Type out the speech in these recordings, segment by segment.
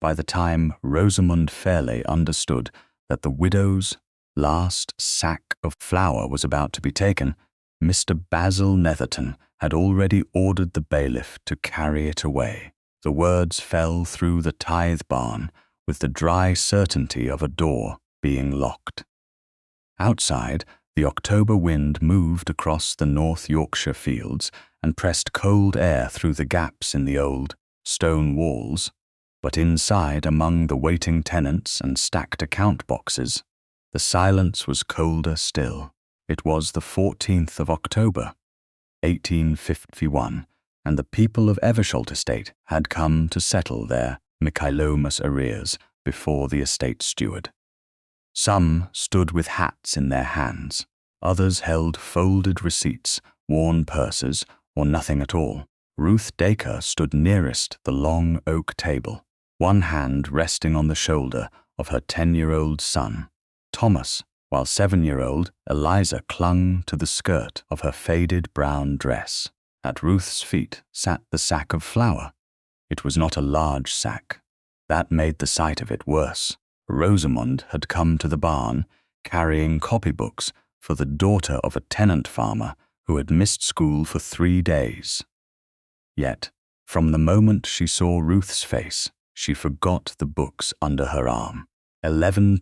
by the time Rosamund Fairleigh understood that the widow's last sack of flour was about to be taken, Mr. Basil Netherton had already ordered the bailiff to carry it away. The words fell through the tithe barn with the dry certainty of a door being locked. Outside, the October wind moved across the North Yorkshire fields and pressed cold air through the gaps in the old stone walls, but inside, among the waiting tenants and stacked account boxes, the silence was colder still. It was the 14th of October, 1851, and the people of Eversholt Estate had come to settle their Michaelmas arrears before the estate steward. Some stood with hats in their hands, others held folded receipts, worn purses, or nothing at all. Ruth Dacre stood nearest the long oak table, one hand resting on the shoulder of her 10-year-old son, Thomas, while 7-year-old Eliza clung to the skirt of her faded brown dress. At Ruth's feet sat the sack of flour. It was not a large sack. That made the sight of it worse. Rosamund had come to the barn carrying copybooks for the daughter of a tenant farmer who had missed school for 3 days. Yet, from the moment she saw Ruth's face, she forgot the books under her arm. £11,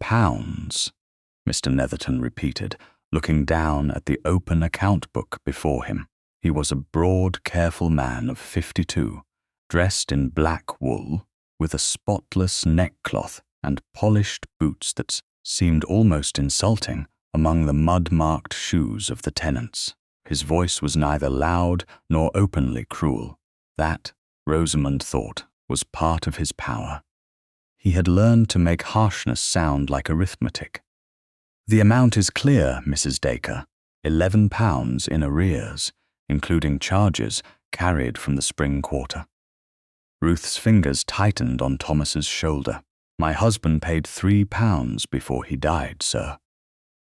Mr. Netherton repeated, looking down at the open account book before him. He was a broad, careful man of 52, dressed in black wool, with a spotless neckcloth and polished boots that seemed almost insulting among the mud-marked shoes of the tenants. His voice was neither loud nor openly cruel. That, Rosamund thought, was part of his power. He had learned to make harshness sound like arithmetic. "The amount is clear, Mrs. Dacre. £11 in arrears, including charges carried from the spring quarter." Ruth's fingers tightened on Thomas's shoulder. "My husband paid £3 before he died, sir."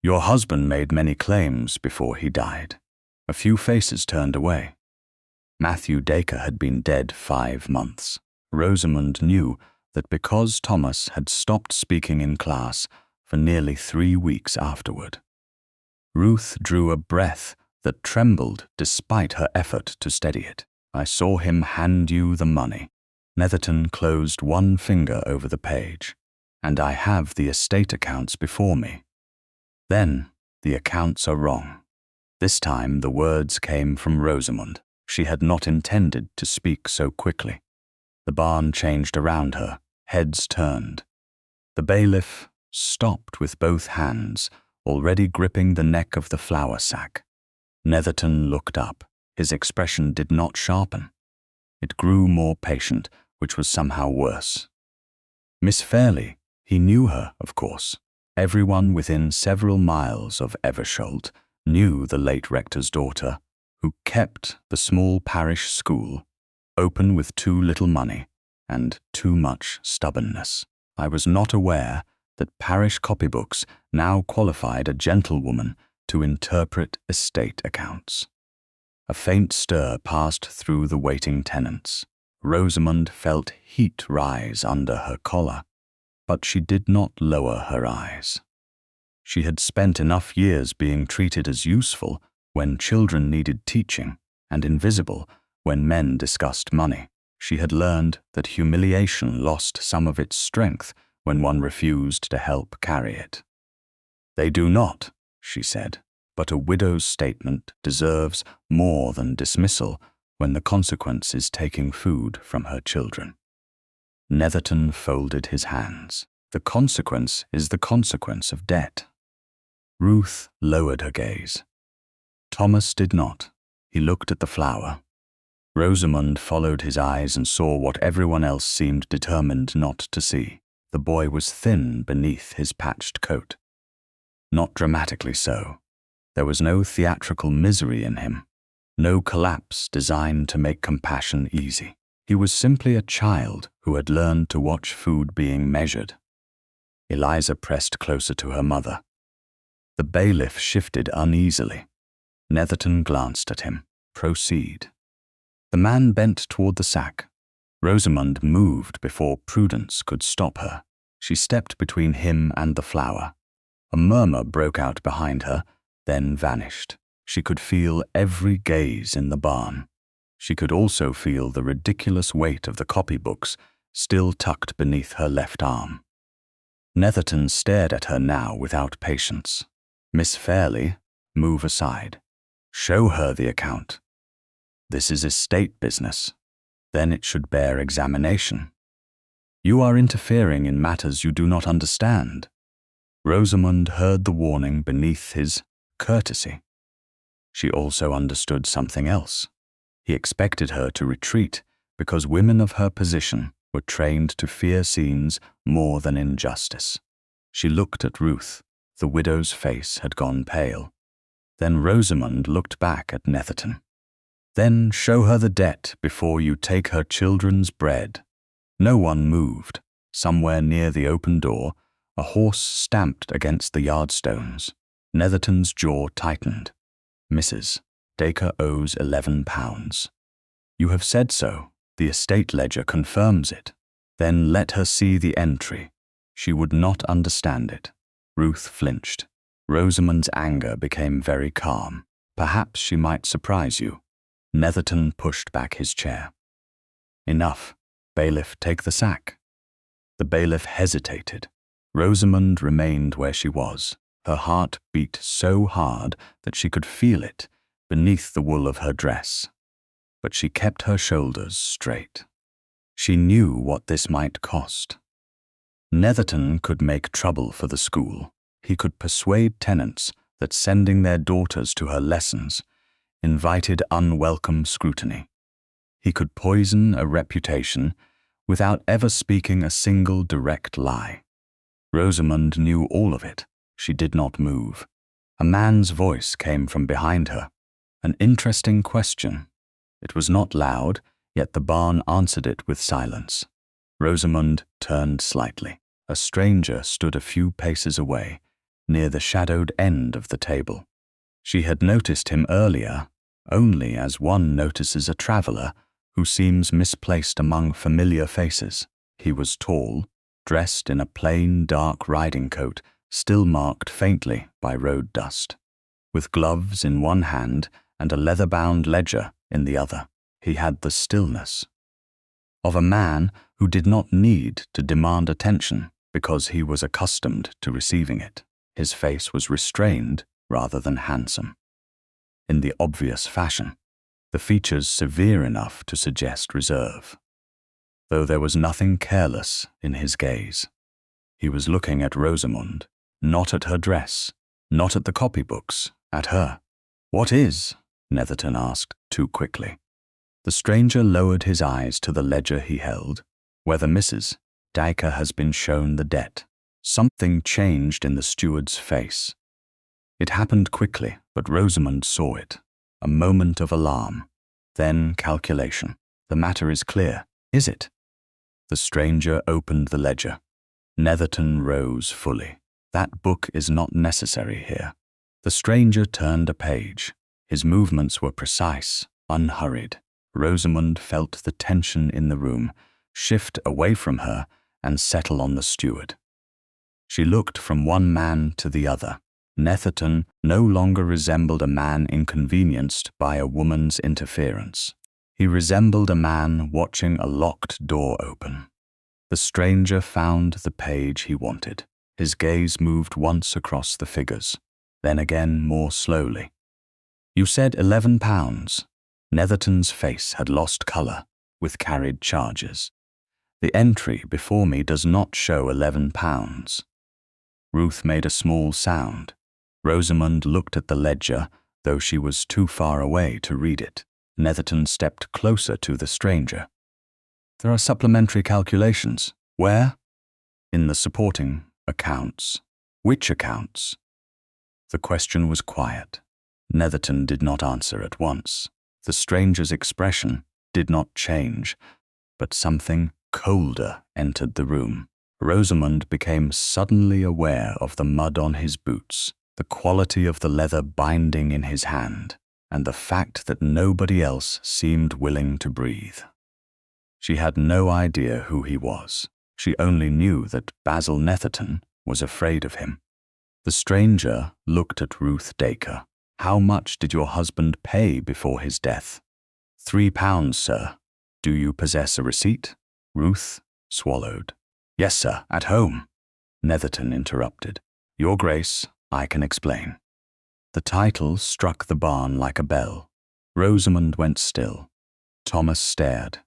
"Your husband made many claims before he died." A few faces turned away. Matthew Dacre had been dead 5 months. Rosamund knew that because Thomas had stopped speaking in class for nearly 3 weeks afterward. Ruth drew a breath that trembled despite her effort to steady it. "I saw him hand you the money." Netherton closed one finger over the page. "And I have the estate accounts before me." "Then the accounts are wrong." This time the words came from Rosamund. She had not intended to speak so quickly. The barn changed around her, heads turned. The bailiff stopped with both hands, already gripping the neck of the flour sack. Netherton looked up. His expression did not sharpen. It grew more patient, which was somehow worse. Miss Fairleigh, he knew her, of course. Everyone within several miles of Eversholt knew the late rector's daughter, who kept the small parish school, open with too little money and too much stubbornness. I was not aware that parish copybooks now qualified a gentlewoman to interpret estate accounts. A faint stir passed through the waiting tenants. Rosamund felt heat rise under her collar, but she did not lower her eyes. She had spent enough years being treated as useful when children needed teaching and invisible when men discussed money. She had learned that humiliation lost some of its strength when one refused to help carry it. "They do not," she said, "but a widow's statement deserves more than dismissal when the consequence is taking food from her children." Netherton folded his hands. "The consequence is the consequence of debt." Ruth lowered her gaze. Thomas did not. He looked at the flour. Rosamund followed his eyes and saw what everyone else seemed determined not to see. The boy was thin beneath his patched coat. Not dramatically so. There was no theatrical misery in him, no collapse designed to make compassion easy. He was simply a child who had learned to watch food being measured. Eliza pressed closer to her mother. The bailiff shifted uneasily. Netherton glanced at him. "Proceed." The man bent toward the sack. Rosamund moved before prudence could stop her. She stepped between him and the flower. A murmur broke out behind her, then vanished. She could feel every gaze in the barn. She could also feel the ridiculous weight of the copybooks still tucked beneath her left arm. Netherton stared at her now without patience. "Miss Fairleigh, move aside. Show her the account. This is estate business. Then it should bear examination. You are interfering in matters you do not understand." Rosamund heard the warning beneath his courtesy. She also understood something else. He expected her to retreat because women of her position were trained to fear scenes more than injustice. She looked at Ruth. The widow's face had gone pale. Then Rosamund looked back at Netherton. "Then show her the debt before you take her children's bread." No one moved. Somewhere near the open door, a horse stamped against the yardstones. Netherton's jaw tightened. "Mrs. Dacre owes £11. You have said so. The estate ledger confirms it." "Then let her see the entry. She would not understand it." Ruth flinched. Rosamund's anger became very calm. "Perhaps she might surprise you." Netherton pushed back his chair. "Enough. Bailiff, take the sack." The bailiff hesitated. Rosamund remained where she was. Her heart beat so hard that she could feel it beneath the wool of her dress. But she kept her shoulders straight. She knew what this might cost. Netherton could make trouble for the school. He could persuade tenants that sending their daughters to her lessons invited unwelcome scrutiny. He could poison a reputation without ever speaking a single direct lie. Rosamund knew all of it. She did not move. A man's voice came from behind her. An interesting question. It was not loud, yet the barn answered it with silence. Rosamund turned slightly. A stranger stood a few paces away, near the shadowed end of the table. She had noticed him earlier, only as one notices a traveller who seems misplaced among familiar faces. He was tall, dressed in a plain dark riding coat, still marked faintly by road dust. With gloves in one hand and a leather-bound ledger in the other, he had the stillness of a man who did not need to demand attention because he was accustomed to receiving it. His face was restrained rather than handsome, in the obvious fashion, the features severe enough to suggest reserve, though there was nothing careless in his gaze. He was looking at Rosamund, not at her dress, not at the copybooks, at her. "What is?" Netherton asked too quickly. The stranger lowered his eyes to the ledger he held. "Whether Mrs. Dacre has been shown the debt." Something changed in the steward's face. It happened quickly, but Rosamund saw it. A moment of alarm, then calculation. "The matter is clear, is it?" The stranger opened the ledger. Netherton rose fully. "That book is not necessary here." The stranger turned a page. His movements were precise, unhurried. Rosamund felt the tension in the room shift away from her and settle on the steward. She looked from one man to the other. Netherton no longer resembled a man inconvenienced by a woman's interference. He resembled a man watching a locked door open. The stranger found the page he wanted. His gaze moved once across the figures, then again more slowly. "You said £11. Netherton's face had lost colour with carried charges. "The entry before me does not show £11. Ruth made a small sound. Rosamund looked at the ledger, though she was too far away to read it. Netherton stepped closer to the stranger. "There are supplementary calculations." "Where?" "In the supporting accounts." "Which accounts?" The question was quiet. Netherton did not answer at once. The stranger's expression did not change, but something colder entered the room. Rosamund became suddenly aware of the mud on his boots, the quality of the leather binding in his hand, and the fact that nobody else seemed willing to breathe. She had no idea who he was. She only knew that Basil Netherton was afraid of him. The stranger looked at Ruth Dacre. "How much did your husband pay before his death?" £3, sir. Do you possess a receipt? Ruth swallowed. "Yes, sir, at home." Netherton interrupted. "Your Grace, I can explain." The title struck the barn like a bell. Rosamund went still. Thomas stared.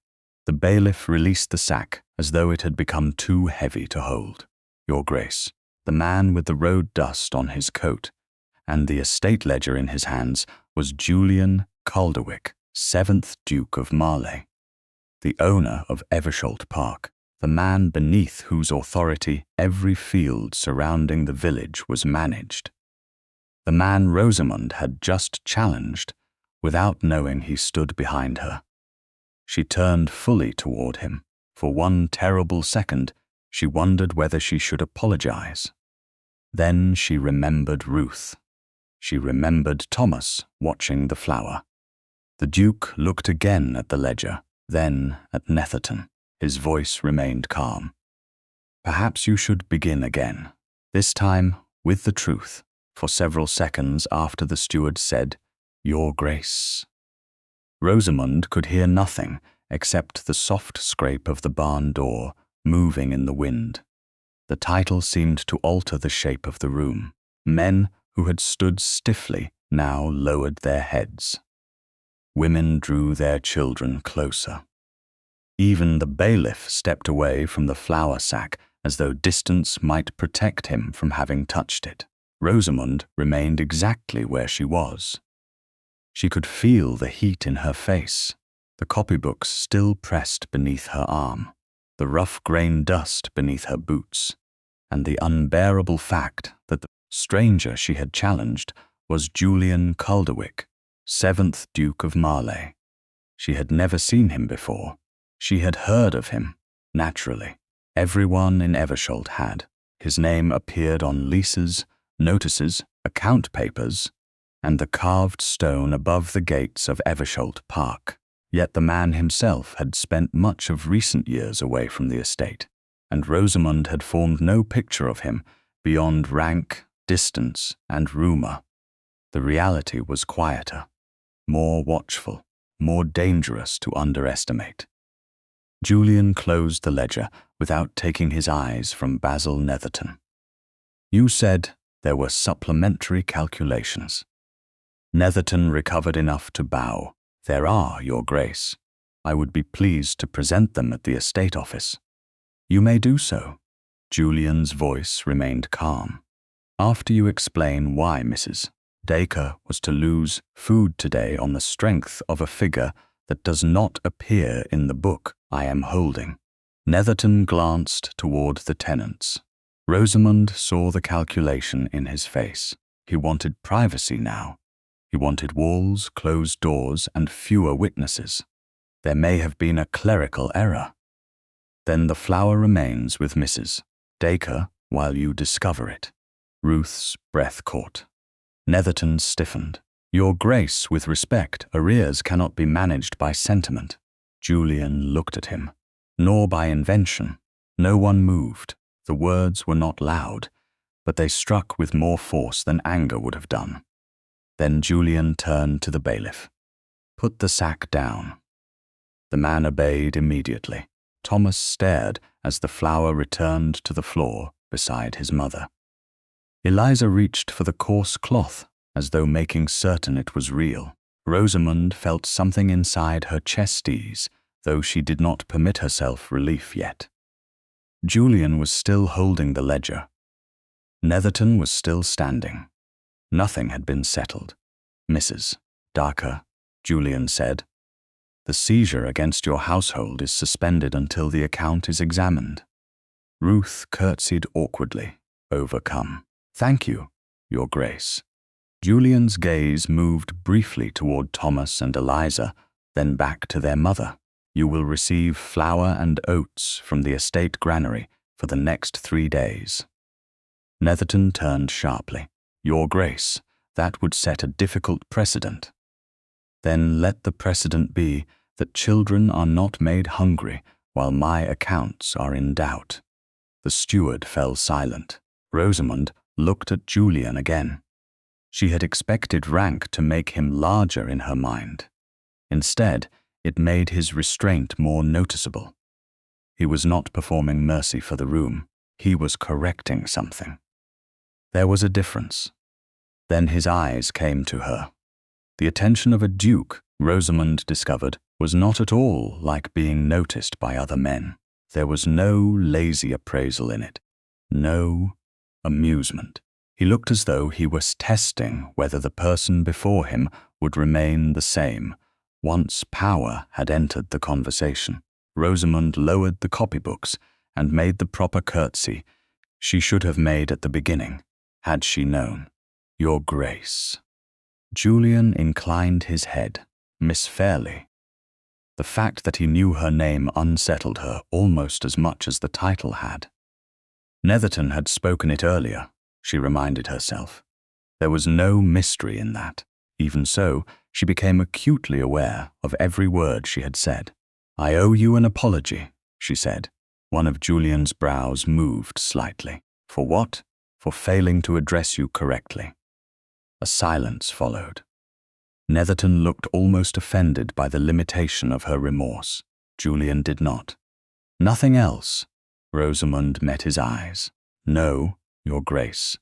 The bailiff released the sack as though it had become too heavy to hold. "Your Grace." The man with the road dust on his coat and the estate ledger in his hands was Julian Calderwick, 7th Duke of Marleigh, the owner of Eversholt Park, the man beneath whose authority every field surrounding the village was managed. The man Rosamund had just challenged without knowing he stood behind her. She turned fully toward him. For one terrible second, she wondered whether she should apologize. Then she remembered Ruth. She remembered Thomas watching the flower. The Duke looked again at the ledger, then at Netherton. His voice remained calm. "Perhaps you should begin again, this time with the truth," for several seconds after the steward said, "Your Grace." Rosamund could hear nothing except the soft scrape of the barn door moving in the wind. The title seemed to alter the shape of the room. Men who had stood stiffly now lowered their heads. Women drew their children closer. Even the bailiff stepped away from the flour sack as though distance might protect him from having touched it. Rosamund remained exactly where she was. She could feel the heat in her face, the copybooks still pressed beneath her arm, the rough grain dust beneath her boots, and the unbearable fact that the stranger she had challenged was Julian Calderwick, 7th Duke of Marleigh. She had never seen him before. She had heard of him, naturally. Everyone in Eversholt had. His name appeared on leases, notices, account papers, and the carved stone above the gates of Eversholt Park. Yet the man himself had spent much of recent years away from the estate, and Rosamund had formed no picture of him beyond rank, distance, and rumour. The reality was quieter, more watchful, more dangerous to underestimate. Julian closed the ledger without taking his eyes from Basil Netherton. "You said there were supplementary calculations." Netherton recovered enough to bow. "There are, Your Grace. I would be pleased to present them at the estate office." "You may do so." Julian's voice remained calm. "After you explain why Mrs. Dacre was to lose food today on the strength of a figure that does not appear in the book I am holding." Netherton glanced toward the tenants. Rosamund saw the calculation in his face. He wanted privacy now. He wanted walls, closed doors, and fewer witnesses. There may have been a clerical error. "Then the flower remains with Mrs. Dacre while you discover it." Ruth's breath caught. Netherton stiffened. "Your Grace, with respect, arrears cannot be managed by sentiment." Julian looked at him. "Nor by invention." No one moved. The words were not loud, but they struck with more force than anger would have done. Then Julian turned to the bailiff. "Put the sack down." The man obeyed immediately. Thomas stared as the flower returned to the floor beside his mother. Eliza reached for the coarse cloth, as though making certain it was real. Rosamund felt something inside her chest ease, though she did not permit herself relief yet. Julian was still holding the ledger. Netherton was still standing. Nothing had been settled. "Mrs. Dacre," Julian said, "the seizure against your household is suspended until the account is examined." Ruth curtsied awkwardly, overcome. "Thank you, Your Grace." Julian's gaze moved briefly toward Thomas and Eliza, then back to their mother. "You will receive flour and oats from the estate granary for the next 3 days." Netherton turned sharply. "Your Grace, that would set a difficult precedent." "Then let the precedent be that children are not made hungry while my accounts are in doubt." The steward fell silent. Rosamund looked at Julian again. She had expected rank to make him larger in her mind. Instead, it made his restraint more noticeable. He was not performing mercy for the room. He was correcting something. There was a difference. Then his eyes came to her. The attention of a duke, Rosamund discovered, was not at all like being noticed by other men. There was no lazy appraisal in it, no amusement. He looked as though he was testing whether the person before him would remain the same once power had entered the conversation. Rosamund lowered the copybooks and made the proper curtsy she should have made at the beginning, had she known. "Your Grace." Julian inclined his head. "Miss Fairleigh." The fact that he knew her name unsettled her almost as much as the title had. Netherton had spoken it earlier, she reminded herself. There was no mystery in that. Even so, she became acutely aware of every word she had said. "I owe you an apology," she said. One of Julian's brows moved slightly. "For what?" "For failing to address you correctly." A silence followed. Netherton looked almost offended by the limitation of her remorse. Julian did not. "Nothing else?" Rosamund met his eyes. "No, Your Grace."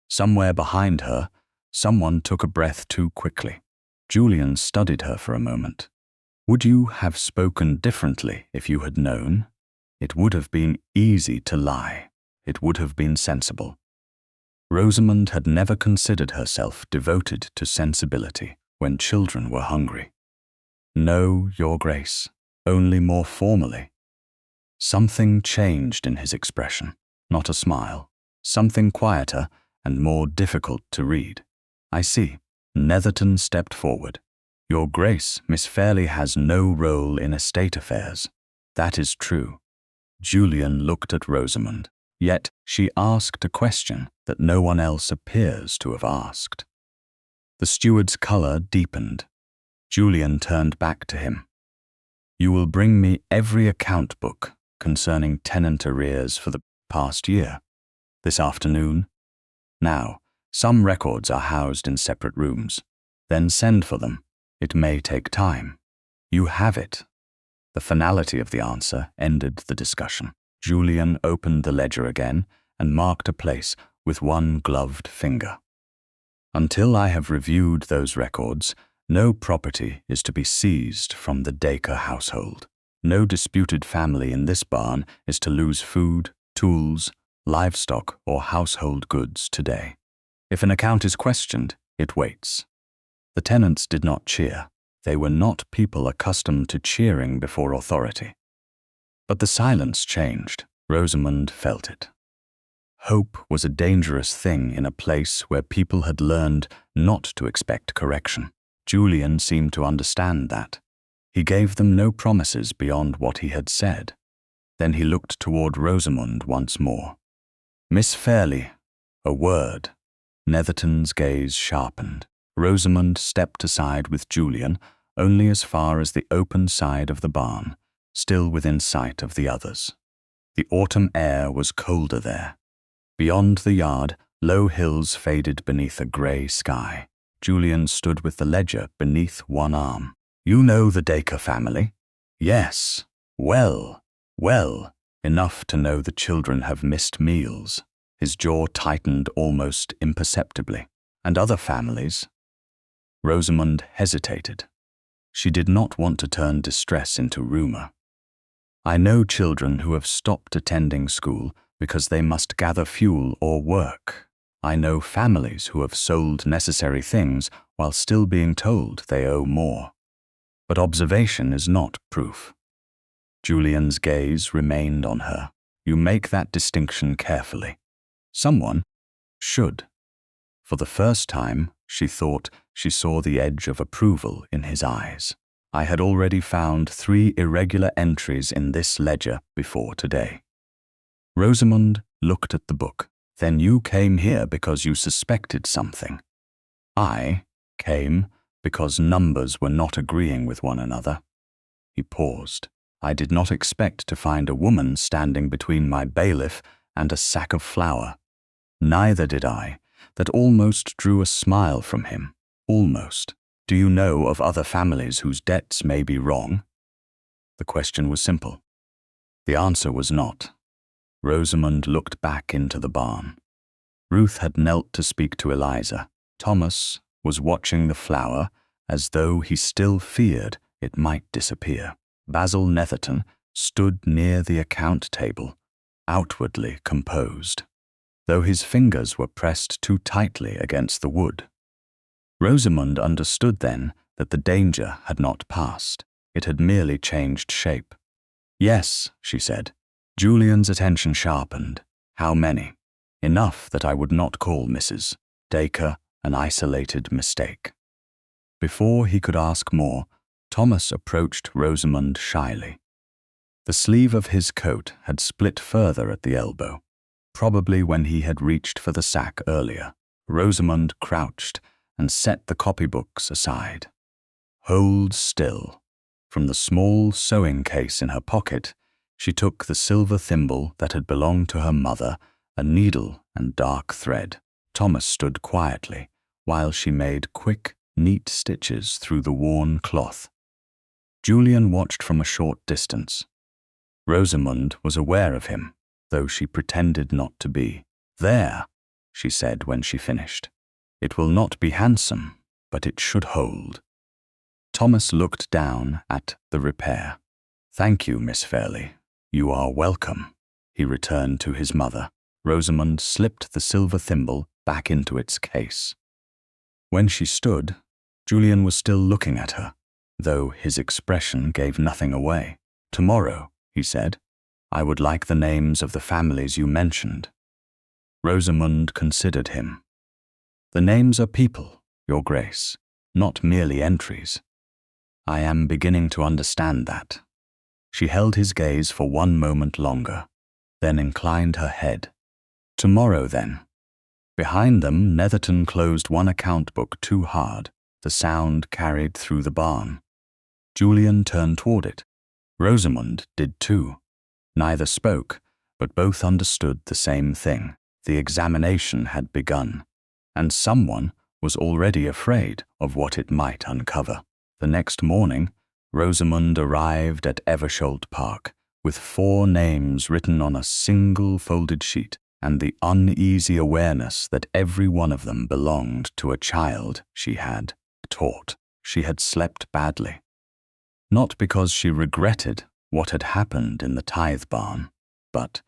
Somewhere behind her, someone took a breath too quickly. Julian studied her for a moment. "Would you have spoken differently if you had known? It would have been easy to lie. It would have been sensible." Rosamund had never considered herself devoted to sensibility when children were hungry. "No, Your Grace, only more formally." Something changed in his expression, not a smile. Something quieter and more difficult to read. "I see." Netherton stepped forward. "Your Grace, Miss Fairleigh has no role in estate affairs." "That is true." Julian looked at Rosamund, yet she asked a question that no one else appears to have asked. The steward's colour deepened. Julian turned back to him. "You will bring me every account book concerning tenant arrears for the past year, this afternoon. Now, some records are housed in separate rooms. Then send for them. It may take time. You have it." The finality of the answer ended the discussion. Julian opened the ledger again and marked a place with one gloved finger. "Until I have reviewed those records, no property is to be seized from the Dacre household. No disputed family in this barn is to lose food, tools, livestock, or household goods today. If an account is questioned, it waits." The tenants did not cheer. They were not people accustomed to cheering before authority. But the silence changed. Rosamund felt it. Hope was a dangerous thing in a place where people had learned not to expect correction. Julian seemed to understand that. He gave them no promises beyond what he had said. Then he looked toward Rosamund once more. "Miss Fairleigh, a word." Netherton's gaze sharpened. Rosamund stepped aside with Julian only as far as the open side of the barn, still within sight of the others. The autumn air was colder there. Beyond the yard, low hills faded beneath a grey sky. Julian stood with the ledger beneath one arm. "You know the Dacre family?" "Yes. Well, enough to know the children have missed meals." His jaw tightened almost imperceptibly. "And other families?" Rosamund hesitated. She did not want to turn distress into rumour. "I know children who have stopped attending school because they must gather fuel or work. I know families who have sold necessary things while still being told they owe more. But observation is not proof." Julian's gaze remained on her. "You make that distinction carefully. Someone should." For the first time, she thought she saw the edge of approval in his eyes. "I had already found 3 irregular entries in this ledger before today." Rosamund looked at the book. "Then you came here because you suspected something." "I came because numbers were not agreeing with one another." He paused. I did not expect to find a woman standing between my bailiff and a sack of flour. Neither did I. That almost drew a smile from him. Almost. Do you know of other families whose debts may be wrong? The question was simple. The answer was not. Rosamund looked back into the barn. Ruth had knelt to speak to Eliza. Thomas was watching the flour as though he still feared it might disappear. Basil Netherton stood near the account table, outwardly composed, though his fingers were pressed too tightly against the wood. Rosamund understood then that the danger had not passed. It had merely changed shape. Yes, she said. Julian's attention sharpened. How many? Enough that I would not call Mrs. Dacre an isolated mistake. Before he could ask more, Thomas approached Rosamund shyly. The sleeve of his coat had split further at the elbow, probably when he had reached for the sack earlier. Rosamund crouched and set the copybooks aside. Hold still. From the small sewing case in her pocket, she took the silver thimble that had belonged to her mother, a needle and dark thread. Thomas stood quietly while she made quick, neat stitches through the worn cloth. Julian watched from a short distance. Rosamund was aware of him, though she pretended not to be. There, she said when she finished. It will not be handsome, but it should hold. Thomas looked down at the repair. Thank you, Miss Fairleigh. You are welcome. He returned to his mother. Rosamund slipped the silver thimble back into its case. When she stood, Julian was still looking at her, though his expression gave nothing away. Tomorrow, he said, I would like the names of the families you mentioned. Rosamund considered him. The names are people, Your Grace, not merely entries. I am beginning to understand that. She held his gaze for one moment longer, then inclined her head. Tomorrow, then. Behind them, Netherton closed one account book too hard. The sound carried through the barn. Julian turned toward it. Rosamund did too. Neither spoke, but both understood the same thing. The examination had begun, and someone was already afraid of what it might uncover. The next morning, Rosamund arrived at Eversholt Park with 4 names written on a single folded sheet, and the uneasy awareness that every one of them belonged to a child she had taught. She had slept badly. Not because she regretted what had happened in the tithe barn, but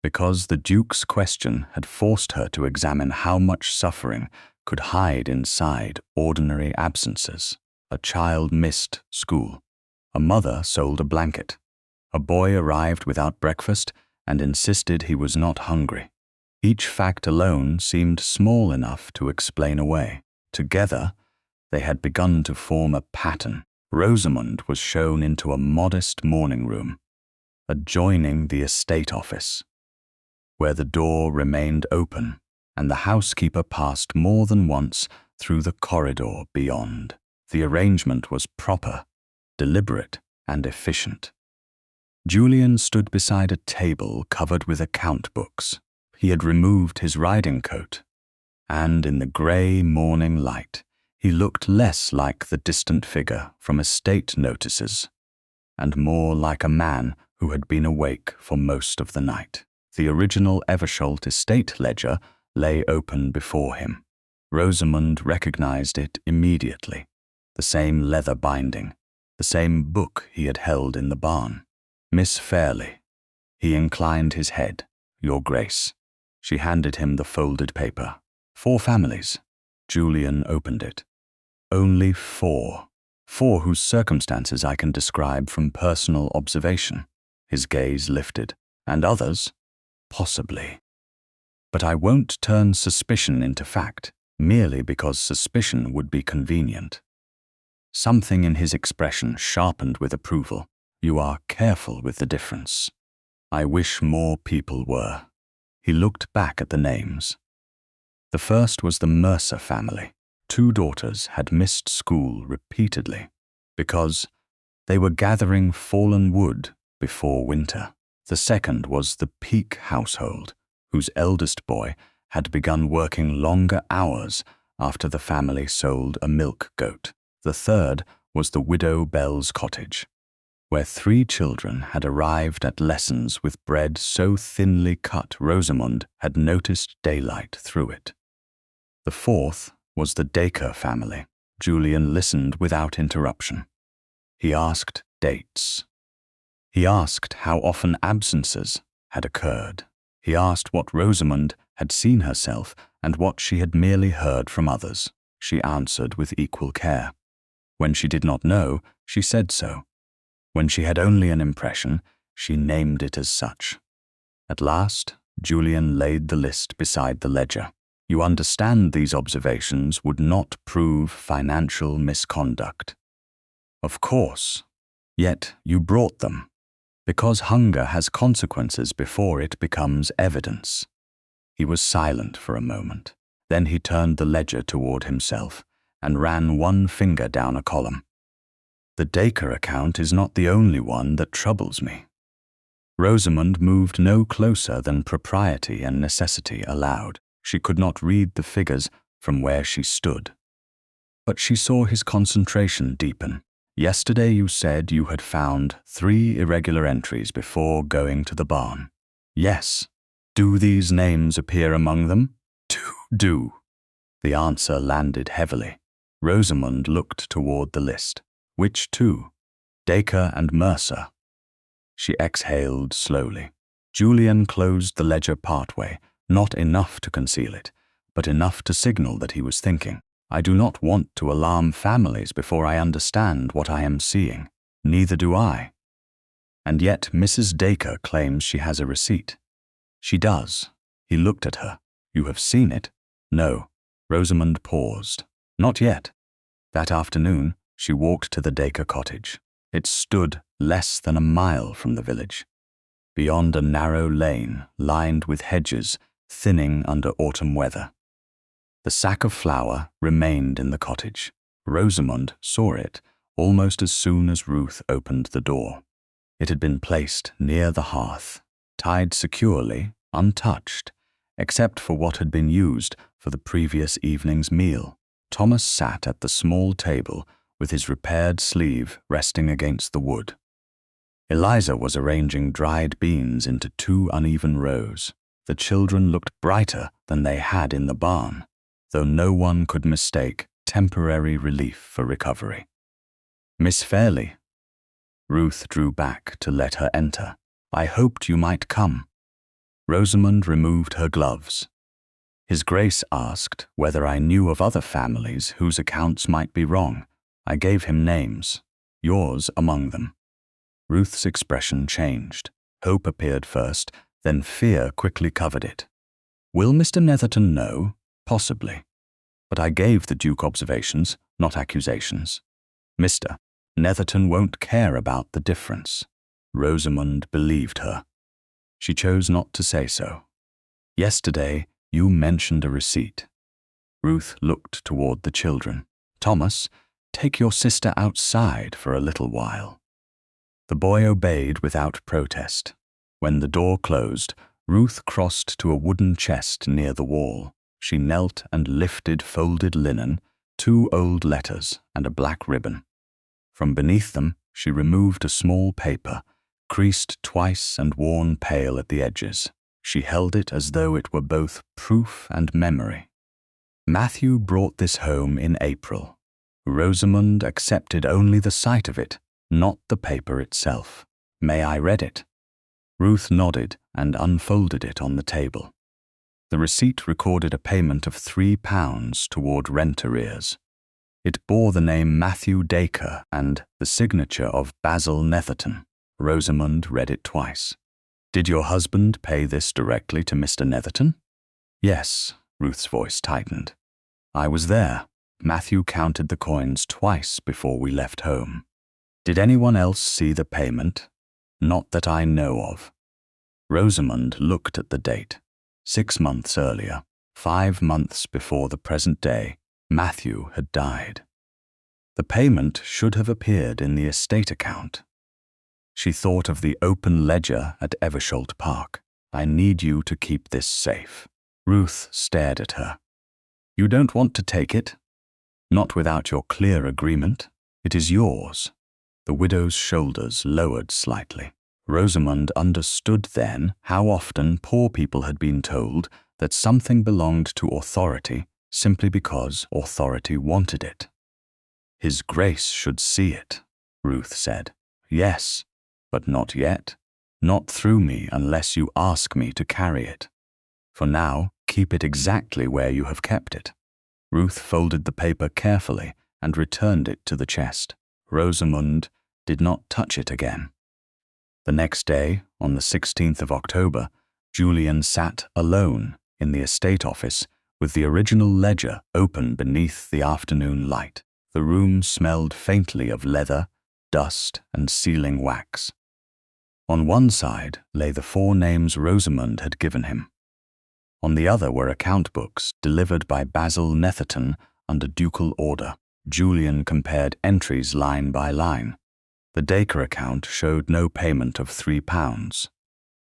because the Duke's question had forced her to examine how much suffering could hide inside ordinary absences. A child missed school. A mother sold a blanket. A boy arrived without breakfast and insisted he was not hungry. Each fact alone seemed small enough to explain away. Together, they had begun to form a pattern. Rosamund was shown into a modest morning room, adjoining the estate office, where the door remained open, and the housekeeper passed more than once through the corridor beyond. The arrangement was proper, deliberate, and efficient. Julian stood beside a table covered with account books. He had removed his riding coat, and in the grey morning light, he looked less like the distant figure from estate notices, and more like a man who had been awake for most of the night. The original Eversholt estate ledger lay open before him. Rosamund recognized it immediately. The same leather binding, the same book he had held in the barn. Miss Fairleigh. He inclined his head. Your Grace. She handed him the folded paper. 4 families. Julian opened it. Only 4. 4 whose circumstances I can describe from personal observation. His gaze lifted. And others? Possibly. But I won't turn suspicion into fact, merely because suspicion would be convenient. Something in his expression sharpened with approval. You are careful with the difference. I wish more people were. He looked back at the names. The first was the Mercer family. 2 daughters had missed school repeatedly because, They were gathering fallen wood before winter. The second was the Peak household, whose eldest boy had begun working longer hours after the family sold a milk goat. The third was the widow Bell's cottage, where 3 children had arrived at lessons with bread so thinly cut Rosamund had noticed daylight through it. The fourth was the Dacre family. Julian listened without interruption. He asked dates. He asked how often absences had occurred. He asked what Rosamund had seen herself and what she had merely heard from others. She answered with equal care. When she did not know, she said so. When she had only an impression, she named it as such. At last, Julian laid the list beside the ledger. You understand these observations would not prove financial misconduct. Of course. Yet you brought them, because hunger has consequences before it becomes evidence. He was silent for a moment. Then he turned the ledger toward himself and ran one finger down a column. The Dacre account is not the only one that troubles me. Rosamund moved no closer than propriety and necessity allowed. She could not read the figures from where she stood. But she saw his concentration deepen. Yesterday you said you had found 3 irregular entries before going to the barn. Yes. Do these names appear among them? Do. The answer landed heavily. Rosamund looked toward the list. Which 2? Dacre and Mercer. She exhaled slowly. Julian closed the ledger partway, not enough to conceal it, but enough to signal that he was thinking. I do not want to alarm families before I understand what I am seeing. Neither do I. And yet Mrs. Dacre claims she has a receipt. She does. He looked at her. You have seen it? No. Rosamund paused. Not yet. That afternoon, she walked to the Dacre cottage. It stood less than a mile from the village, beyond a narrow lane lined with hedges thinning under autumn weather. The sack of flour remained in the cottage. Rosamund saw it almost as soon as Ruth opened the door. It had been placed near the hearth, tied securely, untouched, except for what had been used for the previous evening's meal. Thomas sat at the small table with his repaired sleeve resting against the wood. Eliza was arranging dried beans into 2 uneven rows. The children looked brighter than they had in the barn, though no one could mistake temporary relief for recovery. Miss Fairleigh. Ruth drew back to let her enter. I hoped you might come. Rosamund removed her gloves. His Grace asked whether I knew of other families whose accounts might be wrong. I gave him names, yours among them. Ruth's expression changed. Hope appeared first, then fear quickly covered it. Will Mr. Netherton know? Possibly. But I gave the Duke observations, not accusations. Mr. Netherton won't care about the difference. Rosamund believed her. She chose not to say so. Yesterday, you mentioned a receipt. Ruth looked toward the children. Thomas, take your sister outside for a little while. The boy obeyed without protest. When the door closed, Ruth crossed to a wooden chest near the wall. She knelt and lifted folded linen, 2 old letters, and a black ribbon. From beneath them, she removed a small paper, creased twice and worn pale at the edges. She held it as though it were both proof and memory. Matthew brought this home in April. Rosamund accepted only the sight of it, not the paper itself. May I read it? Ruth nodded and unfolded it on the table. The receipt recorded a payment of £3 toward rent arrears. It bore the name Matthew Dacre and the signature of Basil Netherton. Rosamund read it twice. Did your husband pay this directly to Mr. Netherton? Yes, Ruth's voice tightened. I was there. Matthew counted the coins twice before we left home. Did anyone else see the payment? Not that I know of. Rosamund looked at the date. 6 months earlier, 5 months before the present day, Matthew had died. The payment should have appeared in the estate account. She thought of the open ledger at Eversholt Park. I need you to keep this safe. Ruth stared at her. You don't want to take it? Not without your clear agreement. It is yours. The widow's shoulders lowered slightly. Rosamund understood then how often poor people had been told that something belonged to authority simply because authority wanted it. His Grace should see it, Ruth said. Yes, but not yet. Not through me unless you ask me to carry it. For now, keep it exactly where you have kept it. Ruth folded the paper carefully and returned it to the chest. Rosamund did not touch it again. The next day, on the 16th of October, Julian sat alone in the estate office with the original ledger open beneath the afternoon light. The room smelled faintly of leather, dust, and sealing wax. On one side lay the 4 names Rosamund had given him. On the other were account books delivered by Basil Netherton under ducal order. Julian compared entries line by line. The Dacre account showed no payment of £3.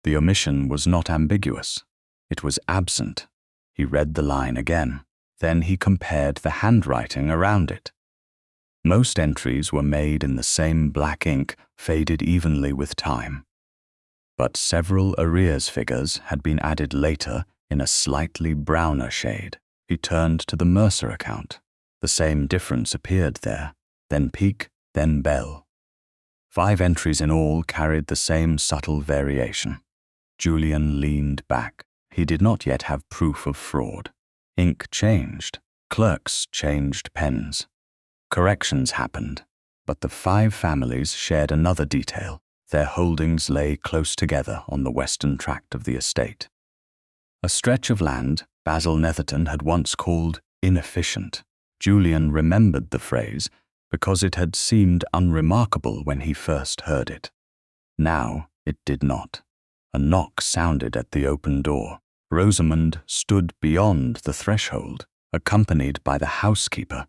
The omission was not ambiguous. It was absent. He read the line again. Then he compared the handwriting around it. Most entries were made in the same black ink, faded evenly with time. But several arrears figures had been added later in a slightly browner shade. He turned to the Mercer account. The same difference appeared there, then Peake, then Bell. 5 entries in all carried the same subtle variation. Julian leaned back. He did not yet have proof of fraud. Ink changed. Clerks changed pens. Corrections happened, but the 5 families shared another detail. Their holdings lay close together on the western tract of the estate. A stretch of land Basil Netherton had once called inefficient. Julian remembered the phrase because it had seemed unremarkable when he first heard it. Now it did not. A knock sounded at the open door. Rosamund stood beyond the threshold, accompanied by the housekeeper,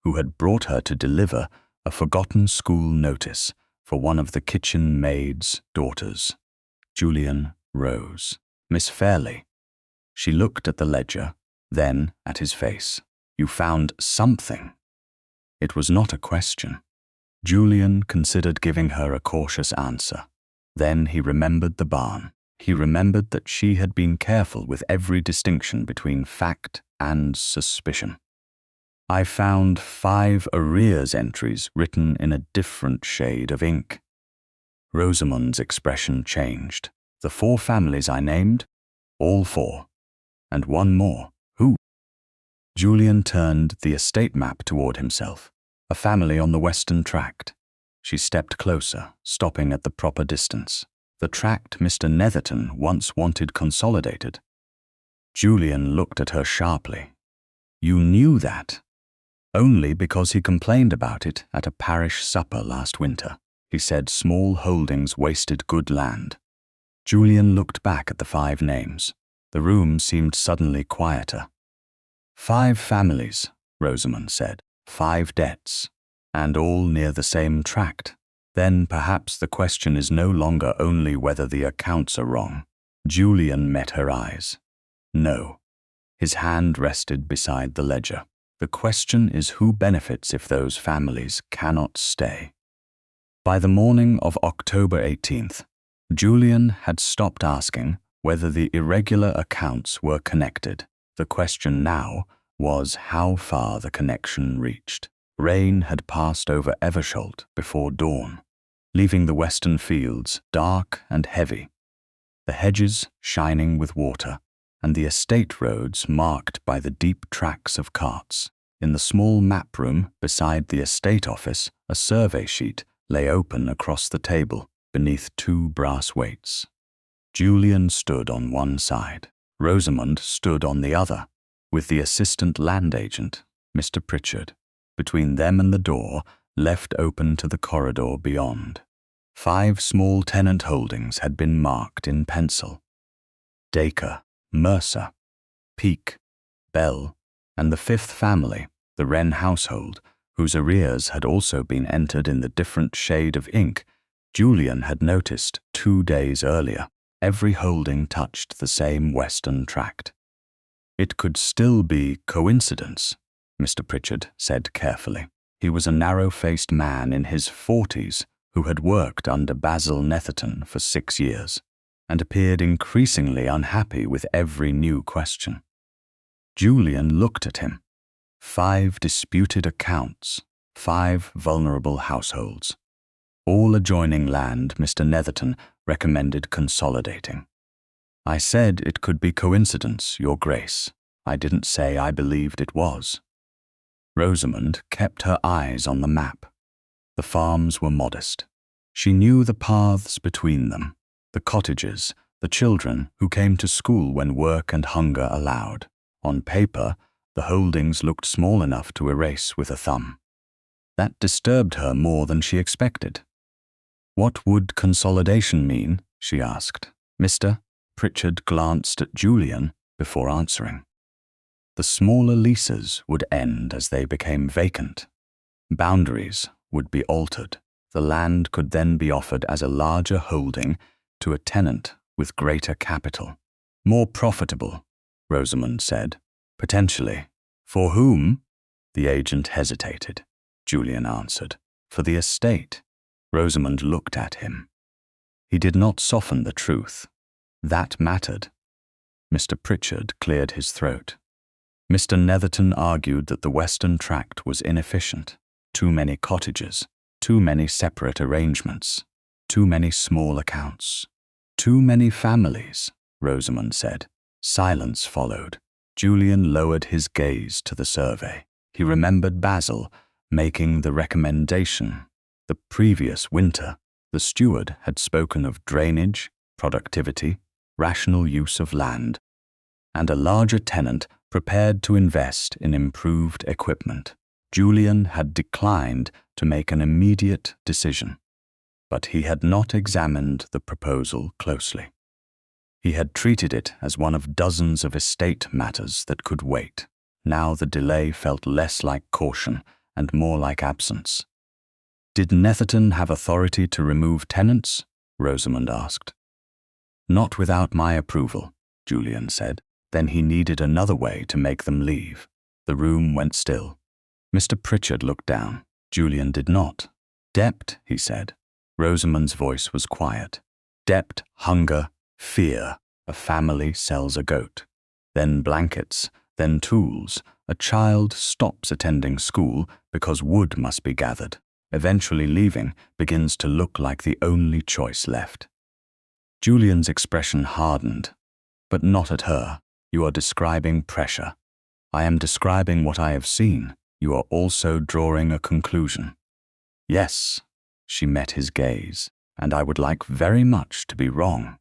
who had brought her to deliver a forgotten school notice for one of the kitchen maid's daughters. Julian rose. Miss Fairleigh. She looked at the ledger, then at his face. You found something. It was not a question. Julian considered giving her a cautious answer. Then he remembered the barn. He remembered that she had been careful with every distinction between fact and suspicion. I found 5 arrears entries written in a different shade of ink. Rosamund's expression changed. The 4 families I named? All 4. And one more. Who? Julian turned the estate map toward himself. A family on the western tract. She stepped closer, stopping at the proper distance. The tract Mr. Netherton once wanted consolidated. Julian looked at her sharply. You knew that? Only because he complained about it at a parish supper last winter. He said small holdings wasted good land. Julian looked back at the 5 names. The room seemed suddenly quieter. 5 families, Rosamund said. 5 debts, and all near the same tract. Then perhaps the question is no longer only whether the accounts are wrong. Julian met her eyes. No. His hand rested beside the ledger. The question is who benefits if those families cannot stay. By the morning of October 18th, Julian had stopped asking whether the irregular accounts were connected. The question now was how far the connection reached. Rain had passed over Eversholt before dawn, leaving the western fields dark and heavy, the hedges shining with water, and the estate roads marked by the deep tracks of carts. In the small map room beside the estate office, a survey sheet lay open across the table beneath 2 brass weights. Julian stood on one side. Rosamund stood on the other, with the assistant land agent, Mr. Pritchard, between them and the door left open to the corridor beyond. 5 small tenant holdings had been marked in pencil. Dacre, Mercer, Peake, Bell, and the 5th family, the Wren household, whose arrears had also been entered in the different shade of ink Julian had noticed 2 days earlier. Every holding touched the same western tract. It could still be coincidence, Mr. Pritchard said carefully. He was a narrow-faced man in his 40s who had worked under Basil Netherton for 6 years and appeared increasingly unhappy with every new question. Julian looked at him. 5 disputed accounts, 5 vulnerable households. All adjoining land Mr. Netherton recommended consolidating. I said it could be coincidence, Your Grace. I didn't say I believed it was. Rosamund kept her eyes on the map. The farms were modest. She knew the paths between them, the cottages, the children who came to school when work and hunger allowed. On paper, the holdings looked small enough to erase with a thumb. That disturbed her more than she expected. What would consolidation mean? She asked. Mr. Pritchard glanced at Julian before answering. The smaller leases would end as they became vacant. Boundaries would be altered. The land could then be offered as a larger holding to a tenant with greater capital. More profitable, Rosamund said. Potentially. For whom? The agent hesitated. Julian answered. For the estate. Rosamund looked at him. He did not soften the truth. That mattered. Mr. Pritchard cleared his throat. Mr. Netherton argued that the western tract was inefficient. Too many cottages, too many separate arrangements, too many small accounts, too many families, Rosamund said. Silence followed. Julian lowered his gaze to the survey. He remembered Basil making the recommendation. The previous winter, the steward had spoken of drainage, productivity, rational use of land, and a larger tenant prepared to invest in improved equipment. Julian had declined to make an immediate decision, but he had not examined the proposal closely. He had treated it as one of dozens of estate matters that could wait. Now the delay felt less like caution and more like absence. Did Netherton have authority to remove tenants? Rosamund asked. Not without my approval, Julian said. Then he needed another way to make them leave. The room went still. Mr. Pritchard looked down. Julian did not. Debt, he said. Rosamund's voice was quiet. Debt, hunger, fear. A family sells a goat. Then blankets, then tools. A child stops attending school because wood must be gathered. Eventually leaving begins to look like the only choice left. Julian's expression hardened, but not at her. You are describing pressure. I am describing what I have seen. You are also drawing a conclusion. Yes, she met his gaze, and I would like very much to be wrong.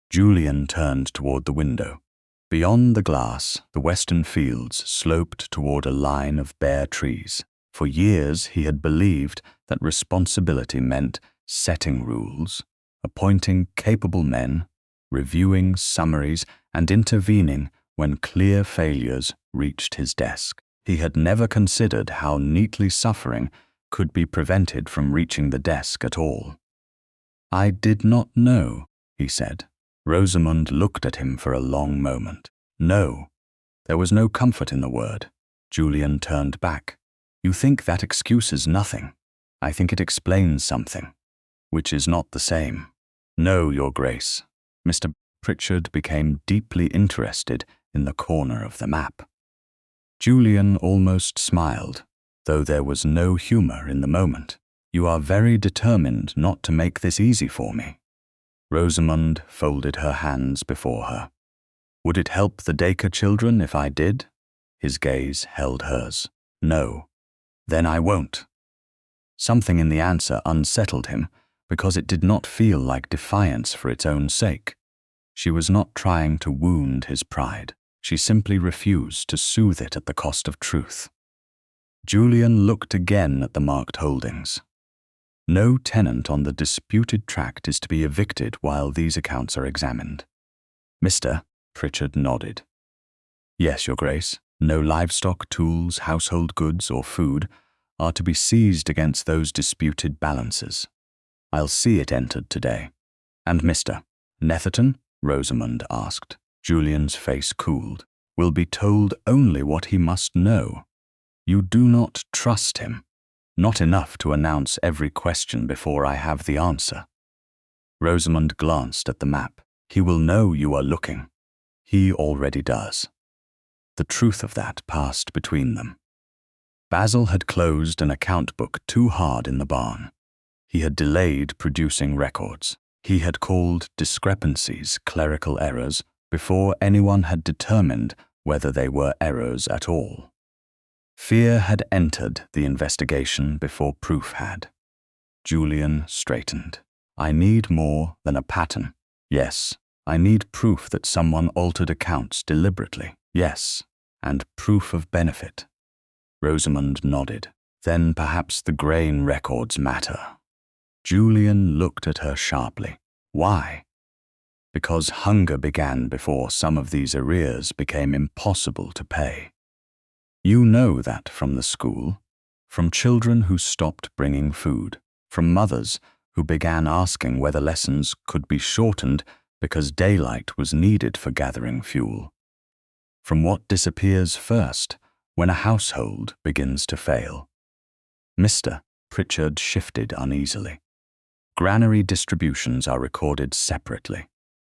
Julian turned toward the window. Beyond the glass, the western fields sloped toward a line of bare trees. For years he had believed that responsibility meant setting rules, appointing capable men, reviewing summaries, and intervening when clear failures reached his desk. He had never considered how neatly suffering could be prevented from reaching the desk at all. I did not know, he said. Rosamund looked at him for a long moment. No. There was no comfort in the word. Julian turned back. You think that excuses nothing. I think it explains something, which is not the same. No, Your Grace. Mr. Pritchard became deeply interested in the corner of the map. Julian almost smiled, though there was no humor in the moment. You are very determined not to make this easy for me. Rosamund folded her hands before her. Would it help the Dacre children if I did? His gaze held hers. No. Then I won't. Something in the answer unsettled him because it did not feel like defiance for its own sake. She was not trying to wound his pride. She simply refused to soothe it at the cost of truth. Julian looked again at the marked holdings. No tenant on the disputed tract is to be evicted while these accounts are examined. Mr. Pritchard nodded. Yes, Your Grace. No livestock, tools, household goods, or food are to be seized against those disputed balances. I'll see it entered today. And Mr. Netherton, Rosamund asked. Julian's face cooled. Will be told only what he must know. You do not trust him. Not enough to announce every question before I have the answer. Rosamund glanced at the map. He will know you are looking. He already does. The truth of that passed between them. Basil had closed an account book too hard in the barn. He had delayed producing records. He had called discrepancies clerical errors before anyone had determined whether they were errors at all. Fear had entered the investigation before proof had. Julian straightened. I need more than a pattern. Yes, I need proof that someone altered accounts deliberately. Yes, and proof of benefit. Rosamund nodded. Then perhaps the grain records matter. Julian looked at her sharply. Why? Because hunger began before some of these arrears became impossible to pay. You know that from the school, from children who stopped bringing food, from mothers who began asking whether lessons could be shortened because daylight was needed for gathering fuel, from what disappears first when a household begins to fail. Mr. Pritchard shifted uneasily. Granary distributions are recorded separately.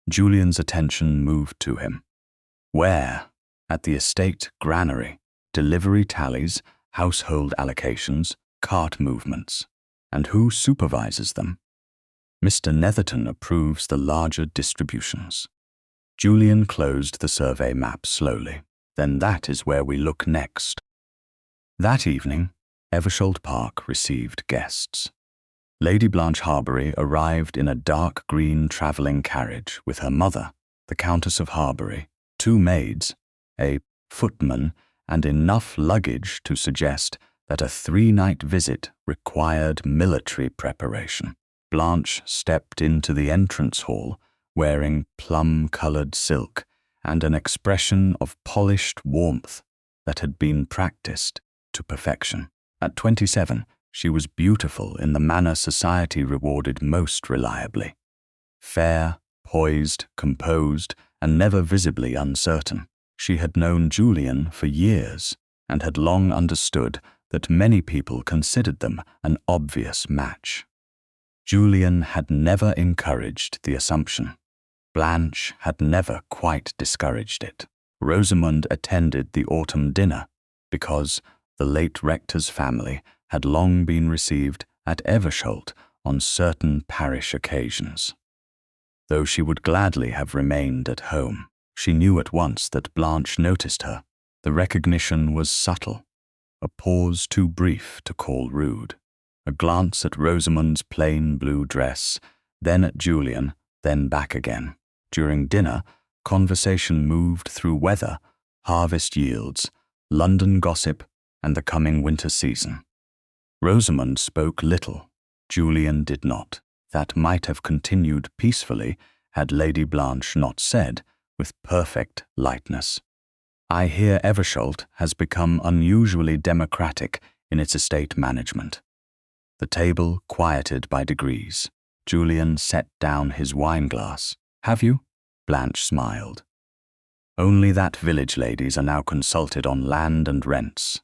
Julian's attention moved to him. Where? At the estate granary, delivery tallies, household allocations, cart movements. And who supervises them? Mr. Netherton approves the larger distributions. Julian closed the survey map slowly. Then that is where we look next. That evening, Eversholt Park received guests. Lady Blanche Harbury arrived in a dark green travelling carriage with her mother, the Countess of Harbury, 2 maids, a footman, and enough luggage to suggest that a 3-night visit required military preparation. Blanche stepped into the entrance hall wearing plum-coloured silk and an expression of polished warmth that had been practiced to perfection. At 27, she was beautiful in the manner society rewarded most reliably. Fair, poised, composed, and never visibly uncertain. She had known Julian for years and had long understood that many people considered them an obvious match. Julian had never encouraged the assumption. Blanche had never quite discouraged it. Rosamund attended the autumn dinner because the late rector's family had long been received at Eversholt on certain parish occasions. Though she would gladly have remained at home, she knew at once that Blanche noticed her. The recognition was subtle, a pause too brief to call rude, a glance at Rosamund's plain blue dress, then at Julian, then back again. During dinner, conversation moved through weather, harvest yields, London gossip, and the coming winter season. Rosamund spoke little. Julian did not. That might have continued peacefully had Lady Blanche not said, with perfect lightness, I hear Eversholt has become unusually democratic in its estate management. The table quieted by degrees. Julian set down his wine-glass. Have you? Blanche smiled. Only that village ladies are now consulted on land and rents.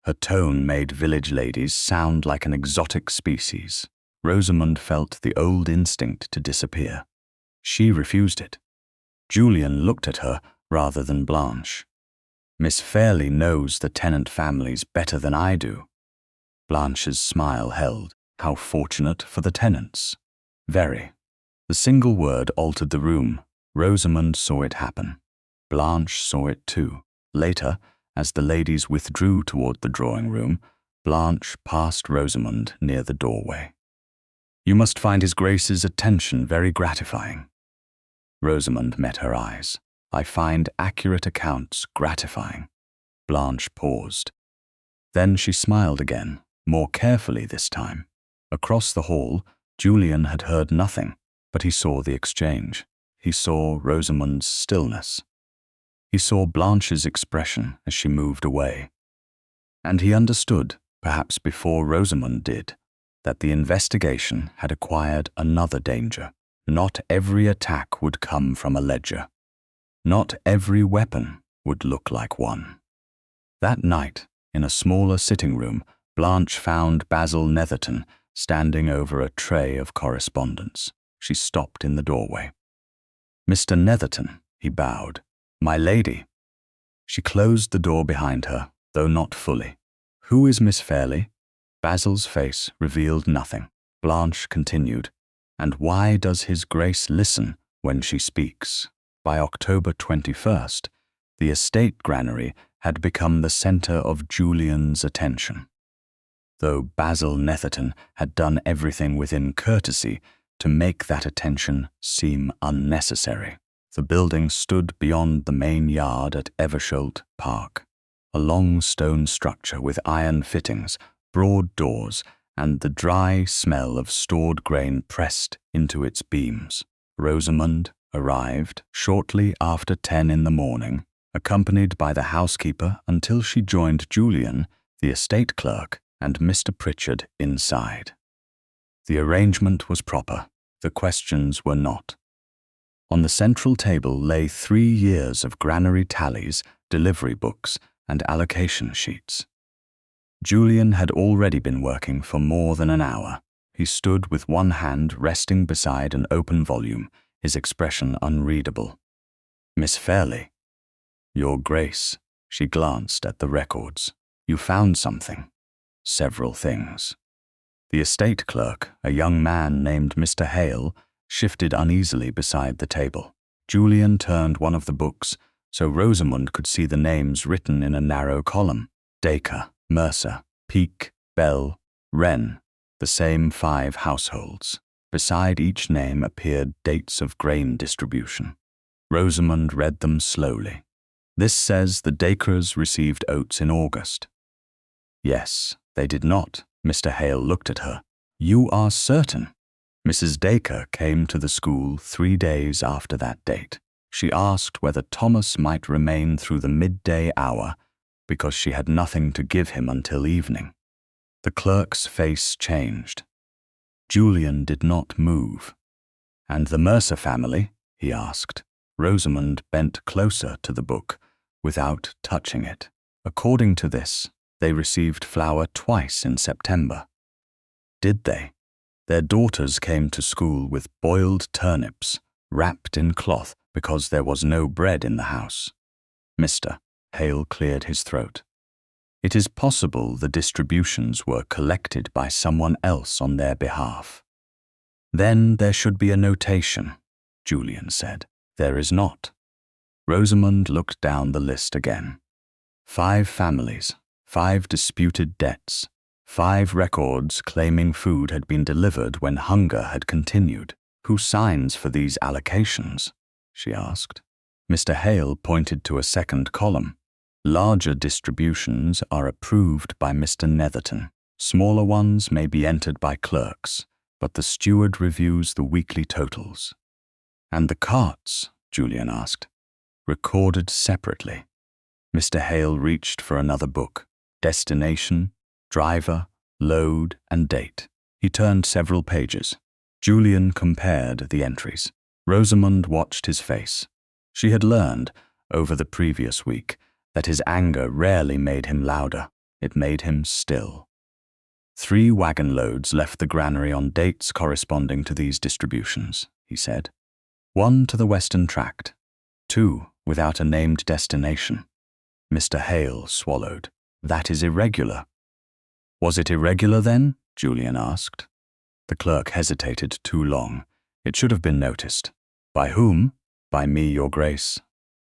Her tone made village ladies sound like an exotic species. Rosamund felt the old instinct to disappear. She refused it. Julian looked at her rather than Blanche. Miss Fairleigh knows the tenant families better than I do. Blanche's smile held. How fortunate for the tenants. Very. The single word altered the room. Rosamund saw it happen. Blanche saw it too. Later, as the ladies withdrew toward the drawing room, Blanche passed Rosamund near the doorway. You must find His Grace's attention very gratifying. Rosamund met her eyes. I find accurate accounts gratifying. Blanche paused. Then she smiled again, more carefully this time. Across the hall, Julian had heard nothing, but he saw the exchange. He saw Rosamund's stillness. He saw Blanche's expression as she moved away. And he understood perhaps before Rosamund did, that the investigation had acquired another danger. Not every attack would come from a ledger. Not every weapon would look like one. That night, in a smaller sitting room, Blanche found Basil Netherton standing over a tray of correspondence. She stopped in the doorway. "Mr. Netherton," he bowed. "My lady." She closed the door behind her, though not fully. "Who is Miss Fairleigh?" Basil's face revealed nothing. Blanche continued, "And why does His Grace listen when she speaks?" By October 21st, the estate granary had become the centre of Julian's attention. Though Basil Netherton had done everything within courtesy to make that attention seem unnecessary, the building stood beyond the main yard at Eversholt Park, a long stone structure with iron fittings, broad doors, and the dry smell of stored grain pressed into its beams. Rosamund arrived shortly after 10 in the morning, accompanied by the housekeeper until she joined Julian, the estate clerk, and Mr. Pritchard inside. The arrangement was proper. The questions were not. On the central table lay 3 years of granary tallies, delivery books, and allocation sheets. Julian had already been working for more than an hour. He stood with one hand resting beside an open volume, his expression unreadable. "Miss Fairleigh." "Your Grace." She glanced at the records. "You found something." "Several things." The estate clerk, a young man named Mr. Hale, shifted uneasily beside the table. Julian turned one of the books so Rosamund could see the names written in a narrow column. Dacre, Mercer, Peake, Bell, Wren, the same 5 households. Beside each name appeared dates of grain distribution. Rosamund read them slowly. "This says the Dacres received oats in August." "Yes, they did not." Mr. Hale looked at her. "You are certain?" "Mrs. Dacre came to the school 3 days after that date. She asked whether Thomas might remain through the midday hour because she had nothing to give him until evening." The clerk's face changed. Julian did not move. "And the Mercer family?" he asked. Rosamund bent closer to the book without touching it. "According to this, they received flour twice in September." "Did they?" "Their daughters came to school with boiled turnips, wrapped in cloth because there was no bread in the house." Mr. Hale cleared his throat. "It is possible the distributions were collected by someone else on their behalf." "Then there should be a notation," Julian said. "There is not." Rosamund looked down the list again. 5 families, 5 disputed debts, 5 records claiming food had been delivered when hunger had continued. "Who signs for these allocations?" she asked. Mr. Hale pointed to a second column. "Larger distributions are approved by Mr. Netherton. Smaller ones may be entered by clerks, but the steward reviews the weekly totals." "And the carts?" Julian asked. "Recorded separately." Mr. Hale reached for another book. Destination, driver, load, and date. He turned several pages. Julian compared the entries. Rosamund watched his face. She had learned, over the previous week, that his anger rarely made him louder. It made him still. 3 wagon loads left the granary on dates corresponding to these distributions, he said. 1 to the Western Tract, 2 without a named destination. Mr. Hale swallowed. "That is irregular." "Was it irregular then?" Julian asked. The clerk hesitated too long. It should have been noticed. "By whom?" "By me, Your Grace."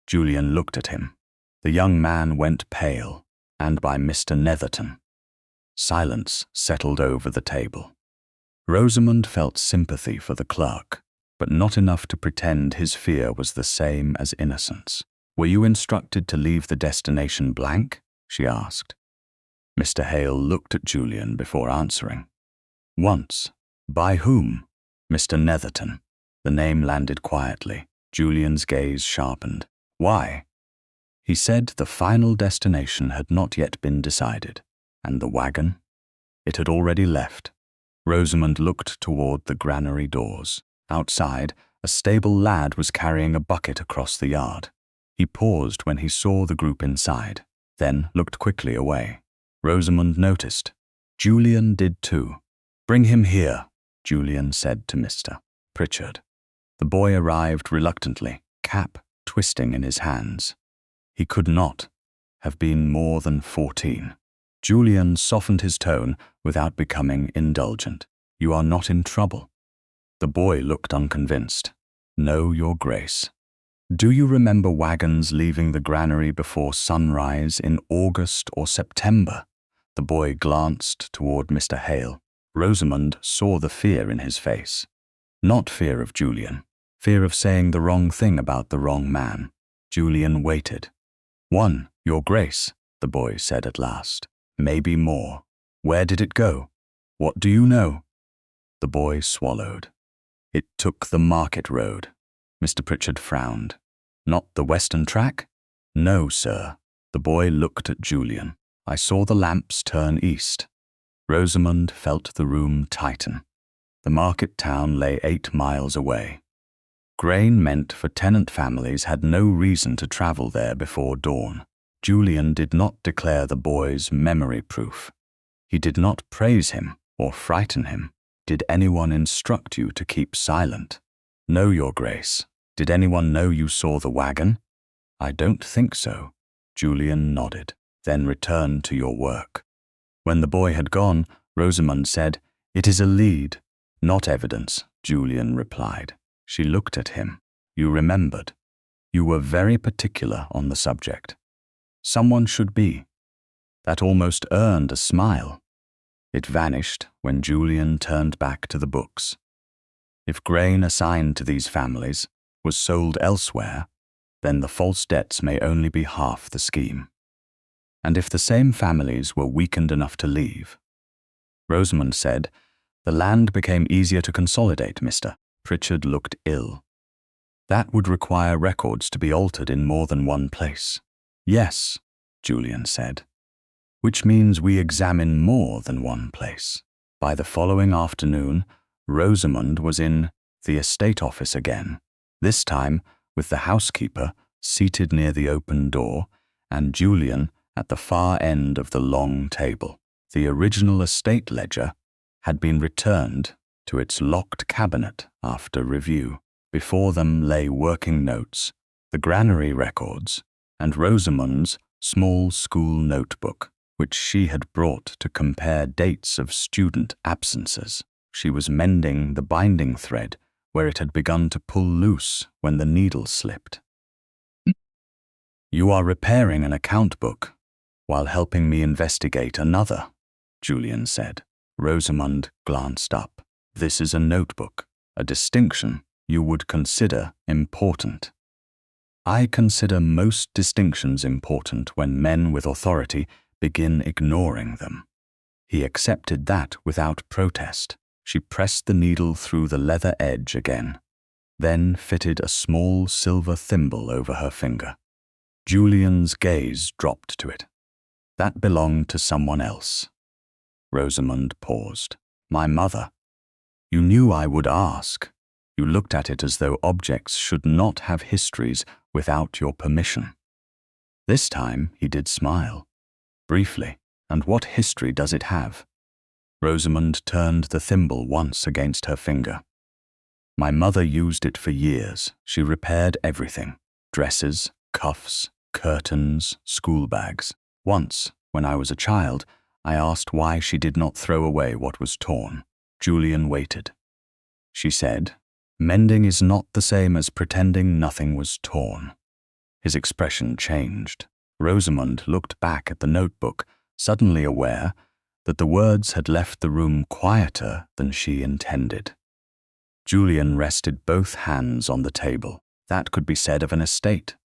Julian looked at him. The young man went pale. "And by Mr. Netherton." Silence settled over the table. Rosamund felt sympathy for the clerk, but not enough to pretend his fear was the same as innocence. "Were you instructed to leave the destination blank?" she asked. Mr. Hale looked at Julian before answering. "Once." "By whom?" "Mr. Netherton." The name landed quietly. Julian's gaze sharpened. "Why?" He said the final destination had not yet been decided, And the wagon? It had already left. Rosamund looked toward the granary doors. Outside, a stable lad was carrying a bucket across the yard. He paused when he saw the group inside, then looked quickly away. Rosamund noticed. Julian did too. "Bring him here," Julian said to Mr. Pritchard. The boy arrived reluctantly, cap twisting in his hands. He could not have been more than 14. Julian softened his tone without becoming indulgent. "You are not in trouble." The boy looked unconvinced. "No, Your Grace. Do you remember wagons leaving the granary before sunrise in August or September?" The boy glanced toward Mr. Hale. Rosamund saw the fear in his face. Not fear of Julian, fear of saying the wrong thing about the wrong man. Julian waited. "One, Your Grace," the boy said at last. "Maybe more. Where did it go? What do you know?" The boy swallowed. "It took the market road." Mr. Pritchard frowned. "Not the western track?" "No, sir." The boy looked at Julian. "I saw the lamps turn east." Rosamund felt the room tighten. The market town lay 8 miles away. Grain meant for tenant families had no reason to travel there before dawn. Julian did not declare the boy's memory proof. He did not praise him or frighten him. "Did anyone instruct you to keep silent?" "No, Your Grace." "Did anyone know you saw the wagon?" "I don't think so." Julian nodded, then returned to your work. When the boy had gone, Rosamund said, "It is a lead, not evidence," Julian replied. She looked at him. "You remembered. You were very particular on the subject." "Someone should be." That almost earned a smile. It vanished when Julian turned back to the books. If grain assigned to these families was sold elsewhere, then the false debts may only be half the scheme. And if the same families were weakened enough to leave, Rosamund said, "The land became easier to consolidate, Mr. Pritchard looked ill. "That would require records to be altered in more than one place." "Yes," Julian said. "Which means we examine more than one place." By the following afternoon, Rosamund was in the estate office again, this time with the housekeeper seated near the open door and Julian at the far end of the long table. The original estate ledger had been returned to its locked cabinet after review. Before them lay working notes, the granary records, and Rosamund's small school notebook, which she had brought to compare dates of student absences. She was mending the binding thread where it had begun to pull loose when the needle slipped. "You are repairing an account book while helping me investigate another," Julian said. Rosamund glanced up. "This is a notebook, a distinction you would consider important." "I consider most distinctions important when men with authority begin ignoring them." He accepted that without protest. She pressed the needle through the leather edge again, then fitted a small silver thimble over her finger. Julian's gaze dropped to it. "That belonged to someone else." Rosamund paused. "My mother." "You knew I would ask. You looked at it as though objects should not have histories without your permission." This time he did smile. "Briefly, and what history does it have?" Rosamund turned the thimble once against her finger. "My mother used it for years. She repaired everything: dresses, cuffs, curtains, school bags. Once, when I was a child, I asked why she did not throw away what was torn. Julian waited. She said, 'Mending is not the same as pretending nothing was torn.'" His expression changed. Rosamund looked back at the notebook, suddenly aware that the words had left the room quieter than she intended. Julian rested both hands on the table. That could be said of an estate.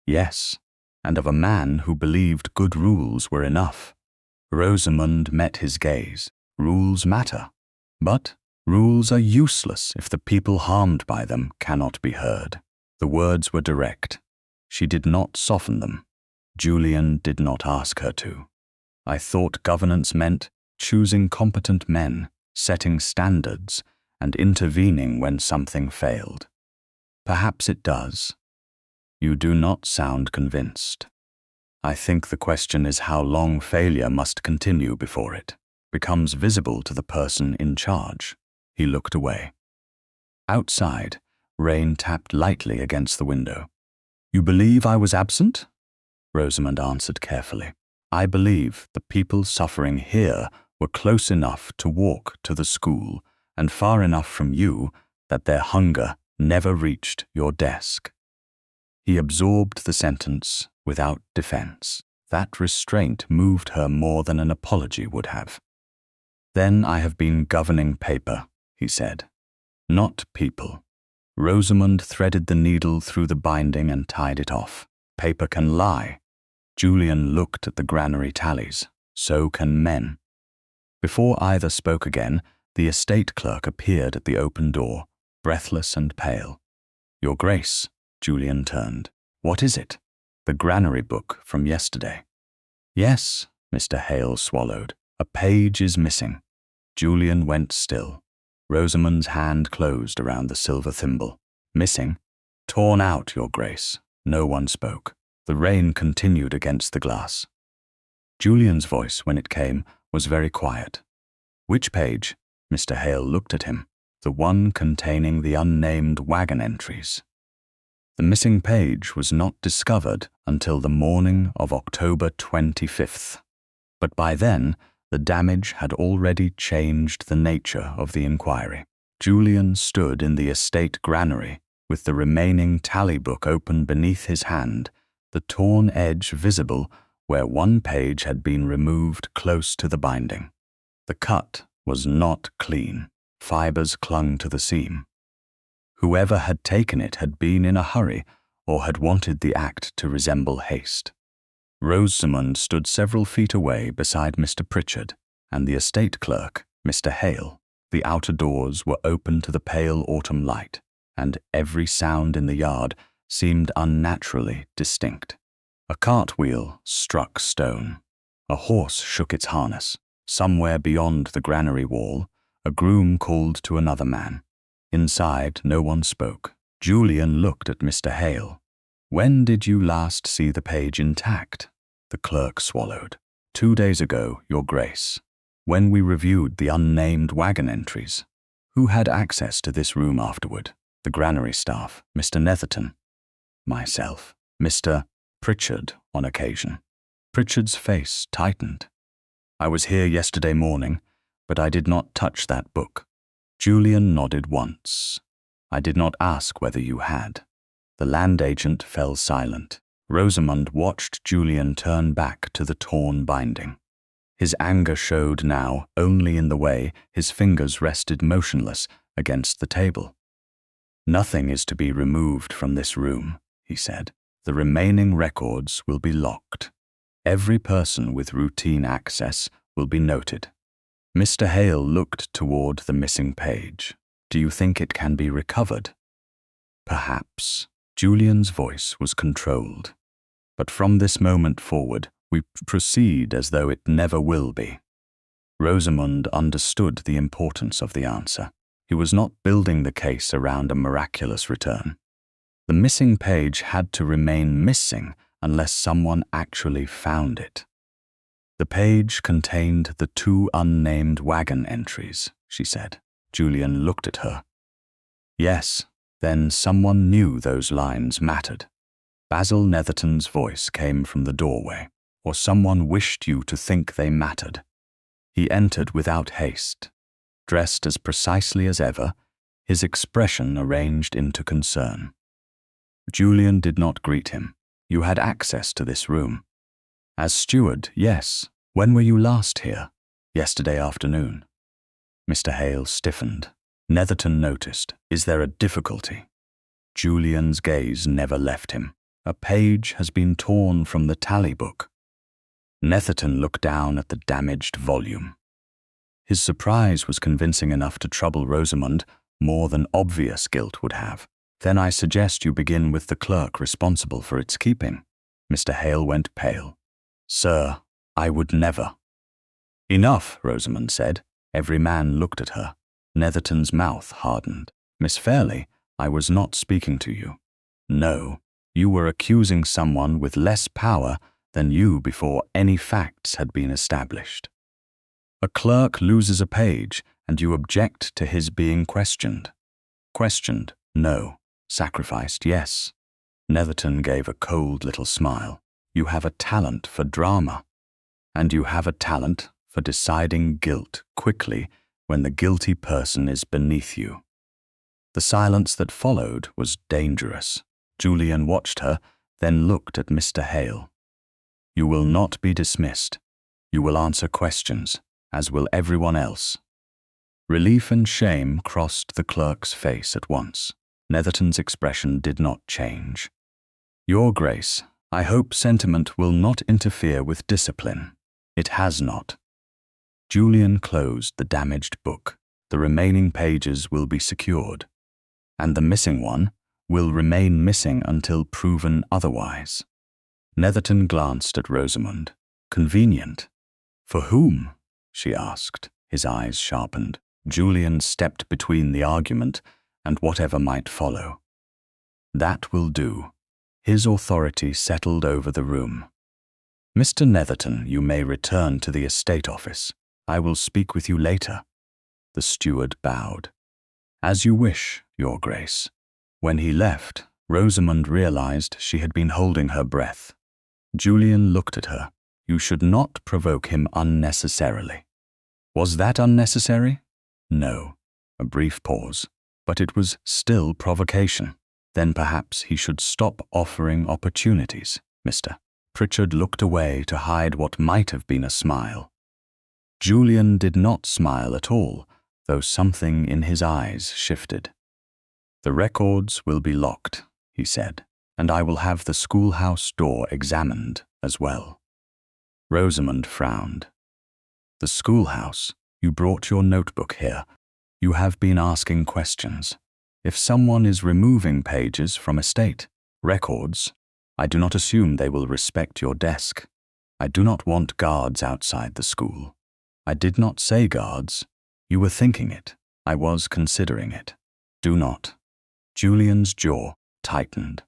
Yes, and of a man who believed good rules were enough. Rosamund met his gaze. Rules matter, but rules are useless if the people harmed by them cannot be heard. The words were direct. She did not soften them. Julian did not ask her to. I thought governance meant choosing competent men, setting standards, and intervening when something failed. Perhaps it does. You do not sound convinced. I think the question is how long failure must continue before it becomes visible to the person in charge. He looked away. Outside, rain tapped lightly against the window. You believe I was absent? Rosamund answered carefully. I believe the people suffering here were close enough to walk to the school and far enough from you that their hunger never reached your desk. He absorbed the sentence without defense. That restraint moved her more than an apology would have. Then I have been governing paper, he said, not people. Rosamund threaded the needle through the binding and tied it off. Paper can lie. Julian looked at the granary tallies. So can men. Before either spoke again, the estate clerk appeared at the open door, breathless and pale. Your Grace, Julian turned. What is it? The granary book from yesterday. Yes, Mr. Hale swallowed. A page is missing. Julian went still. Rosamund's hand closed around the silver thimble. Missing? Torn out, Your Grace. No one spoke. The rain continued against the glass. Julian's voice, when it came, was very quiet. Which page? Mr. Hale looked at him. The one containing the unnamed wagon entries. The missing page was not discovered until the morning of October 25th. But by then, the damage had already changed the nature of the inquiry. Julian stood in the estate granary with the remaining tally book open beneath his hand, the torn edge visible where one page had been removed close to the binding. The cut was not clean. Fibers clung to the seam. Whoever had taken it had been in a hurry or had wanted the act to resemble haste. Rosamund stood several feet away beside Mr. Pritchard and the estate clerk, Mr. Hale. The outer doors were open to the pale autumn light, and every sound in the yard seemed unnaturally distinct. A cartwheel struck stone. A horse shook its harness. Somewhere beyond the granary wall, a groom called to another man. Inside, no one spoke. Julian looked at Mr. Hale. When did you last see the page intact? The clerk swallowed. 2 days ago, Your Grace, when we reviewed the unnamed wagon entries. Who had access to this room afterward? The granary staff, Mr. Netherton. Myself. Mr. Pritchard, on occasion. Pritchard's face tightened. I was here yesterday morning, but I did not touch that book. Julian nodded once. I did not ask whether you had. The land agent fell silent. Rosamund watched Julian turn back to the torn binding. His anger showed now only in the way his fingers rested motionless against the table. Nothing is to be removed from this room, he said. The remaining records will be locked. Every person with routine access will be noted. Mr. Hale looked toward the missing page. Do you think it can be recovered? Perhaps. Julian's voice was controlled. But from this moment forward, we proceed as though it never will be. Rosamund understood the importance of the answer. He was not building the case around a miraculous return. The missing page had to remain missing unless someone actually found it. The page contained the 2 unnamed wagon entries, she said. Julian looked at her. Yes, then someone knew those lines mattered. Basil Netherton's voice came from the doorway, or someone wished you to think they mattered. He entered without haste, dressed as precisely as ever, his expression arranged into concern. Julian did not greet him. You had access to this room. As steward, yes. When were you last here? Yesterday afternoon. Mr. Hale stiffened. Netherton noticed. Is there a difficulty? Julian's gaze never left him. A page has been torn from the tally book. Netherton looked down at the damaged volume. His surprise was convincing enough to trouble Rosamund more than obvious guilt would have. Then I suggest you begin with the clerk responsible for its keeping. Mr. Hale went pale. Sir, I would never. Enough, Rosamund said. Every man looked at her. Netherton's mouth hardened. Miss Fairleigh, I was not speaking to you. No, you were accusing someone with less power than you before any facts had been established. A clerk loses a page, and you object to his being questioned. Questioned, no. Sacrificed, yes. Netherton gave a cold little smile. You have a talent for drama, and you have a talent for deciding guilt quickly when the guilty person is beneath you. The silence that followed was dangerous. Julian watched her, then looked at Mr. Hale. You will not be dismissed. You will answer questions, as will everyone else. Relief and shame crossed the clerk's face at once. Netherton's expression did not change. Your Grace, I hope sentiment will not interfere with discipline. It has not. Julian closed the damaged book. The remaining pages will be secured, and the missing one will remain missing until proven otherwise. Netherton glanced at Rosamund. Convenient. For whom? She asked, his eyes sharpened. Julian stepped between the argument and whatever might follow. That will do. His authority settled over the room. Mr. Netherton, you may return to the estate office. I will speak with you later. The steward bowed. As you wish, Your Grace. When he left, Rosamund realized she had been holding her breath. Julian looked at her. You should not provoke him unnecessarily. Was that unnecessary? No. A brief pause. But it was still provocation. Then perhaps he should stop offering opportunities, Mr. Pritchard looked away to hide what might have been a smile. Julian did not smile at all, though something in his eyes shifted. The records will be locked, he said, and I will have the schoolhouse door examined as well. Rosamund frowned. The schoolhouse? You brought your notebook here. You have been asking questions. If someone is removing pages from estate records, I do not assume they will respect your desk. I do not want guards outside the school. I did not say guards. You were thinking it. I was considering it. Do not. Julian's jaw tightened.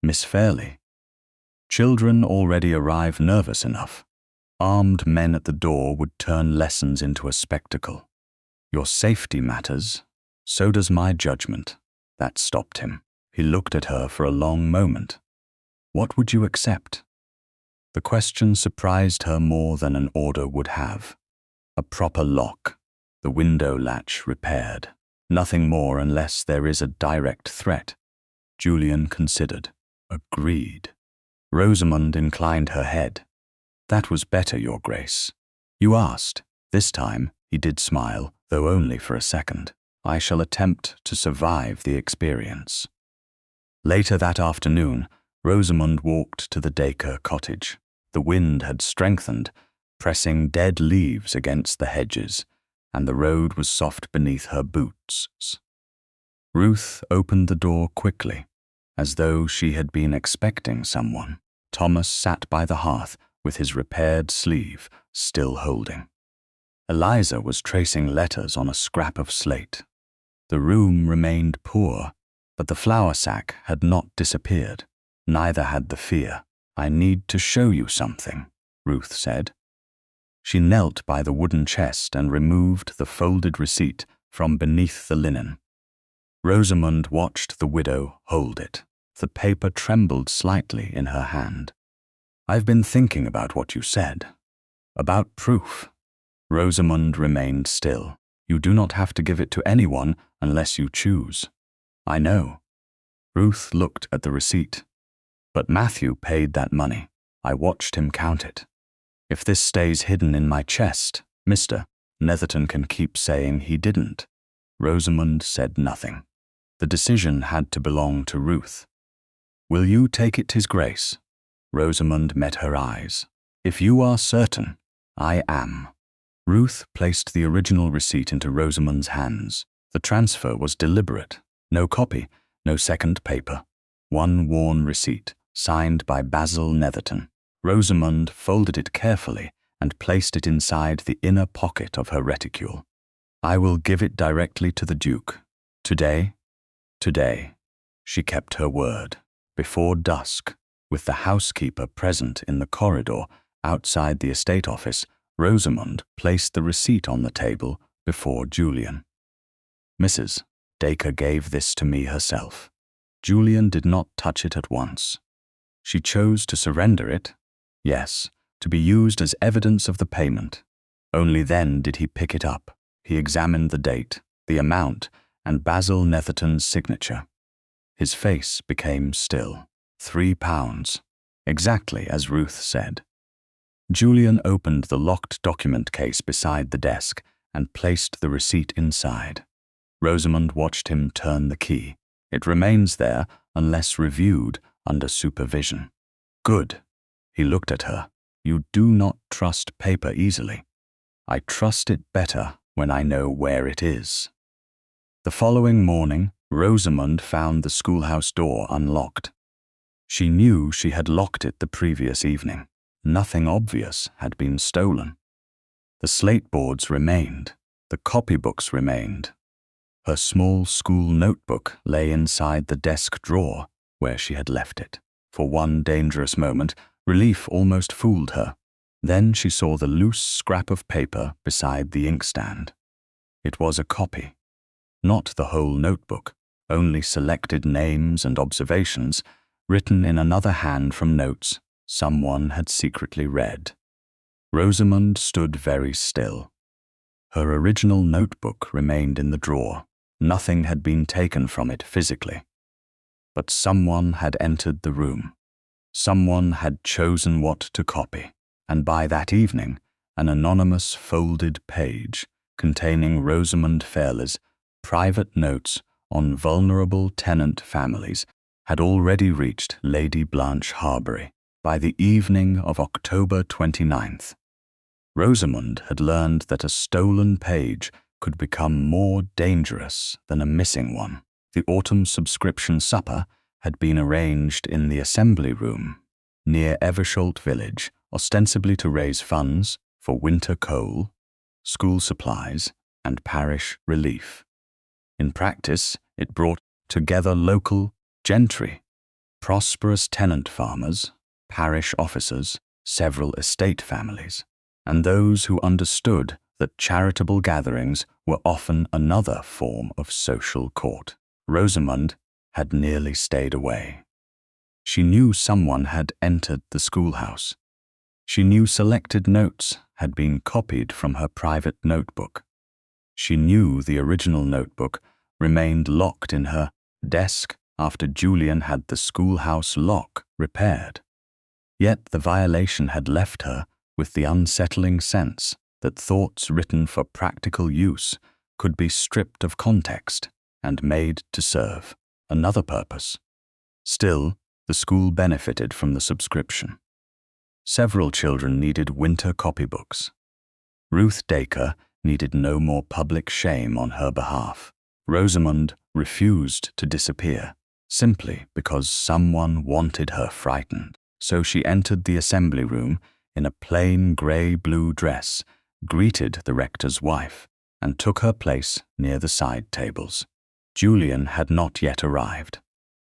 Miss Fairleigh. Children already arrive nervous enough. Armed men at the door would turn lessons into a spectacle. Your safety matters. So does my judgment. That stopped him. He looked at her for a long moment. What would you accept? The question surprised her more than an order would have. A proper lock, the window latch repaired. Nothing more unless there is a direct threat. Julian considered. Agreed. Rosamund inclined her head. That was better, Your Grace. You asked. This time he did smile, though only for a second. I shall attempt to survive the experience. Later that afternoon, Rosamund walked to the Dacre cottage. The wind had strengthened, pressing dead leaves against the hedges, and the road was soft beneath her boots. Ruth opened the door quickly, as though she had been expecting someone. Thomas sat by the hearth with his repaired sleeve still holding. Eliza was tracing letters on a scrap of slate. The room remained poor, but the flour sack had not disappeared. Neither had the fear. I need to show you something, Ruth said. She knelt by the wooden chest and removed the folded receipt from beneath the linen. Rosamund watched the widow hold it. The paper trembled slightly in her hand. I've been thinking about what you said. About proof. Rosamund remained still. You do not have to give it to anyone unless you choose. I know. Ruth looked at the receipt. But Matthew paid that money. I watched him count it. If this stays hidden in my chest, Mr. Netherton can keep saying he didn't. Rosamund said nothing. The decision had to belong to Ruth. Will you take it, His Grace? Rosamund met her eyes. If you are certain, I am. Ruth placed the original receipt into Rosamund's hands. The transfer was deliberate. No copy, no second paper. One worn receipt, signed by Basil Netherton. Rosamund folded it carefully and placed it inside the inner pocket of her reticule. "I will give it directly to the Duke. Today?" Today. She kept her word. Before dusk, with the housekeeper present in the corridor outside the estate office, Rosamund placed the receipt on the table before Julian. "Mrs. Dacre gave this to me herself." Julian did not touch it at once. She chose to surrender it, yes, to be used as evidence of the payment. Only then did he pick it up. He examined the date, the amount, and Basil Netherton's signature. His face became still. £3, exactly as Ruth said. Julian opened the locked document case beside the desk and placed the receipt inside. Rosamund watched him turn the key. It remains there unless reviewed under supervision. "Good." He looked at her. "You do not trust paper easily. I trust it better when I know where it is." The following morning, Rosamund found the schoolhouse door unlocked. She knew she had locked it the previous evening. Nothing obvious had been stolen. The slate boards remained. The copybooks remained. Her small school notebook lay inside the desk drawer where she had left it. For one dangerous moment, relief almost fooled her. Then she saw the loose scrap of paper beside the inkstand. It was a copy. Not the whole notebook, only selected names and observations, written in another hand from notes someone had secretly read. Rosamund stood very still. Her original notebook remained in the drawer. Nothing had been taken from it physically. But someone had entered the room. Someone had chosen what to copy, and by that evening, an anonymous folded page containing Rosamund Fairleigh's private notes on vulnerable tenant families had already reached Lady Blanche Harbury by the evening of October 29th. Rosamund had learned that a stolen page could become more dangerous than a missing one. The autumn subscription supper had been arranged in the assembly room near Eversholt village, ostensibly to raise funds for winter coal, school supplies, and parish relief. In practice, it brought together local gentry, prosperous tenant farmers, parish officers, several estate families, and those who understood that charitable gatherings were often another form of social court. Rosamund had nearly stayed away. She knew someone had entered the schoolhouse. She knew selected notes had been copied from her private notebook. She knew the original notebook remained locked in her desk after Julian had the schoolhouse lock repaired. Yet the violation had left her with the unsettling sense that thoughts written for practical use could be stripped of context and made to serve another purpose. Still, the school benefited from the subscription. Several children needed winter copybooks. Ruth Dacre needed no more public shame on her behalf. Rosamund refused to disappear, simply because someone wanted her frightened. So she entered the assembly room in a plain grey-blue dress, greeted the rector's wife, and took her place near the side tables. Julian had not yet arrived.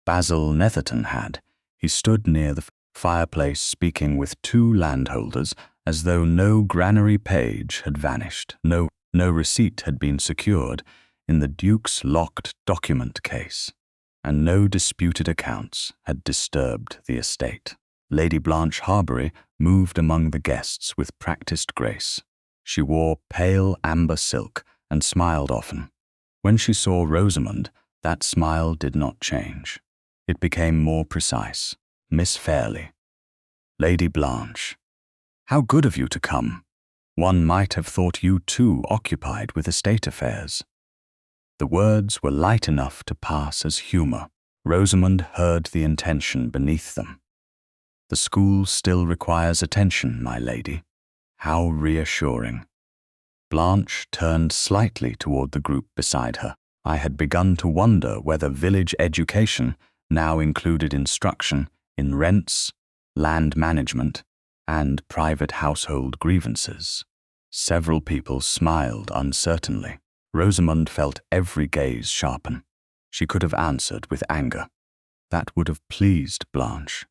Basil Netherton had. He stood near the fireplace speaking with two landholders as though no granary page had vanished, no receipt had been secured in the Duke's locked document case, and no disputed accounts had disturbed the estate. Lady Blanche Harbury moved among the guests with practiced grace. She wore pale amber silk and smiled often. When she saw Rosamund, that smile did not change. It became more precise. Miss Fairleigh. Lady Blanche. How good of you to come. One might have thought you too occupied with estate affairs. The words were light enough to pass as humour. Rosamund heard the intention beneath them. The school still requires attention, my lady. How reassuring. Blanche turned slightly toward the group beside her. I had begun to wonder whether village education now included instruction in rents, land management, and private household grievances. Several people smiled uncertainly. Rosamund felt every gaze sharpen. She could have answered with anger. That would have pleased Blanche.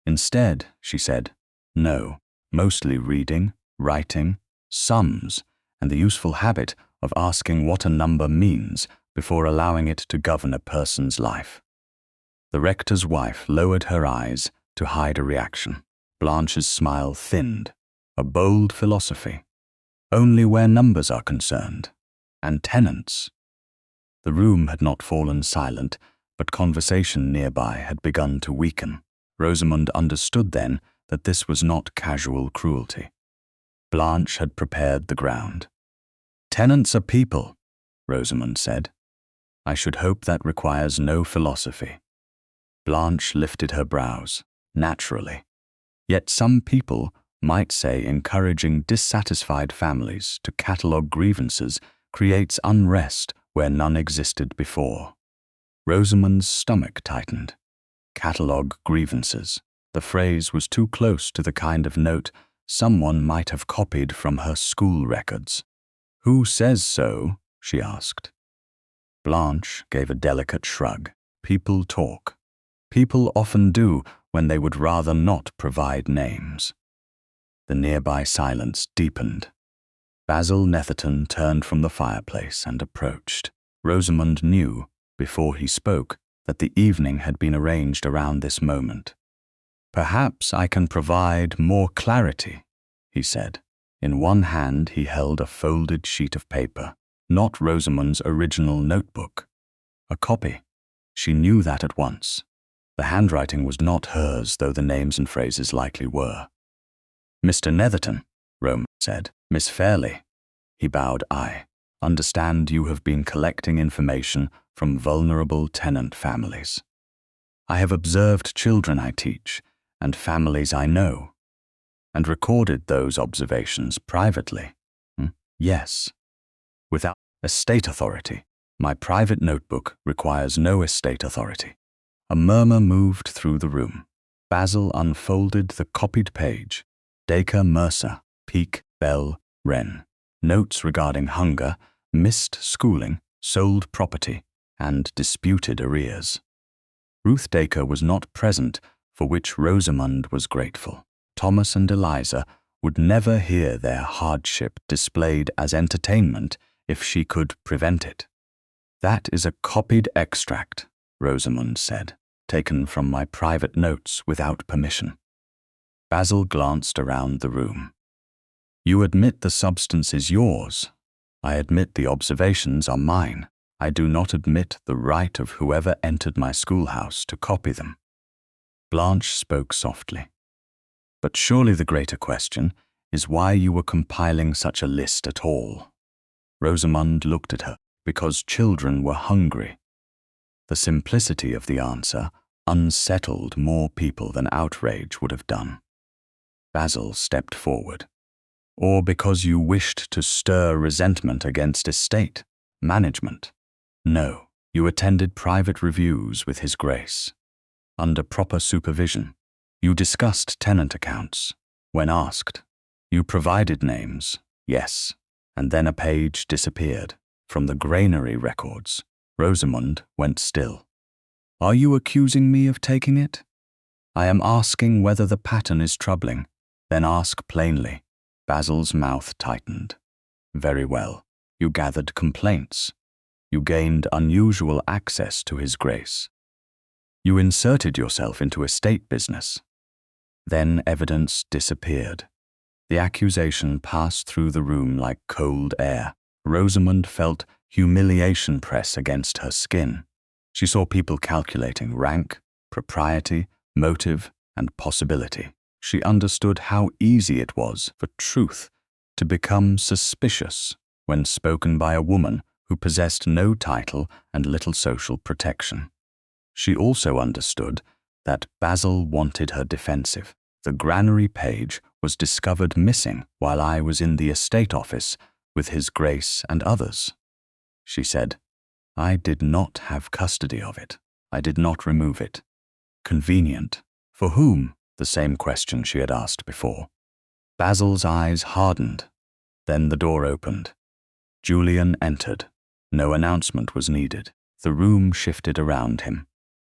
Instead, she said, no, mostly reading, writing, sums, and the useful habit of asking what a number means before allowing it to govern a person's life. The rector's wife lowered her eyes to hide a reaction. Blanche's smile thinned. A bold philosophy. Only where numbers are concerned. And tenants. The room had not fallen silent, but conversation nearby had begun to weaken. Rosamund understood then that this was not casual cruelty. Blanche had prepared the ground. Tenants are people, Rosamund said. I should hope that requires no philosophy. Blanche lifted her brows, naturally. Yet some people might say encouraging dissatisfied families to catalogue grievances creates unrest where none existed before. Rosamund's stomach tightened. Catalogue grievances. The phrase was too close to the kind of note someone might have copied from her school records. Who says so? She asked. Blanche gave a delicate shrug. People talk. People often do when they would rather not provide names. The nearby silence deepened. Basil Netherton turned from the fireplace and approached. Rosamund knew, before he spoke, that the evening had been arranged around this moment. Perhaps I can provide more clarity, he said. In one hand he held a folded sheet of paper, not Rosamund's original notebook. A copy. She knew that at once. The handwriting was not hers, though the names and phrases likely were. Mr. Netherton, Rome said. Miss Fairleigh. He bowed. I understand you have been collecting information from vulnerable tenant families. I have observed children I teach and families I know, and recorded those observations privately. Yes. Without estate authority. My private notebook requires no estate authority. A murmur moved through the room. Basil unfolded the copied page. Dacre Mercer, Peak, Bell, Wren. Notes regarding hunger, missed schooling, sold property, and disputed arrears. Ruth Dacre was not present, for which Rosamund was grateful. Thomas and Eliza would never hear their hardship displayed as entertainment if she could prevent it. That is a copied extract, Rosamund said, taken from my private notes without permission. Basil glanced around the room. You admit the substance is yours. I admit the observations are mine. I do not admit the right of whoever entered my schoolhouse to copy them. Blanche spoke softly. But surely the greater question is why you were compiling such a list at all. Rosamund looked at her. Because children were hungry. The simplicity of the answer unsettled more people than outrage would have done. Basil stepped forward. Or because you wished to stir resentment against estate management. No, you attended private reviews with His Grace. Under proper supervision, you discussed tenant accounts. When asked, you provided names, yes, and then a page disappeared. From the granary records, Rosamund went still. Are you accusing me of taking it? I am asking whether the pattern is troubling. Then ask plainly. Basil's mouth tightened. Very well. You gathered complaints. You gained unusual access to His Grace. You inserted yourself into estate business. Then evidence disappeared. The accusation passed through the room like cold air. Rosamund felt humiliation press against her skin. She saw people calculating rank, propriety, motive, and possibility. She understood how easy it was for truth to become suspicious when spoken by a woman who possessed no title and little social protection. She also understood that Basil wanted her defensive. The granary page was discovered missing while I was in the estate office with His Grace and others. She said, I did not have custody of it. I did not remove it. Convenient. For whom? The same question she had asked before. Basil's eyes hardened. Then the door opened. Julian entered. No announcement was needed. The room shifted around him.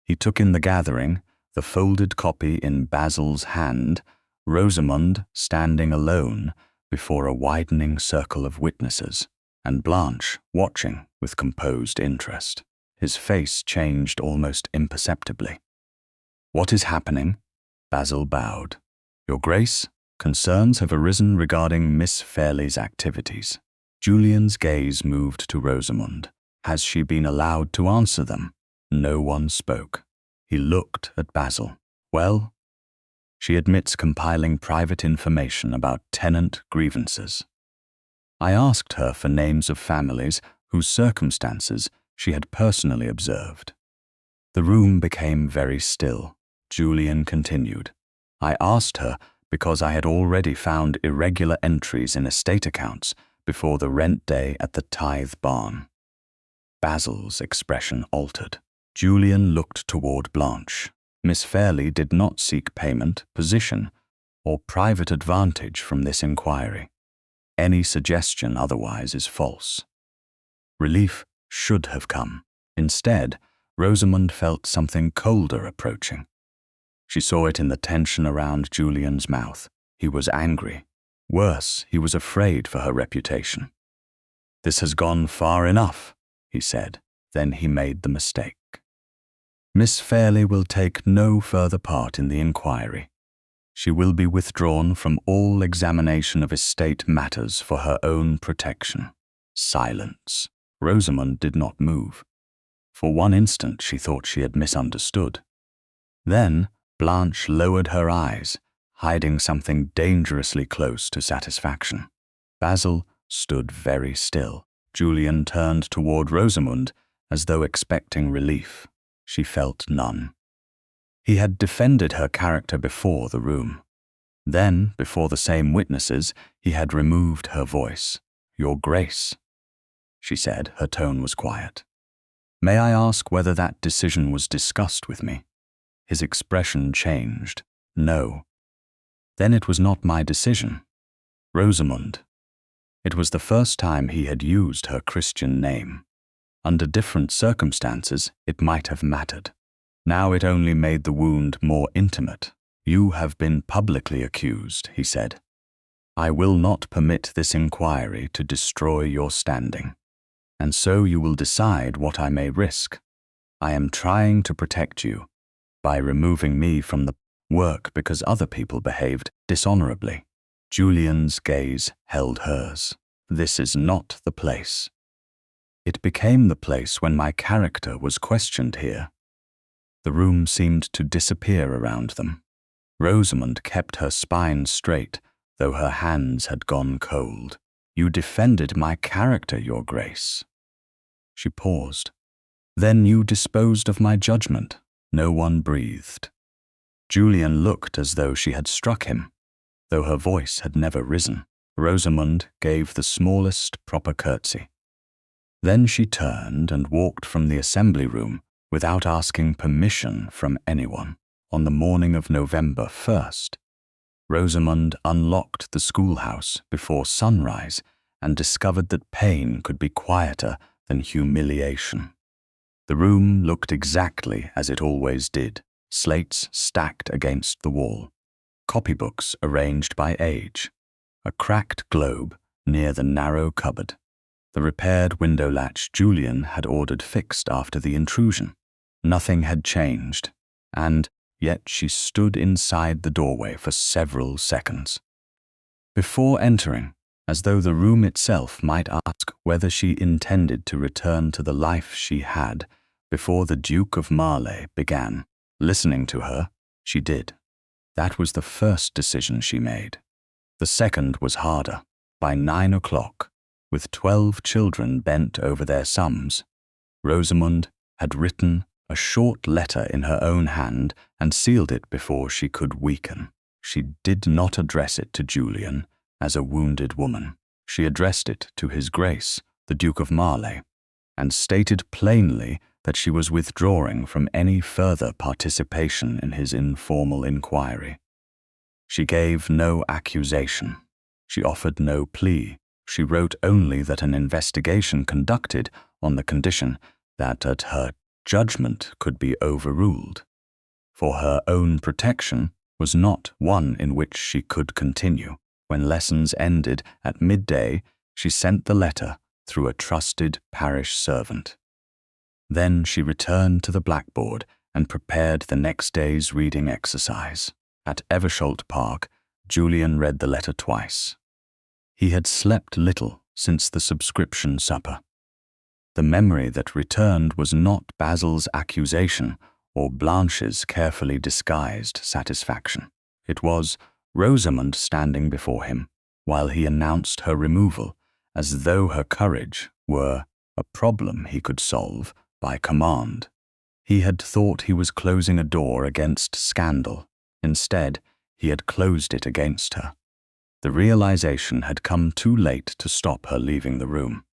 He took in the gathering, the folded copy in Basil's hand, Rosamund standing alone before a widening circle of witnesses, and Blanche watching with composed interest. His face changed almost imperceptibly. "What is happening?" Basil bowed. "Your Grace, concerns have arisen regarding Miss Fairleigh's activities." Julian's gaze moved to Rosamund. Has she been allowed to answer them? No one spoke. He looked at Basil. "Well, she admits compiling private information about tenant grievances. I asked her for names of families whose circumstances she had personally observed." The room became very still. Julian continued. "I asked her because I had already found irregular entries in estate accounts before the rent day at the tithe barn." Basil's expression altered. Julian looked toward Blanche. Miss Fairleigh did not seek payment, position, or private advantage from this inquiry. Any suggestion otherwise is false. Relief should have come. Instead, Rosamund felt something colder approaching. She saw it in the tension around Julian's mouth. He was angry. Worse, he was afraid for her reputation. "This has gone far enough," he said. Then he made the mistake. "Miss Fairleigh will take no further part in the inquiry. She will be withdrawn from all examination of estate matters for her own protection." Silence. Rosamund did not move. For one instant she thought she had misunderstood. Then Blanche lowered her eyes, hiding something dangerously close to satisfaction. Basil stood very still. Julian turned toward Rosamund as though expecting relief. She felt none. He had defended her character before the room. Then, before the same witnesses, he had removed her voice. "Your Grace," she said, her tone was quiet. "May I ask whether that decision was discussed with me?" His expression changed. "No." "Then it was not my decision." "Rosamund." It was the first time he had used her Christian name. Under different circumstances, it might have mattered. Now it only made the wound more intimate. "You have been publicly accused," he said. "I will not permit this inquiry to destroy your standing. And so you will decide what I may risk. I am trying to protect you by removing me from the work because other people behaved dishonorably." Julian's gaze held hers. "This is not the place." "It became the place when my character was questioned here." The room seemed to disappear around them. Rosamund kept her spine straight, though her hands had gone cold. "You defended my character, Your Grace." She paused. "Then you disposed of my judgment." No one breathed. Julian looked as though she had struck him, though her voice had never risen. Rosamund gave the smallest proper curtsy. Then she turned and walked from the assembly room without asking permission from anyone. On the morning of November 1st, Rosamund unlocked the schoolhouse before sunrise and discovered that pain could be quieter than humiliation. The room looked exactly as it always did, slates stacked against the wall, copybooks arranged by age, a cracked globe near the narrow cupboard, the repaired window latch Julian had ordered fixed after the intrusion. Nothing had changed, and yet she stood inside the doorway for several seconds. Before entering, as though the room itself might ask whether she intended to return to the life she had before the Duke of Marleigh began. Listening to her, she did. That was the first decision she made. The second was harder. By 9 o'clock, with 12 children bent over their sums, Rosamund had written a short letter in her own hand and sealed it before she could weaken. She did not address it to Julian as a wounded woman. She addressed it to His Grace, the Duke of Marleigh, and stated plainly that she was withdrawing from any further participation in his informal inquiry. She gave no accusation. She offered no plea. She wrote only that an investigation conducted on the condition that her judgment could be overruled. For her own protection was not one in which she could continue. When lessons ended at midday, she sent the letter through a trusted parish servant. Then she returned to the blackboard and prepared the next day's reading exercise. At Eversholt Park, Julian read the letter twice. He had slept little since the subscription supper. The memory that returned was not Basil's accusation or Blanche's carefully disguised satisfaction. It was Rosamund standing before him while he announced her removal, as though her courage were a problem he could solve by command. He had thought he was closing a door against scandal. Instead, he had closed it against her. The realization had come too late to stop her leaving the room.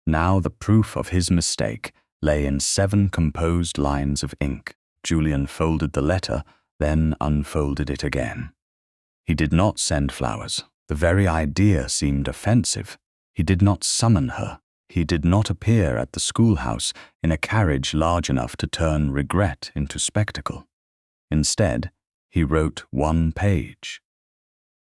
Now the proof of his mistake lay in 7 composed lines of ink. Julian folded the letter, then unfolded it again. He did not send flowers. The very idea seemed offensive. He did not summon her. He did not appear at the schoolhouse in a carriage large enough to turn regret into spectacle. Instead, he wrote 1 page.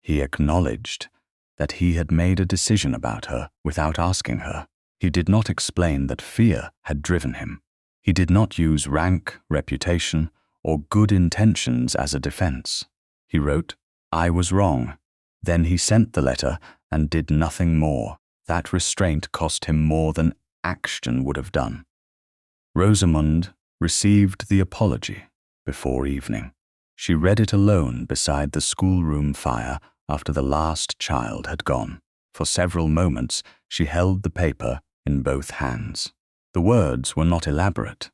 He acknowledged that he had made a decision about her without asking her. He did not explain that fear had driven him. He did not use rank, reputation, or good intentions as a defense. He wrote, "I was wrong." Then he sent the letter and did nothing more. That restraint cost him more than action would have done. Rosamund received the apology before evening. She read it alone beside the schoolroom fire after the last child had gone. For several moments she held the paper in both hands. The words were not elaborate.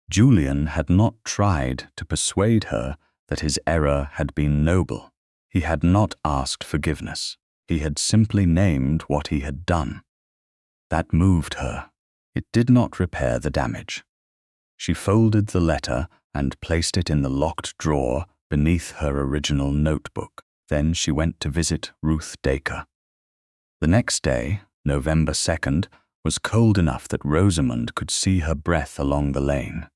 Julian had not tried to persuade her that his error had been noble. He had not asked forgiveness. He had simply named what he had done. That moved her. It did not repair the damage. She folded the letter and placed it in the locked drawer beneath her original notebook. Then she went to visit Ruth Dacre. The next day, November 2nd, was cold enough that Rosamund could see her breath along the lane.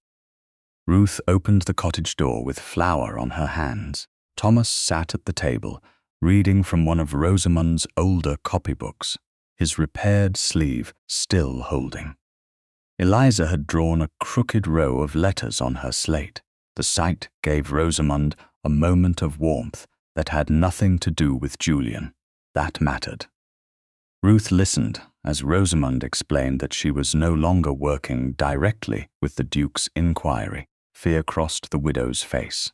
Ruth opened the cottage door with flour on her hands. Thomas sat at the table, reading from one of Rosamund's older copybooks, his repaired sleeve still holding. Eliza had drawn a crooked row of letters on her slate. The sight gave Rosamund a moment of warmth that had nothing to do with Julian. That mattered. Ruth listened as Rosamund explained that she was no longer working directly with the Duke's inquiry. Fear crossed the widow's face.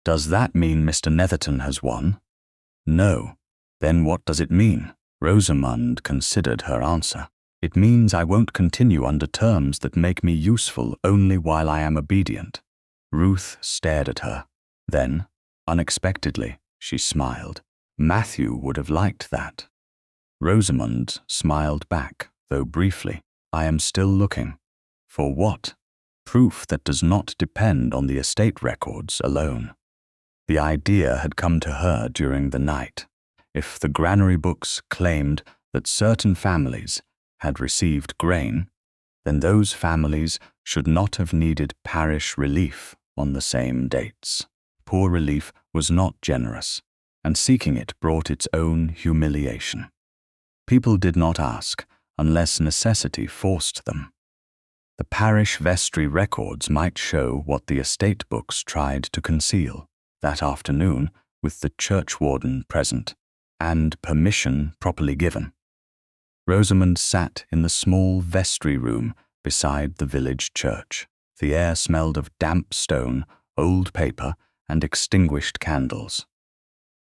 "Does that mean Mr. Netherton has won?" "No." "Then what does it mean?" Rosamund considered her answer. "It means I won't continue under terms that make me useful only while I am obedient." Ruth stared at her. Then, unexpectedly, she smiled. Matthew would have liked that. Rosamund smiled back, though briefly. "I am still looking." "For what?" "Proof that does not depend on the estate records alone." The idea had come to her during the night. If the granary books claimed that certain families had received grain, then those families should not have needed parish relief on the same dates. Poor relief was not generous, and seeking it brought its own humiliation. People did not ask unless necessity forced them. The parish vestry records might show what the estate books tried to conceal. That afternoon, with the churchwarden present, and permission properly given, Rosamund sat in the small vestry room beside the village church. The air smelled of damp stone, old paper, and extinguished candles.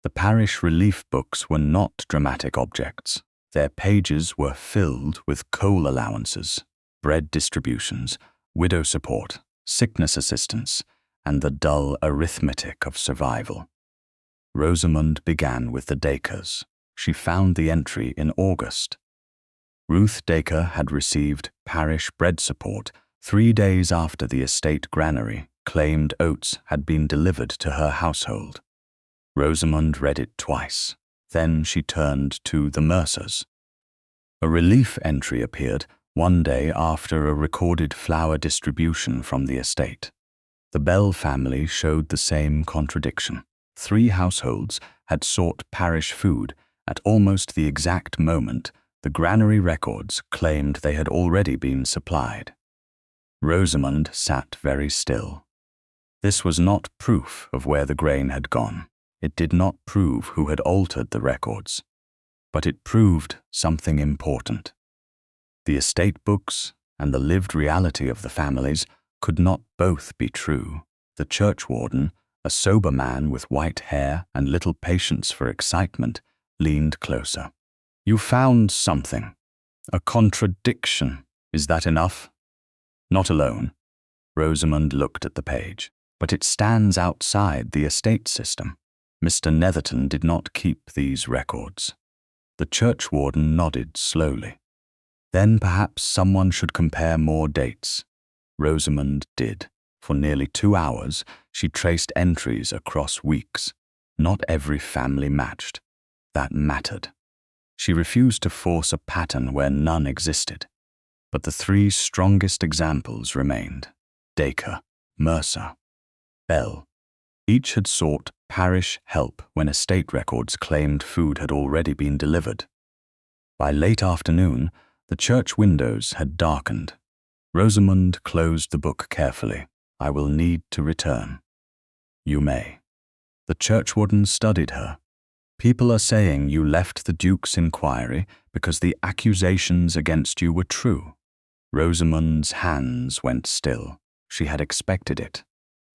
The parish relief books were not dramatic objects. Their pages were filled with coal allowances, bread distributions, widow support, sickness assistance, and the dull arithmetic of survival. Rosamund began with the Dacres. She found the entry in August. Ruth Dacre had received parish bread support 3 days after the estate granary claimed oats had been delivered to her household. Rosamund read it twice. Then she turned to the mercers. A relief entry appeared one day after a recorded flour distribution from the estate. The Bell family showed the same contradiction. 3 households had sought parish food at almost the exact moment the granary records claimed they had already been supplied. Rosamund sat very still. This was not proof of where the grain had gone. It did not prove who had altered the records. But it proved something important. The estate books and the lived reality of the families could not both be true. The churchwarden, a sober man with white hair and little patience for excitement, leaned closer. "You found something. A contradiction. Is that enough?" "Not alone." Rosamund looked at the page. "But it stands outside the estate system. Mr. Netherton did not keep these records." The churchwarden nodded slowly. "Then perhaps someone should compare more dates." Rosamund did. For nearly 2 hours, she traced entries across weeks. Not every family matched. That mattered. She refused to force a pattern where none existed. But the 3 strongest examples remained: Dacre, Mercer, Bell. Each had sought parish help when estate records claimed food had already been delivered. By late afternoon, the church windows had darkened. Rosamund closed the book carefully. "I will need to return." "You may." The churchwarden studied her. "People are saying you left the Duke's inquiry because the accusations against you were true." Rosamund's hands went still. She had expected it.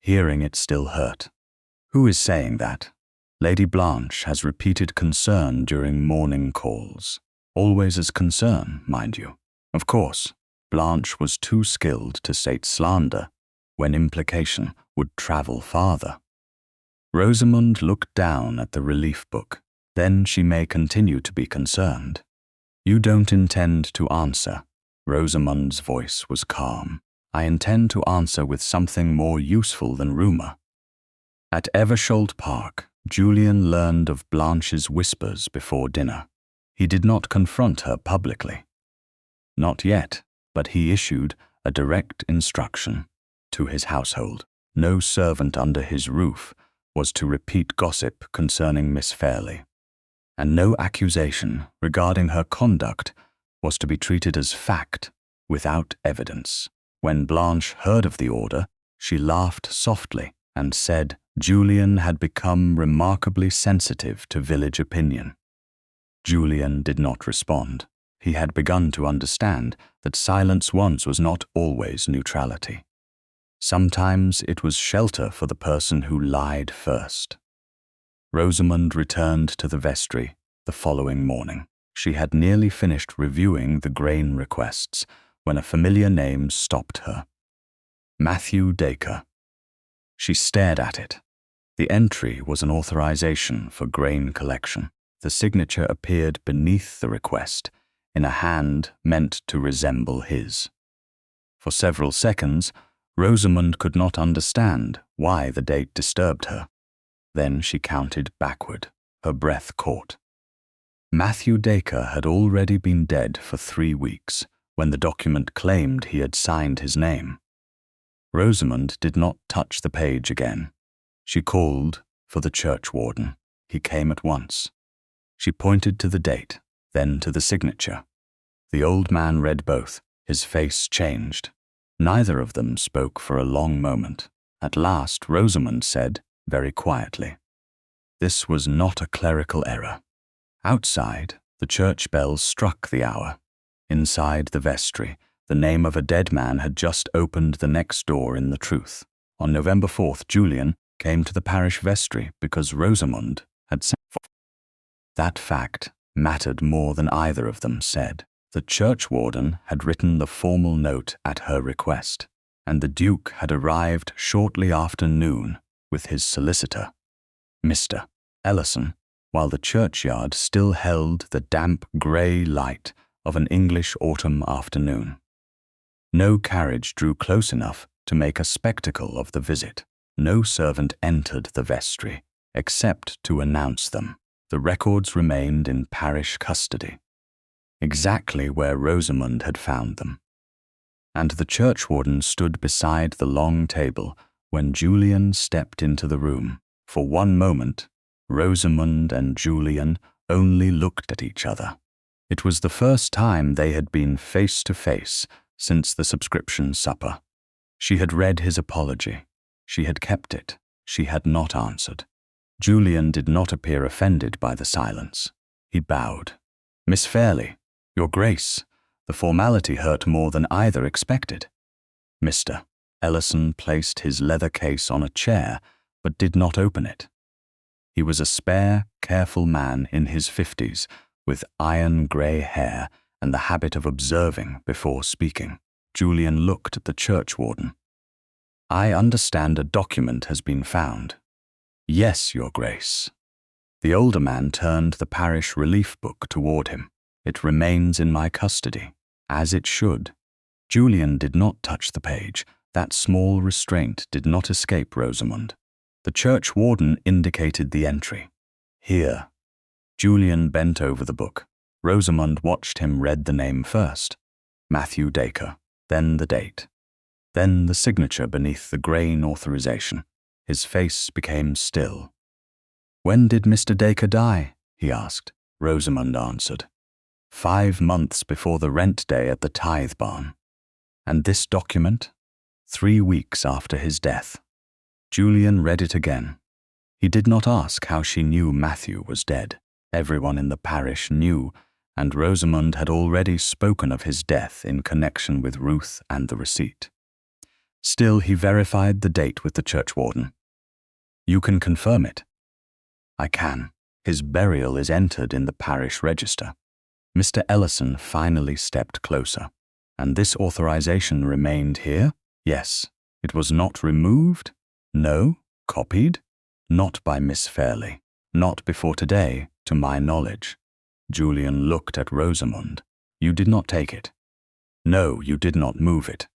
Hearing it still hurt. "Who is saying that?" "Lady Blanche has repeated concern during morning calls. Always as concern, mind you. Of course, Blanche was too skilled to state slander when implication would travel farther." Rosamund looked down at the relief book. "Then she may continue to be concerned." "You don't intend to answer." Rosamund's voice was calm. "I intend to answer with something more useful than rumor." At Eversholt Park, Julian learned of Blanche's whispers before dinner. He did not confront her publicly. Not yet, but he issued a direct instruction to his household. No servant under his roof was to repeat gossip concerning Miss Fairleigh, and no accusation regarding her conduct was to be treated as fact without evidence. When Blanche heard of the order, she laughed softly and said Julian had become remarkably sensitive to village opinion. Julian did not respond. He had begun to understand that silence once was not always neutrality. Sometimes it was shelter for the person who lied first. Rosamund returned to the vestry the following morning. She had nearly finished reviewing the grain requests when a familiar name stopped her. Matthew Dacre. She stared at it. The entry was an authorization for grain collection. The signature appeared beneath the request, in a hand meant to resemble his. For several seconds, Rosamund could not understand why the date disturbed her. Then she counted backward, her breath caught. Matthew Dacre had already been dead for 3 weeks when the document claimed he had signed his name. Rosamund did not touch the page again. She called for the churchwarden. He came at once. She pointed to the date, then to the signature. The old man read both. His face changed. Neither of them spoke for a long moment. At last, Rosamund said, very quietly, "This was not a clerical error." Outside, the church bells struck the hour. Inside the vestry, the name of a dead man had just opened the next door in the truth. On November 4th, Julian came to the parish vestry because Rosamund had sent for. That fact mattered more than either of them said. The churchwarden had written the formal note at her request, and the Duke had arrived shortly after noon with his solicitor, Mr. Ellison, while the churchyard still held the damp grey light of an English autumn afternoon. No carriage drew close enough to make a spectacle of the visit. No servant entered the vestry, except to announce them. The records remained in parish custody, exactly where Rosamund had found them. And the churchwarden stood beside the long table when Julian stepped into the room. For one moment, Rosamund and Julian only looked at each other. It was the first time they had been face to face since the subscription supper. She had read his apology. She had kept it. She had not answered. Julian did not appear offended by the silence. He bowed. "Miss Fairleigh, Your Grace." The formality hurt more than either expected. Mr. Ellison placed his leather case on a chair, but did not open it. He was a spare, careful man in his 50s, with iron-grey hair and the habit of observing before speaking. Julian looked at the churchwarden. "I understand a document has been found." "Yes, Your Grace." The older man turned the parish relief book toward him. "It remains in my custody, as it should." Julian did not touch the page. That small restraint did not escape Rosamund. The churchwarden indicated the entry. "Here." Julian bent over the book. Rosamund watched him read the name first. Matthew Dacre, then the date, then the signature beneath the grain authorization. His face became still. "When did Mr. Dacre die?" he asked. Rosamund answered. 5 months before the rent day at the tithe barn. "And this document?" 3 weeks after his death. Julian read it again. He did not ask how she knew Matthew was dead. Everyone in the parish knew, and Rosamund had already spoken of his death in connection with Ruth and the receipt. Still, he verified the date with the churchwarden. "You can confirm it?" "I can. His burial is entered in the parish register." Mr. Ellison finally stepped closer. "And this authorization remained here?" "Yes." "It was not removed?" "No." "Copied?" "Not by Miss Fairleigh. Not before today, to my knowledge." Julian looked at Rosamund. "You did not take it?" "No, you did not move it."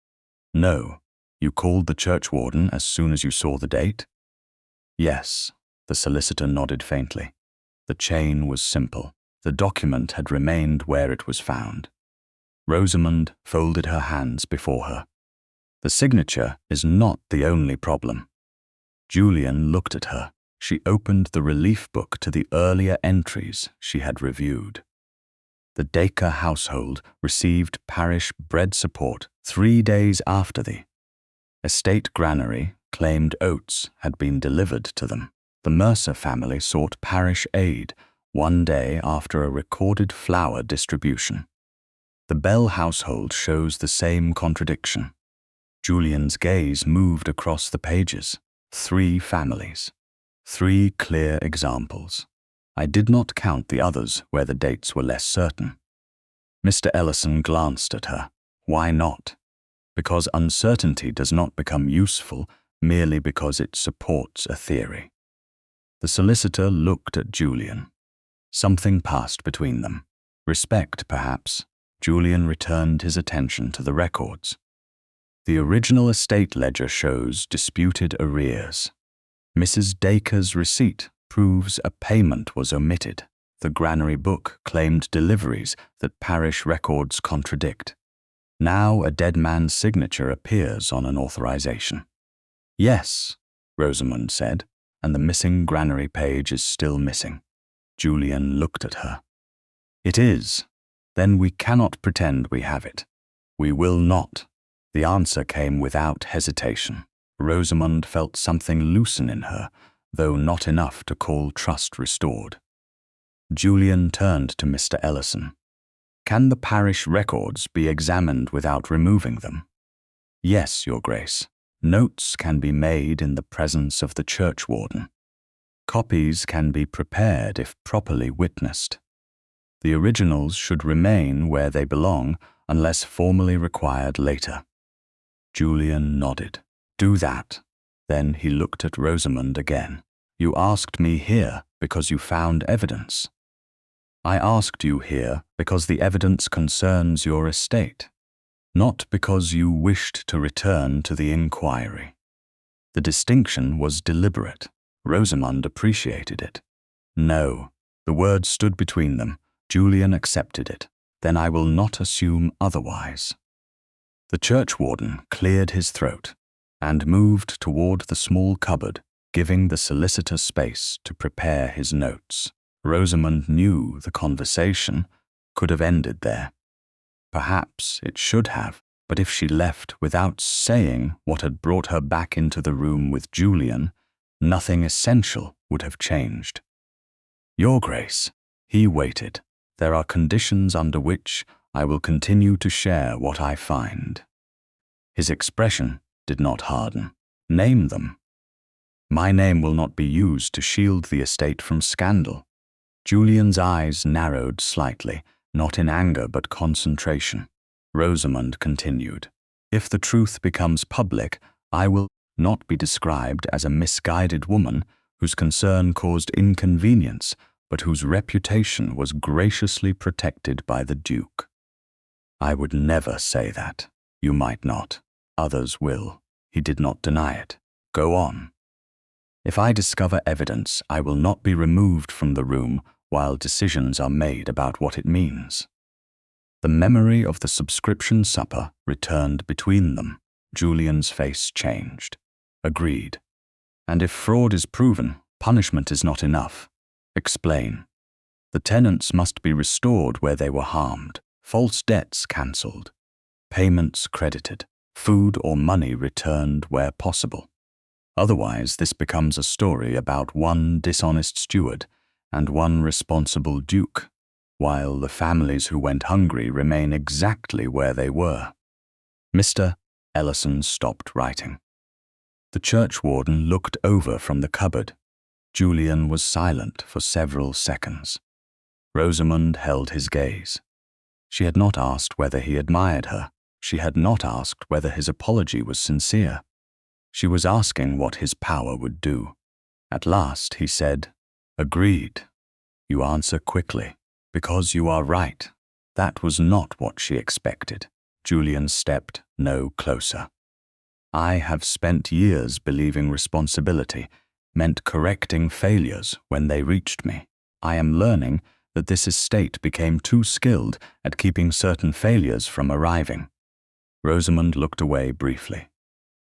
"No. You called the churchwarden as soon as you saw the date?" "Yes." The solicitor nodded faintly. The chain was simple. The document had remained where it was found. Rosamund folded her hands before her. "The signature is not the only problem." Julian looked at her. She opened the relief book to the earlier entries she had reviewed. The Dacre household received parish bread support 3 days after the estate granary claimed oats had been delivered to them. The Mercer family sought parish aid 1 day after a recorded flour distribution. The Bell household shows the same contradiction. Julian's gaze moved across the pages. 3 families. 3 clear examples. I did not count the others where the dates were less certain. Mr. Ellison glanced at her. "Why not?" "Because uncertainty does not become useful merely because it supports a theory." The solicitor looked at Julian. Something passed between them. Respect, perhaps. Julian returned his attention to the records. The original estate ledger shows disputed arrears. Mrs. Dacre's receipt proves a payment was omitted. The granary book claimed deliveries that parish records contradict. Now a dead man's signature appears on an authorization. "Yes," Rosamund said, "and the missing granary page is still missing." Julian looked at her. "It is. Then we cannot pretend we have it." "We will not." The answer came without hesitation. Rosamund felt something loosen in her, though not enough to call trust restored. Julian turned to Mr. Ellison. "Can the parish records be examined without removing them?" "Yes, Your Grace. Notes can be made in the presence of the churchwarden. Copies can be prepared if properly witnessed. The originals should remain where they belong unless formally required later." Julian nodded. "Do that." Then he looked at Rosamund again. "You asked me here because you found evidence." "I asked you here because the evidence concerns your estate, not because you wished to return to the inquiry." The distinction was deliberate. Rosamund appreciated it. No, the word stood between them. Julian accepted it. Then I will not assume otherwise. The churchwarden cleared his throat and moved toward the small cupboard, giving the solicitor space to prepare his notes. Rosamund knew the conversation could have ended there. Perhaps it should have, but if she left without saying what had brought her back into the room with Julian, nothing essential would have changed. Your Grace, he waited. There are conditions under which I will continue to share what I find. His expression did not harden. Name them. My name will not be used to shield the estate from scandal. Julian's eyes narrowed slightly, not in anger but concentration. Rosamund continued, If the truth becomes public, I will not be described as a misguided woman whose concern caused inconvenience, but whose reputation was graciously protected by the Duke. I would never say that. You might not. Others will. He did not deny it. Go on. If I discover evidence, I will not be removed from the room while decisions are made about what it means. The memory of the subscription supper returned between them. Julian's face changed. Agreed. And if fraud is proven, punishment is not enough. Explain. The tenants must be restored where they were harmed, false debts cancelled, payments credited, food or money returned where possible. Otherwise, this becomes a story about one dishonest steward and one responsible duke, while the families who went hungry remain exactly where they were. Mr. Ellison stopped writing. The churchwarden looked over from the cupboard. Julian was silent for several seconds. Rosamund held his gaze. She had not asked whether he admired her. She had not asked whether his apology was sincere. She was asking what his power would do. At last he said, Agreed. You answer quickly, because you are right. That was not what she expected. Julian stepped no closer. I have spent years believing responsibility meant correcting failures when they reached me. I am learning that this estate became too skilled at keeping certain failures from arriving. Rosamund looked away briefly.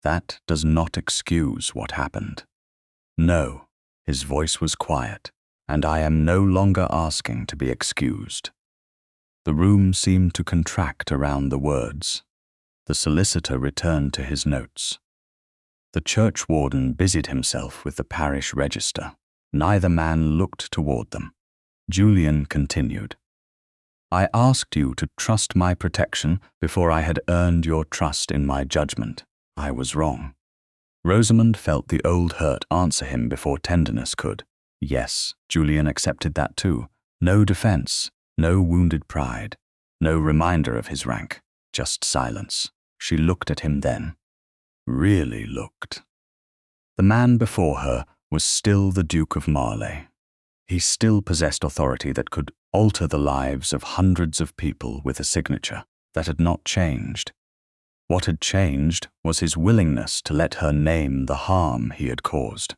That does not excuse what happened. No, his voice was quiet, and I am no longer asking to be excused. The room seemed to contract around the words. The solicitor returned to his notes. The churchwarden busied himself with the parish register. Neither man looked toward them. Julian continued. I asked you to trust my protection before I had earned your trust in my judgment. I was wrong. Rosamund felt the old hurt answer him before tenderness could. Yes, Julian accepted that too. No defense, no wounded pride, no reminder of his rank, just silence. She looked at him then. Really looked. The man before her was still the Duke of Marleigh. He still possessed authority that could alter the lives of hundreds of people with a signature that had not changed. What had changed was his willingness to let her name the harm he had caused.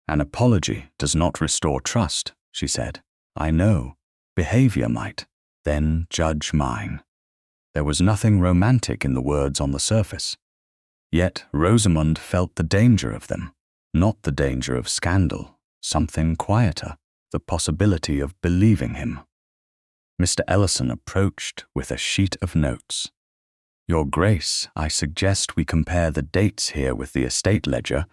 An apology does not restore trust, she said. I know. Behavior might. Then judge mine. There was nothing romantic in the words on the surface. Yet Rosamund felt the danger of them, not the danger of scandal, something quieter, the possibility of believing him. Mr. Ellison approached with a sheet of notes. Your Grace, I suggest we compare the dates here with the estate ledger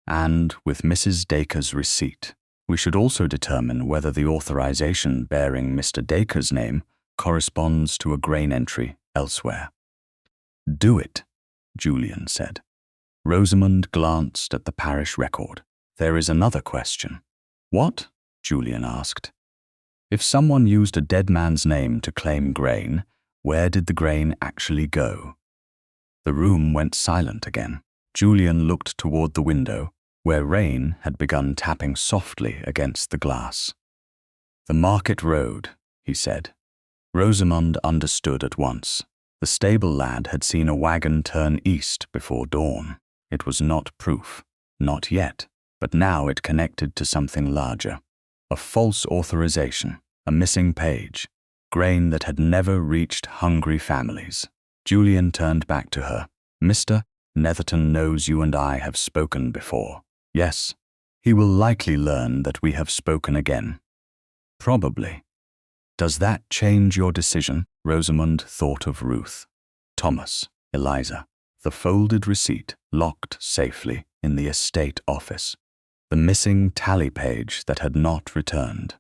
and with Mrs. Dacre's receipt. We should also determine whether the authorization bearing Mr. Dacre's name corresponds to a grain entry elsewhere. Do it, Julian said. Rosamund glanced at the parish record. There is another question. What? Julian asked. If someone used a dead man's name to claim grain, where did the grain actually go? The room went silent again. Julian looked toward the window, where rain had begun tapping softly against the glass. The market road, he said. Rosamund understood at once. The stable lad had seen a wagon turn east before dawn. It was not proof, not yet, but now it connected to something larger. A false authorization, a missing page, grain that had never reached hungry families. Julian turned back to her. "Mr. Netherton knows you and I have spoken before. Yes, he will likely learn that we have spoken again. Probably. Does that change your decision?" Rosamund thought of Ruth, Thomas, Eliza, the folded receipt locked safely in the estate office, the missing tally page that had not returned,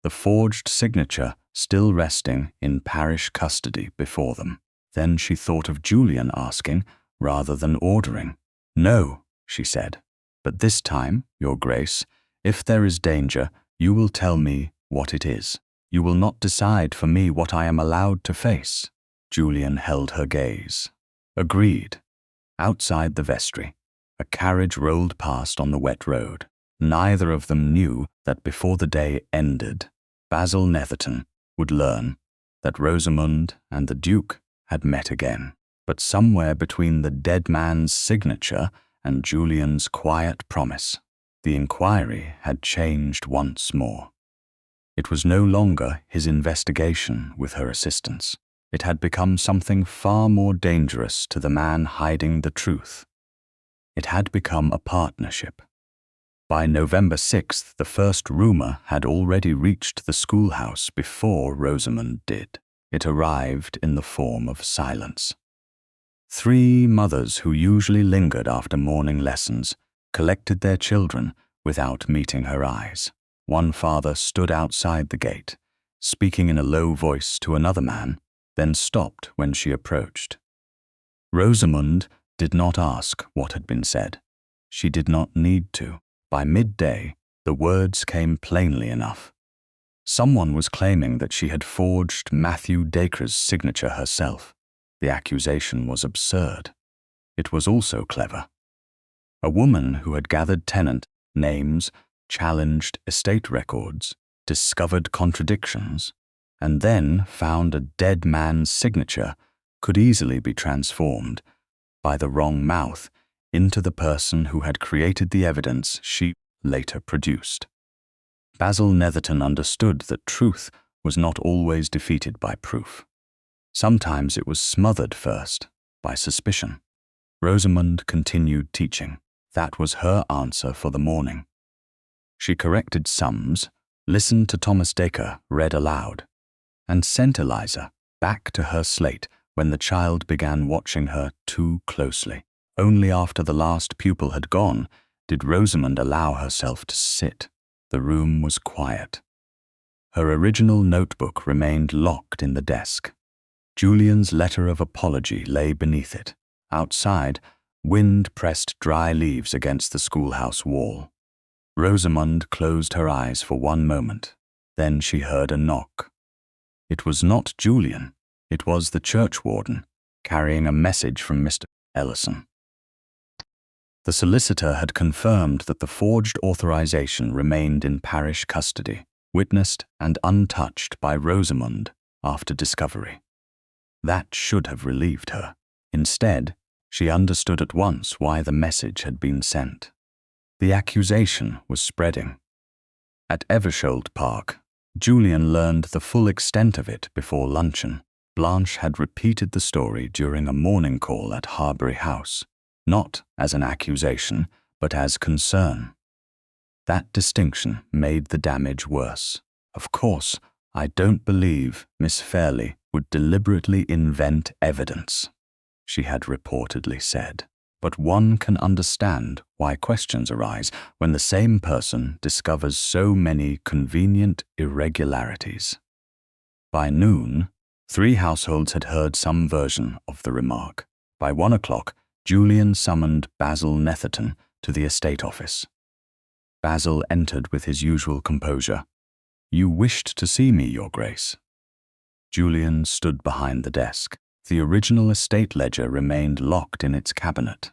the forged signature still resting in parish custody before them. Then she thought of Julian asking rather than ordering. "No," she said, "but this time, Your Grace, if there is danger, you will tell me what it is. You will not decide for me what I am allowed to face." Julian held her gaze. "Agreed." Outside the vestry, a carriage rolled past on the wet road. Neither of them knew that before the day ended, Basil Netherton would learn that Rosamund and the Duke had met again. But somewhere between the dead man's signature and Julian's quiet promise, the inquiry had changed once more. It was no longer his investigation with her assistance. It had become something far more dangerous to the man hiding the truth. It had become a partnership. By November 6th, the first rumor had already reached the schoolhouse before Rosamund did. It arrived in the form of silence. 3 mothers who usually lingered after morning lessons collected their children without meeting her eyes. One father stood outside the gate, speaking in a low voice to another man, then stopped when she approached. Rosamund did not ask what had been said. She did not need to. By midday, the words came plainly enough. Someone was claiming that she had forged Matthew Dacre's signature herself. The accusation was absurd. It was also clever. A woman who had gathered tenant names, challenged estate records, discovered contradictions, and then found a dead man's signature could easily be transformed by the wrong mouth into the person who had created the evidence she later produced. Basil Netherton understood that truth was not always defeated by proof. Sometimes it was smothered first by suspicion. Rosamund continued teaching. That was her answer for the morning. She corrected sums, listened to Thomas Dacre read aloud, and sent Eliza back to her slate when the child began watching her too closely. Only after the last pupil had gone did Rosamund allow herself to sit. The room was quiet. Her original notebook remained locked in the desk. Julian's letter of apology lay beneath it. Outside, wind pressed dry leaves against the schoolhouse wall. Rosamund closed her eyes for one moment. Then she heard a knock. It was not Julian. It was the churchwarden, carrying a message from Mr. Ellison. The solicitor had confirmed that the forged authorization remained in parish custody, witnessed and untouched by Rosamund after discovery. That should have relieved her. Instead, she understood at once why the message had been sent. The accusation was spreading. At Eversholt Park, Julian learned the full extent of it before luncheon. Blanche had repeated the story during a morning call at Harbury House, not as an accusation, but as concern. That distinction made the damage worse. "Of course, I don't believe Miss Fairleigh would deliberately invent evidence," she had reportedly said. But one can understand why questions arise when the same person discovers so many convenient irregularities. By noon, 3 households had heard some version of the remark. By 1 o'clock, Julian summoned Basil Netherton to the estate office. Basil entered with his usual composure. "You wished to see me, Your Grace." Julian stood behind the desk. The original estate ledger remained locked in its cabinet.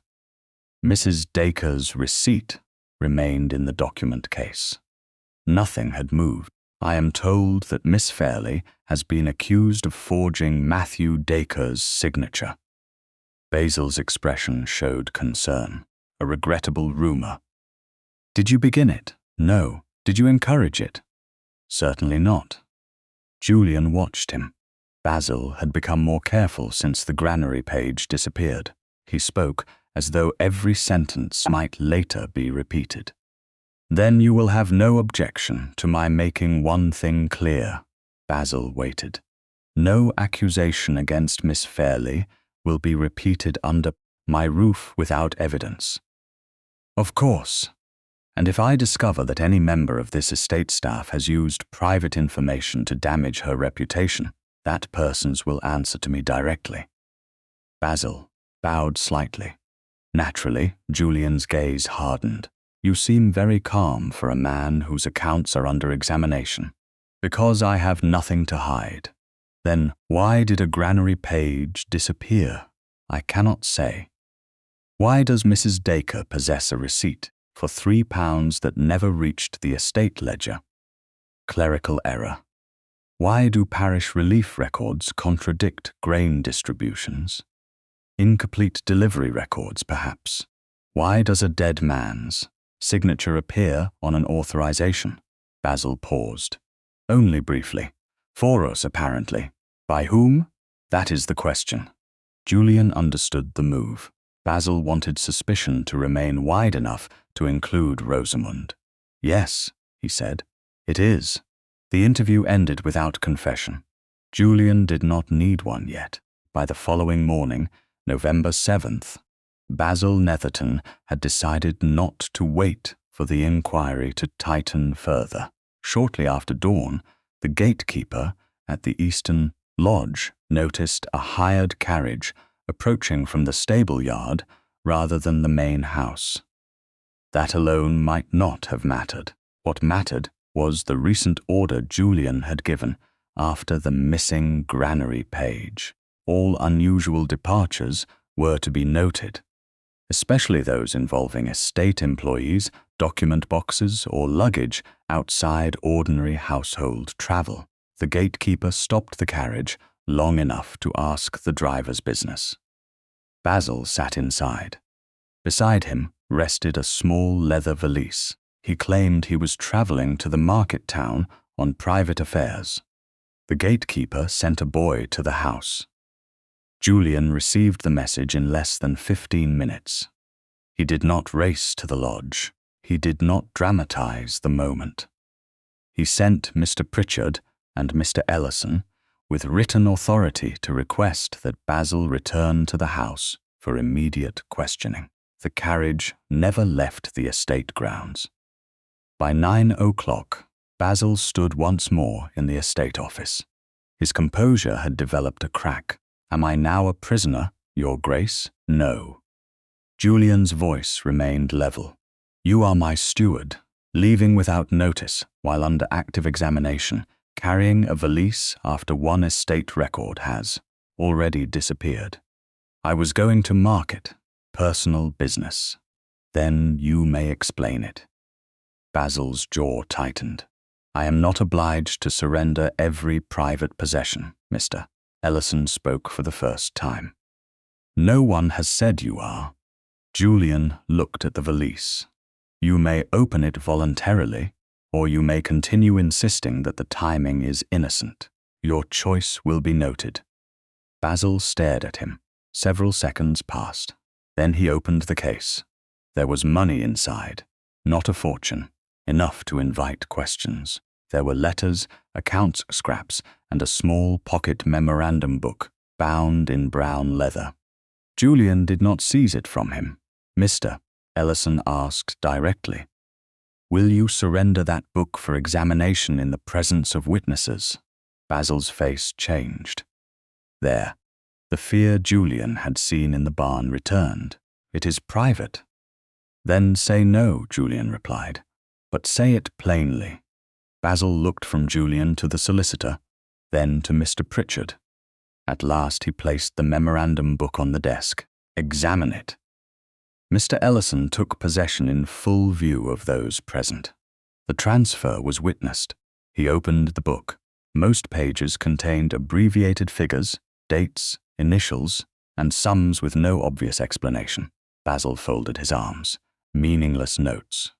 Mrs. Dacre's receipt remained in the document case. Nothing had moved. "I am told that Miss Fairleigh has been accused of forging Matthew Dacre's signature." Basil's expression showed concern. "A regrettable rumor." Did you begin it? No. Did you encourage it? Certainly not. Julian watched him. Basil had become more careful since the granary page disappeared. He spoke as though every sentence might later be repeated. Then you will have no objection to my making one thing clear. Basil waited. No accusation against Miss Fairleigh will be repeated under my roof without evidence. Of course. And if I discover that any member of this estate staff has used private information to damage her reputation, that person's will answer to me directly. Basil bowed slightly. Naturally, Julian's gaze hardened. You seem very calm for a man whose accounts are under examination. Because I have nothing to hide. Then why did a granary page disappear? I cannot say. Why does Mrs. Dacre possess a receipt for £3 that never reached the estate ledger? Clerical error. Why do parish relief records contradict grain distributions? Incomplete delivery records, perhaps. Why does a dead man's signature appear on an authorization? Basil paused. Only briefly. For us, apparently. By whom? That is the question. Julian understood the move. Basil wanted suspicion to remain wide enough to include Rosamund. Yes, he said, it is. The interview ended without confession. Julian did not need one yet. By the following morning, November 7th, Basil Netherton had decided not to wait for the inquiry to tighten further. Shortly after dawn, the gatekeeper at the Eastern Lodge noticed a hired carriage approaching from the stable yard rather than the main house. That alone might not have mattered. What mattered was the recent order Julian had given after the missing granary page. All unusual departures were to be noted, especially those involving estate employees, document boxes, or luggage outside ordinary household travel. The gatekeeper stopped the carriage long enough to ask the driver's business. Basil sat inside. Beside him rested a small leather valise. He claimed he was traveling to the market town on private affairs. The gatekeeper sent a boy to the house. Julian received the message in less than 15 minutes. He did not race to the lodge. He did not dramatize the moment. He sent Mr. Pritchard and Mr. Ellison with written authority to request that Basil return to the house for immediate questioning. The carriage never left the estate grounds. By 9 o'clock, Basil stood once more in the estate office. His composure had developed a crack. Am I now a prisoner, Your Grace? No. Julian's voice remained level. You are my steward, leaving without notice while under active examination, carrying a valise after one estate record has already disappeared. I was going to market, personal business. Then you may explain it. Basil's jaw tightened. I am not obliged to surrender every private possession, Mr. Ellison spoke for the first time. No one has said you are. Julian looked at the valise. You may open it voluntarily, or you may continue insisting that the timing is innocent. Your choice will be noted. Basil stared at him. Several seconds passed. Then he opened the case. There was money inside, not a fortune, enough to invite questions. There were letters, accounts scraps, and a small pocket memorandum book bound in brown leather. Julian did not seize it from him. Mr. Ellison asked directly, Will you surrender that book for examination in the presence of witnesses? Basil's face changed. There, the fear Julian had seen in the barn returned. It is private. Then say no, Julian replied, but say it plainly. Basil looked from Julian to the solicitor, then to Mr. Pritchard. At last he placed the memorandum book on the desk. Examine it. Mr. Ellison took possession in full view of those present. The transfer was witnessed. He opened the book. Most pages contained abbreviated figures, dates, initials, and sums with no obvious explanation. Basil folded his arms. Meaningless notes.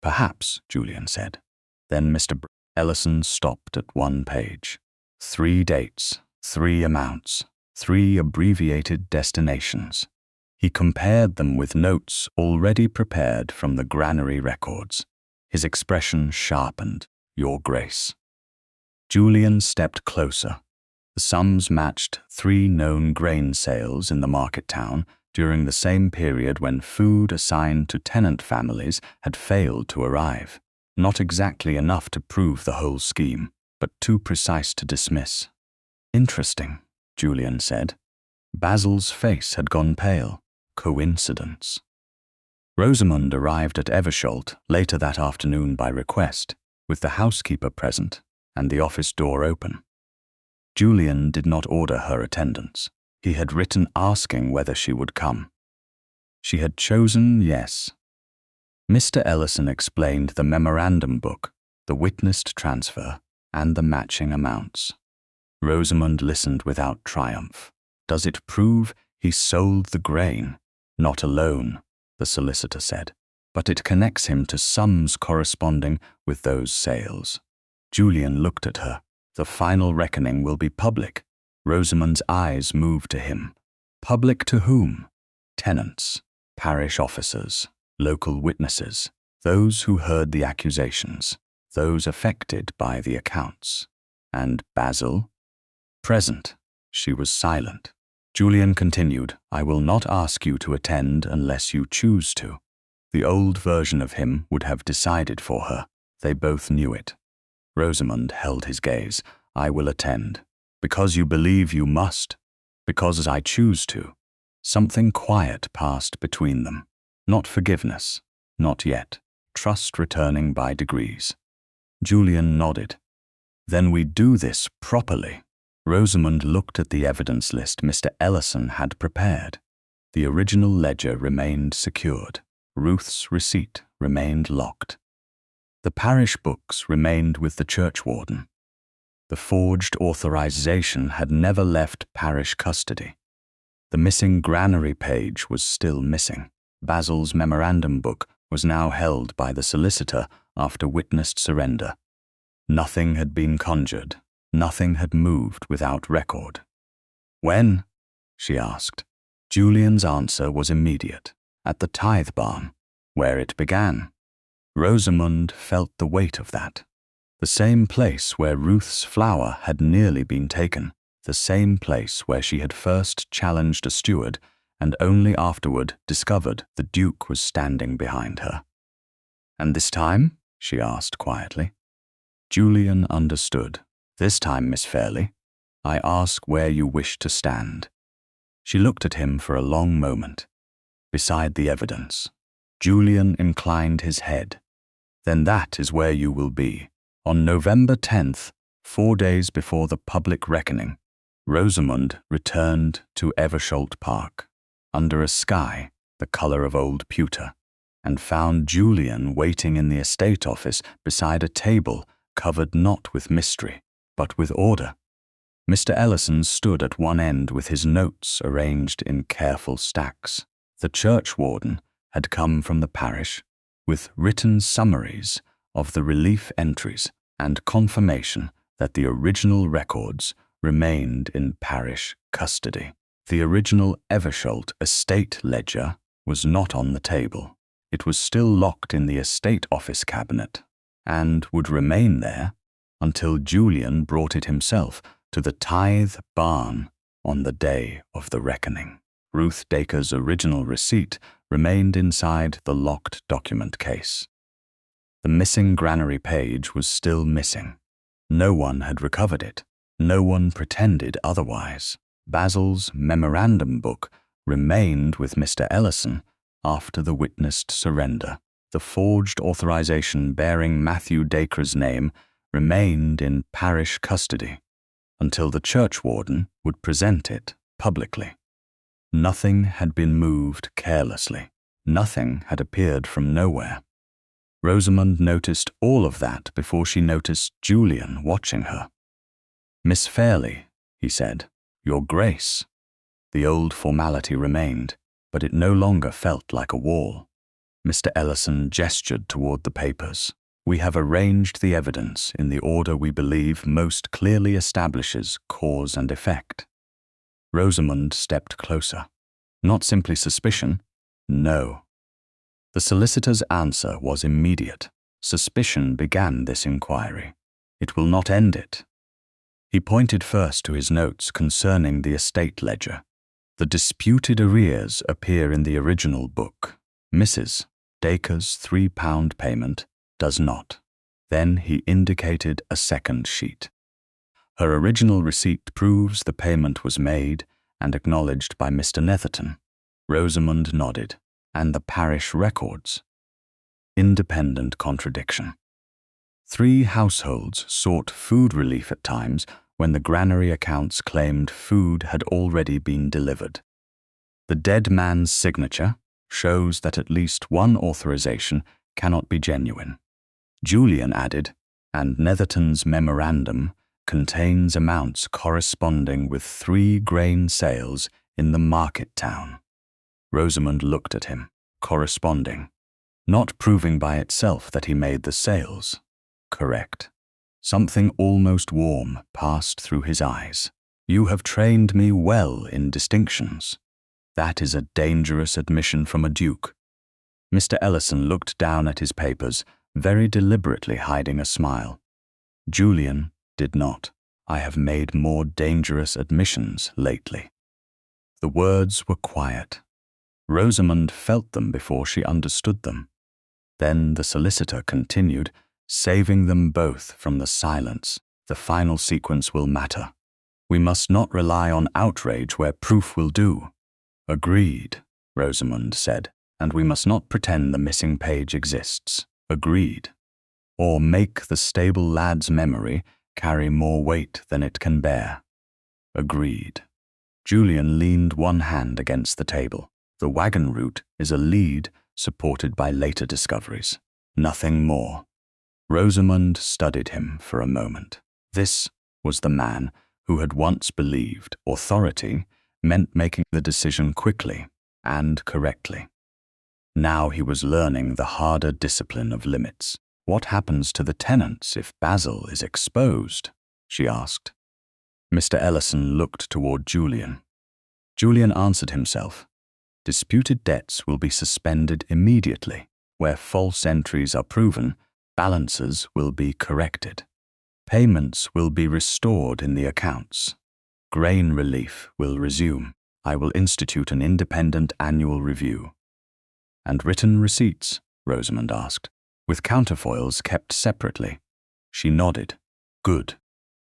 Perhaps, Julian said. Then Mr. Ellison stopped at one page. 3 dates, 3 amounts, 3 abbreviated destinations. He compared them with notes already prepared from the granary records. His expression sharpened. Your Grace. Julian stepped closer. The sums matched 3 known grain sales in the market town during the same period when food assigned to tenant families had failed to arrive. Not exactly enough to prove the whole scheme, but too precise to dismiss. Interesting, Julian said. Basil's face had gone pale. Coincidence. Rosamund arrived at Eversholt later that afternoon by request, with the housekeeper present and the office door open. Julian did not order her attendance. He had written asking whether she would come. She had chosen yes. Mr. Ellison explained the memorandum book, the witnessed transfer, and the matching amounts. Rosamund listened without triumph. Does it prove he sold the grain? Not alone, the solicitor said, but it connects him to sums corresponding with those sales. Julian looked at her. The final reckoning will be public. Rosamund's eyes moved to him. Public to whom? Tenants, parish officers, local witnesses, those who heard the accusations, those affected by the accounts. And Basil? Present. She was silent. Julian continued, I will not ask you to attend unless you choose to. The old version of him would have decided for her. They both knew it. Rosamund held his gaze. I will attend. Because you believe you must. Because I choose to. Something quiet passed between them. Not forgiveness. Not yet. Trust returning by degrees. Julian nodded. Then we do this properly. Rosamund looked at the evidence list Mr. Ellison had prepared. The original ledger remained secured. Ruth's receipt remained locked. The parish books remained with the churchwarden. The forged authorization had never left parish custody. The missing granary page was still missing. Basil's memorandum book was now held by the solicitor after witnessed surrender. Nothing had been conjured. Nothing had moved without record. When? She asked. Julian's answer was immediate. At the tithe barn, where it began. Rosamund felt the weight of that. The same place where Ruth's flower had nearly been taken, the same place where she had first challenged a steward and only afterward discovered the Duke was standing behind her. And this time? She asked quietly. Julian understood. This time, Miss Fairleigh, I ask where you wish to stand. She looked at him for a long moment. Beside the evidence. Julian inclined his head. Then that is where you will be. On November 10th, 4 days before the public reckoning, Rosamund returned to Eversholt Park, under a sky the colour of old pewter, and found Julian waiting in the estate office beside a table covered not with mystery, but with order. Mr. Ellison stood at one end with his notes arranged in careful stacks. The churchwarden had come from the parish with written summaries of the relief entries and confirmation that the original records remained in parish custody. The original Eversholt estate ledger was not on the table. It was still locked in the estate office cabinet and would remain there until Julian brought it himself to the tithe barn on the day of the reckoning. Ruth Dacre's original receipt remained inside the locked document case. The missing granary page was still missing. No one had recovered it. No one pretended otherwise. Basil's memorandum book remained with Mr. Ellison after the witnessed surrender. The forged authorization bearing Matthew Dacre's name remained in parish custody until the churchwarden would present it publicly. Nothing had been moved carelessly. Nothing had appeared from nowhere. Rosamund noticed all of that before she noticed Julian watching her. Miss Fairleigh, he said, Your Grace. The old formality remained, but it no longer felt like a wall. Mr. Ellison gestured toward the papers. We have arranged the evidence in the order we believe most clearly establishes cause and effect. Rosamund stepped closer. Not simply suspicion, no. The solicitor's answer was immediate. Suspicion began this inquiry. It will not end it. He pointed first to his notes concerning the estate ledger. The disputed arrears appear in the original book. Mrs. Dacre's £3 payment does not. Then he indicated a second sheet. Her original receipt proves the payment was made and acknowledged by Mr. Netherton. Rosamund nodded. And the parish records. Independent contradiction. 3 households sought food relief at times when the granary accounts claimed food had already been delivered. The dead man's signature shows that at least one authorization cannot be genuine. Julian added, and Netherton's memorandum contains amounts corresponding with 3 grain sales in the market town. Rosamund looked at him, corresponding, not proving by itself that he made the sales. Correct. Something almost warm passed through his eyes. You have trained me well in distinctions. That is a dangerous admission from a duke. Mr. Ellison looked down at his papers, very deliberately hiding a smile. Julian did not. I have made more dangerous admissions lately. The words were quiet. Rosamund felt them before she understood them. Then the solicitor continued, saving them both from the silence. The final sequence will matter. We must not rely on outrage where proof will do. Agreed, Rosamund said, and we must not pretend the missing page exists. Agreed. Or make the stable lad's memory carry more weight than it can bear. Agreed. Julian leaned one hand against the table. The wagon route is a lead supported by later discoveries. Nothing more. Rosamund studied him for a moment. This was the man who had once believed authority meant making the decision quickly and correctly. Now he was learning the harder discipline of limits. What happens to the tenants if Basil is exposed? She asked. Mr. Ellison looked toward Julian. Julian answered himself. Disputed debts will be suspended immediately. Where false entries are proven, balances will be corrected. Payments will be restored in the accounts. Grain relief will resume. I will institute an independent annual review. And written receipts? Rosamund asked, with counterfoils kept separately. She nodded. Good.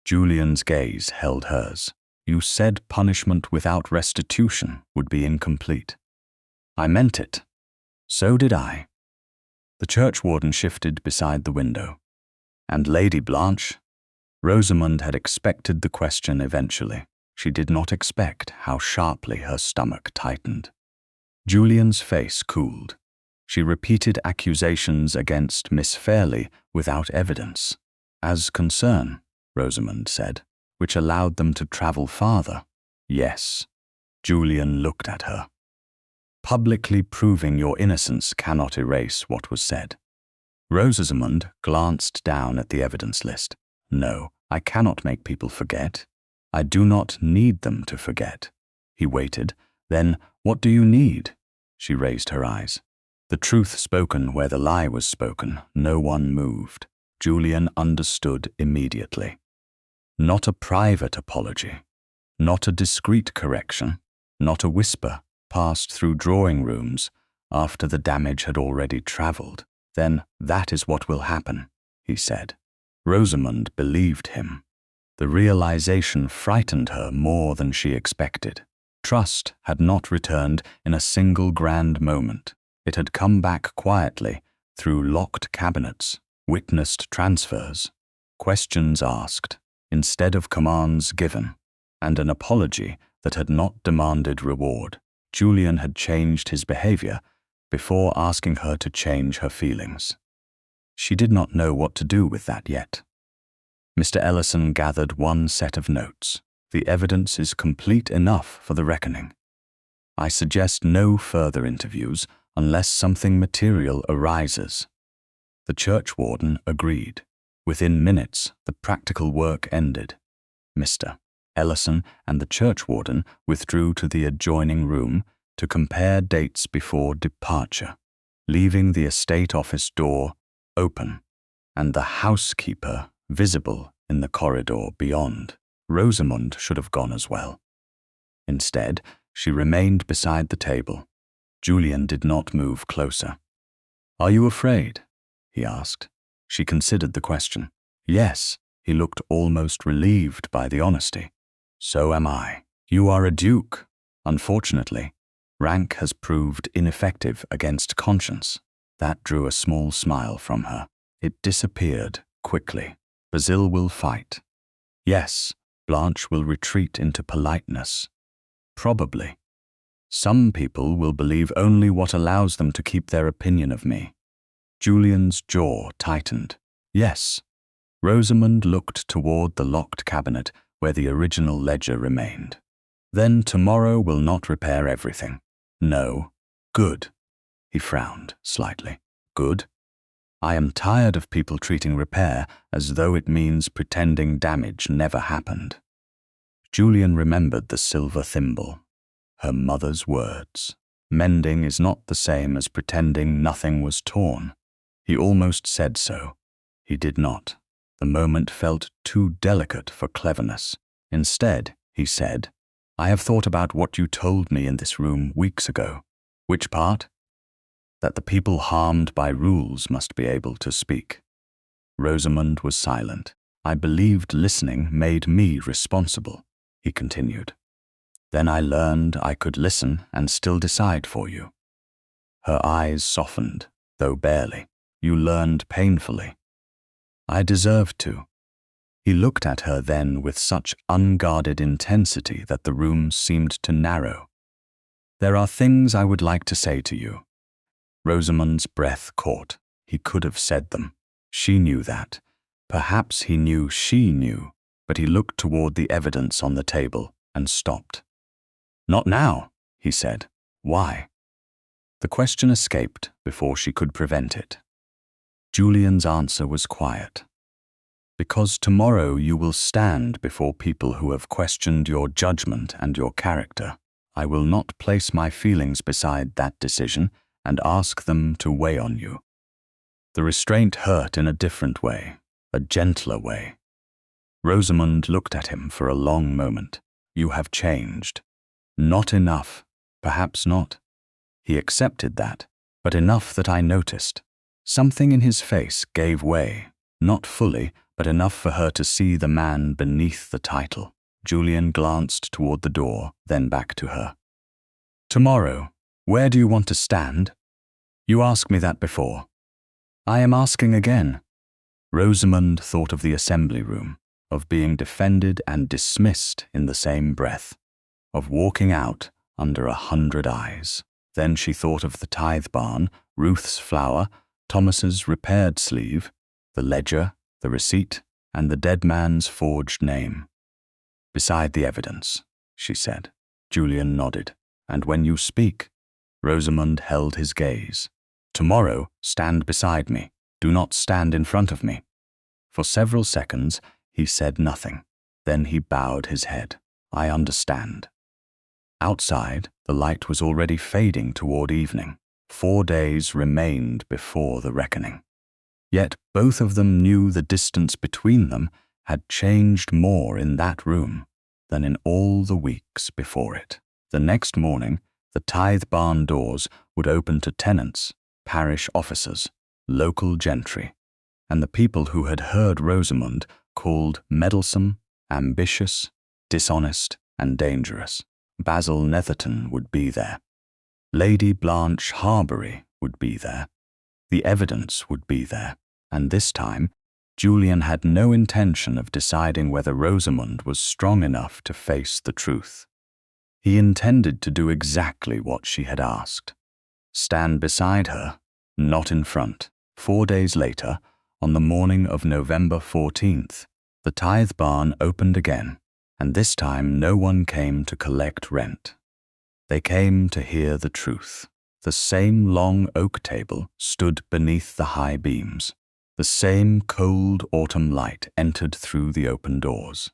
Julian's gaze held hers. You said punishment without restitution would be incomplete. I meant it. So did I. The churchwarden shifted beside the window. And Lady Blanche? Rosamund had expected the question eventually. She did not expect how sharply her stomach tightened. Julian's face cooled. She repeated accusations against Miss Fairleigh without evidence. As concern, Rosamund said, which allowed them to travel farther. Yes. Julian looked at her. Publicly proving your innocence cannot erase what was said. Rosamund glanced down at the evidence list. No, I cannot make people forget. I do not need them to forget. He waited. Then, what do you need? She raised her eyes. The truth spoken where the lie was spoken, no one moved. Julian understood immediately. Not a private apology, not a discreet correction, not a whisper passed through drawing rooms after the damage had already travelled. Then that is what will happen, he said. Rosamund believed him. The realization frightened her more than she expected. Trust had not returned in a single grand moment. It had come back quietly through locked cabinets, witnessed transfers, questions asked instead of commands given, and an apology that had not demanded reward. Julian had changed his behavior before asking her to change her feelings. She did not know what to do with that yet. Mr. Ellison gathered one set of notes. The evidence is complete enough for the reckoning. I suggest no further interviews unless something material arises. The churchwarden agreed. Within minutes, the practical work ended. Mr. Ellison and the churchwarden withdrew to the adjoining room to compare dates before departure, leaving the estate office door open and the housekeeper visible in the corridor beyond. Rosamund should have gone as well. Instead, she remained beside the table. Julian did not move closer. "Are you afraid?" he asked. She considered the question. "Yes." He looked almost relieved by the honesty. "So am I. You are a duke. Unfortunately, rank has proved ineffective against conscience." That drew a small smile from her. It disappeared quickly. "Basil will fight." "Yes." Blanche will retreat into politeness. "Probably. Some people will believe only what allows them to keep their opinion of me." Julian's jaw tightened. "Yes." Rosamund looked toward the locked cabinet where the original ledger remained. "Then tomorrow will not repair everything." "No." "Good." He frowned slightly. "Good? I am tired of people treating repair as though it means pretending damage never happened." Julian remembered the silver thimble. Her mother's words. Mending is not the same as pretending nothing was torn. He almost said so. He did not. The moment felt too delicate for cleverness. Instead, he said, "I have thought about what you told me in this room weeks ago." "Which part?" "That the people harmed by rules must be able to speak." Rosamund was silent. "I believed listening made me responsible," he continued. "Then I learned I could listen and still decide for you." Her eyes softened, though barely. "You learned painfully." "I deserved to." He looked at her then with such unguarded intensity that the room seemed to narrow. "There are things I would like to say to you." Rosamund's breath caught. He could have said them. She knew that. Perhaps he knew she knew, but he looked toward the evidence on the table and stopped. "Not now," he said. "Why?" The question escaped before she could prevent it. Julian's answer was quiet. "Because tomorrow you will stand before people who have questioned your judgment and your character. I will not place my feelings beside that decision and ask them to weigh on you." The restraint hurt in a different way, a gentler way. Rosamund looked at him for a long moment. "You have changed." "Not enough. Perhaps not." He accepted that, but enough that I noticed. Something in his face gave way, not fully, but enough for her to see the man beneath the title. Julian glanced toward the door, then back to her. "Tomorrow, where do you want to stand?" "You asked me that before." "I am asking again." Rosamund thought of the assembly room, of being defended and dismissed in the same breath, of walking out under 100 eyes. Then she thought of the tithe barn, Ruth's flour, Thomas's repaired sleeve, the ledger, the receipt, and the dead man's forged name. "Beside the evidence," she said. Julian nodded. "And when you speak," Rosamund held his gaze. "Tomorrow, stand beside me. Do not stand in front of me." For several seconds, he said nothing. Then he bowed his head. "I understand." Outside, the light was already fading toward evening. 4 days remained before the reckoning. Yet both of them knew the distance between them had changed more in that room than in all the weeks before it. The next morning, the tithe barn doors would open to tenants, parish officers, local gentry, and the people who had heard Rosamund called meddlesome, ambitious, dishonest, and dangerous. Basil Netherton would be there. Lady Blanche Harbury would be there. The evidence would be there. And this time, Julian had no intention of deciding whether Rosamund was strong enough to face the truth. He intended to do exactly what she had asked. Stand beside her, not in front. 4 days later, on the morning of November 14th, the tithe barn opened again, and this time no one came to collect rent. They came to hear the truth. The same long oak table stood beneath the high beams. The same cold autumn light entered through the open doors.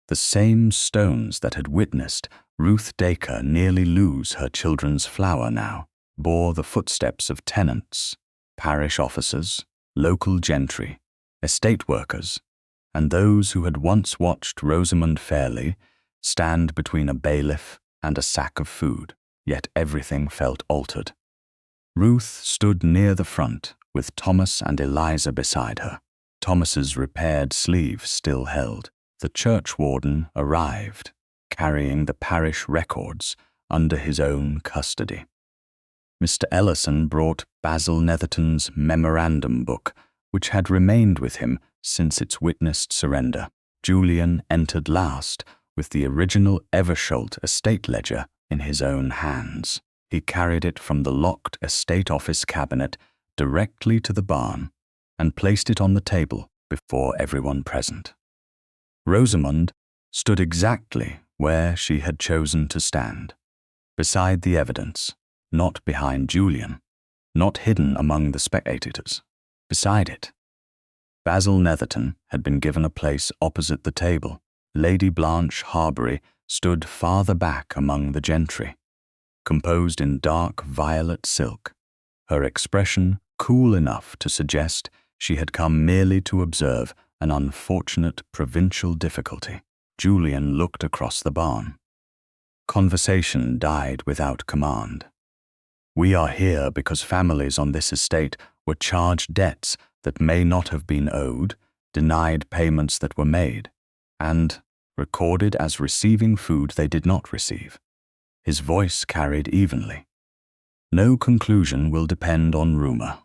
The same stones that had witnessed Ruth Dacre nearly lose her children's flower now bore the footsteps of tenants, parish officers, local gentry, estate workers, and those who had once watched Rosamund Fairleigh stand between a bailiff and a sack of food, yet everything felt altered. Ruth stood near the front, with Thomas and Eliza beside her. Thomas's repaired sleeve still held. The churchwarden arrived, carrying the parish records under his own custody. Mr. Ellison brought Basil Netherton's memorandum book, which had remained with him since its witnessed surrender. Julian entered last, with the original Eversholt estate ledger in his own hands. He carried it from the locked estate office cabinet directly to the barn and placed it on the table before everyone present. Rosamund stood exactly where she had chosen to stand, beside the evidence, not behind Julian, not hidden among the spectators, beside it. Basil Netherton had been given a place opposite the table. Lady Blanche Harbury stood farther back among the gentry, composed in dark violet silk, her expression cool enough to suggest she had come merely to observe an unfortunate provincial difficulty. Julian looked across the barn. Conversation died without command. We are here because families on this estate were charged debts that may not have been owed, denied payments that were made, and recorded as receiving food they did not receive. His voice carried evenly. No conclusion will depend on rumor.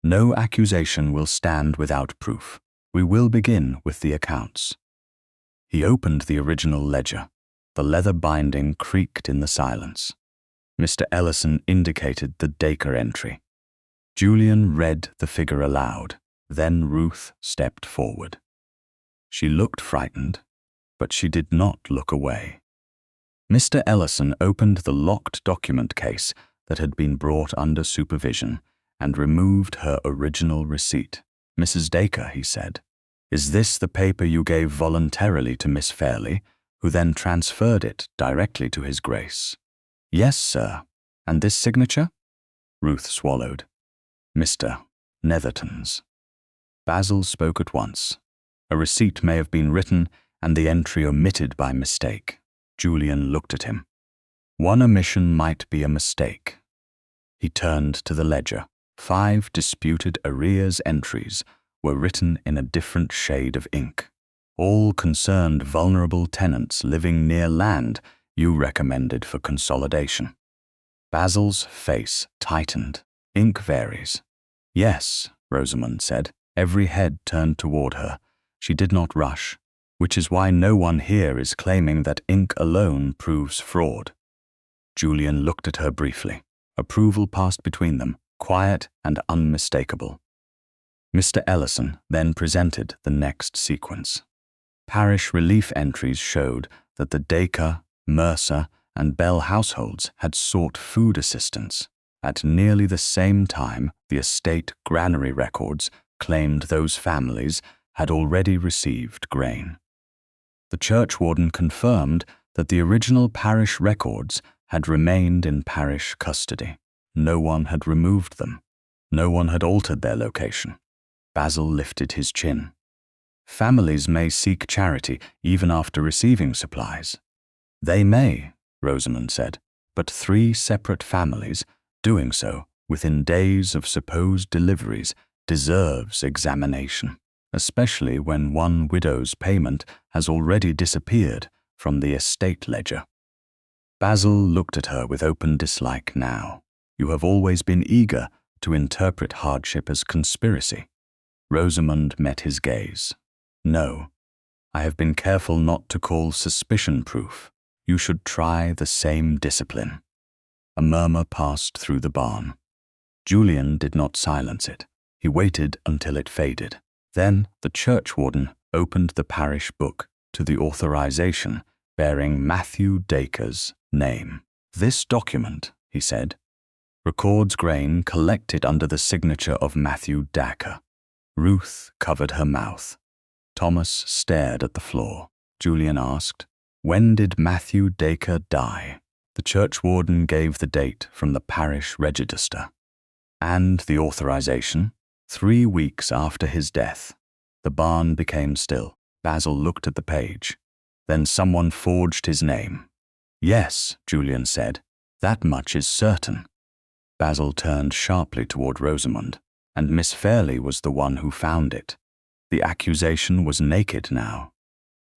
No accusation will stand without proof. We will begin with the accounts. He opened the original ledger. The leather binding creaked in the silence. Mr. Ellison indicated the Dacre entry. Julian read the figure aloud. Then Ruth stepped forward. She looked frightened, but she did not look away. Mr. Ellison opened the locked document case that had been brought under supervision and removed her original receipt. Mrs. Dacre, he said, is this the paper you gave voluntarily to Miss Fairleigh, who then transferred it directly to His Grace? Yes, sir. And this signature? Ruth swallowed. Mr. Netherton's. Basil spoke at once. A receipt may have been written and the entry omitted by mistake. Julian looked at him. One omission might be a mistake. He turned to the ledger. 5 disputed arrears entries were written in a different shade of ink. All concerned vulnerable tenants living near land you recommended for consolidation. Basil's face tightened. Ink varies. Yes, Rosamund said. Every head turned toward her. She did not rush, which is why no one here is claiming that ink alone proves fraud. Julian looked at her briefly. Approval passed between them, quiet and unmistakable. Mr. Ellison then presented the next sequence. Parish relief entries showed that the Dacre, Mercer, and Bell households had sought food assistance. At nearly the same time, the estate granary records claimed those families had already received grain. The churchwarden confirmed that the original parish records had remained in parish custody. No one had removed them. No one had altered their location. Basil lifted his chin. Families may seek charity even after receiving supplies. They may, Rosamund said, but 3 separate families doing so within days of supposed deliveries deserves examination, especially when one widow's payment has already disappeared from the estate ledger. Basil looked at her with open dislike now. You have always been eager to interpret hardship as conspiracy. Rosamund met his gaze. No, I have been careful not to call suspicion proof. You should try the same discipline. A murmur passed through the barn. Julian did not silence it. He waited until it faded. Then the churchwarden opened the parish book to the authorization bearing Matthew Dacre's name. This document, he said, records grain collected under the signature of Matthew Dacre. Ruth covered her mouth. Thomas stared at the floor. Julian asked, "When did Matthew Dacre die?" The churchwarden gave the date from the parish register. "And the authorization?" 3 weeks after his death. The barn became still. Basil looked at the page. Then someone forged his name. "Yes," Julian said, "that much is certain." Basil turned sharply toward Rosamund, and Miss Fairleigh was the one who found it. The accusation was naked now.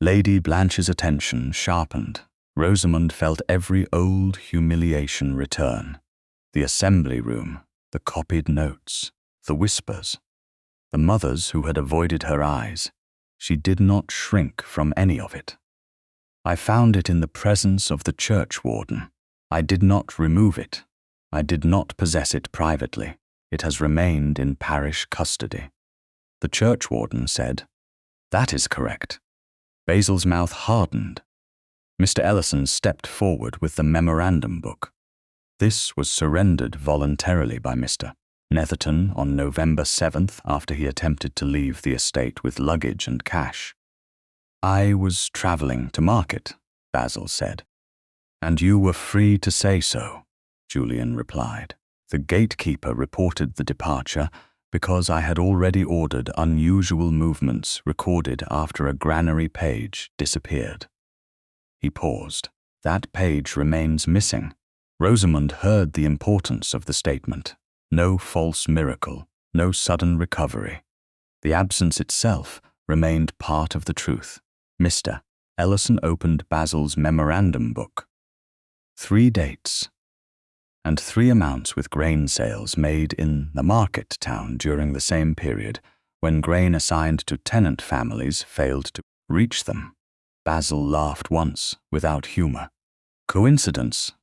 Lady Blanche's attention sharpened. Rosamund felt every old humiliation return. The assembly room, the copied notes, the whispers. The mothers who had avoided her eyes. She did not shrink from any of it. "I found it in the presence of the churchwarden. I did not remove it. I did not possess it privately. It has remained in parish custody." The churchwarden said, "That is correct." Basil's mouth hardened. Mr. Ellison stepped forward with the memorandum book. This was surrendered voluntarily by Mr. Netherton on November 7th after he attempted to leave the estate with luggage and cash. "I was travelling to market," Basil said. "And you were free to say so," Julian replied. "The gatekeeper reported the departure because I had already ordered unusual movements recorded after a granary page disappeared." He paused. "That page remains missing." Rosamund heard the importance of the statement. No false miracle, no sudden recovery. The absence itself remained part of the truth. Mr. Ellison opened Basil's memorandum book. 3 dates, and 3 amounts with grain sales made in the market town during the same period when grain assigned to tenant families failed to reach them. Basil laughed once, without humor. "Coincidence?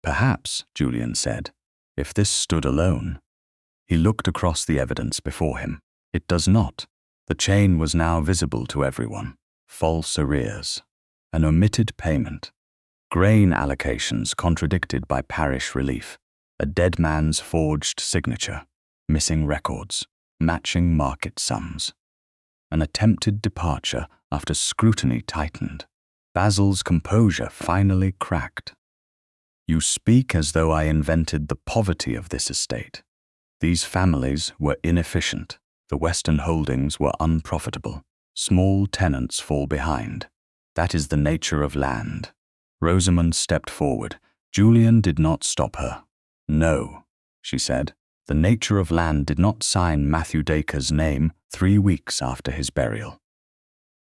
Perhaps," Julian said, "if this stood alone." He looked across the evidence before him. "It does not." The chain was now visible to everyone. False arrears, an omitted payment, grain allocations contradicted by parish relief, a dead man's forged signature, missing records, matching market sums, an attempted departure after scrutiny tightened. Basil's composure finally cracked. "You speak as though I invented the poverty of this estate. These families were inefficient. The Western holdings were unprofitable. Small tenants fall behind. That is the nature of land." Rosamund stepped forward. Julian did not stop her. "No," she said. "The nature of land did not sign Matthew Dacre's name 3 weeks after his burial."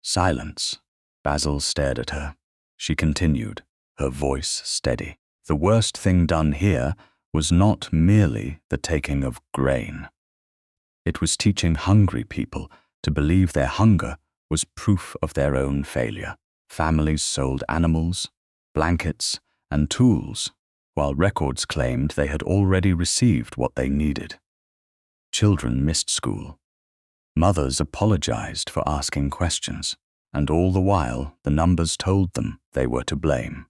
Silence. Basil stared at her. She continued, her voice steady. "The worst thing done here was not merely the taking of grain. It was teaching hungry people to believe their hunger was proof of their own failure. Families sold animals, blankets, and tools, while records claimed they had already received what they needed. Children missed school. Mothers apologized for asking questions, and all the while the numbers told them they were to blame.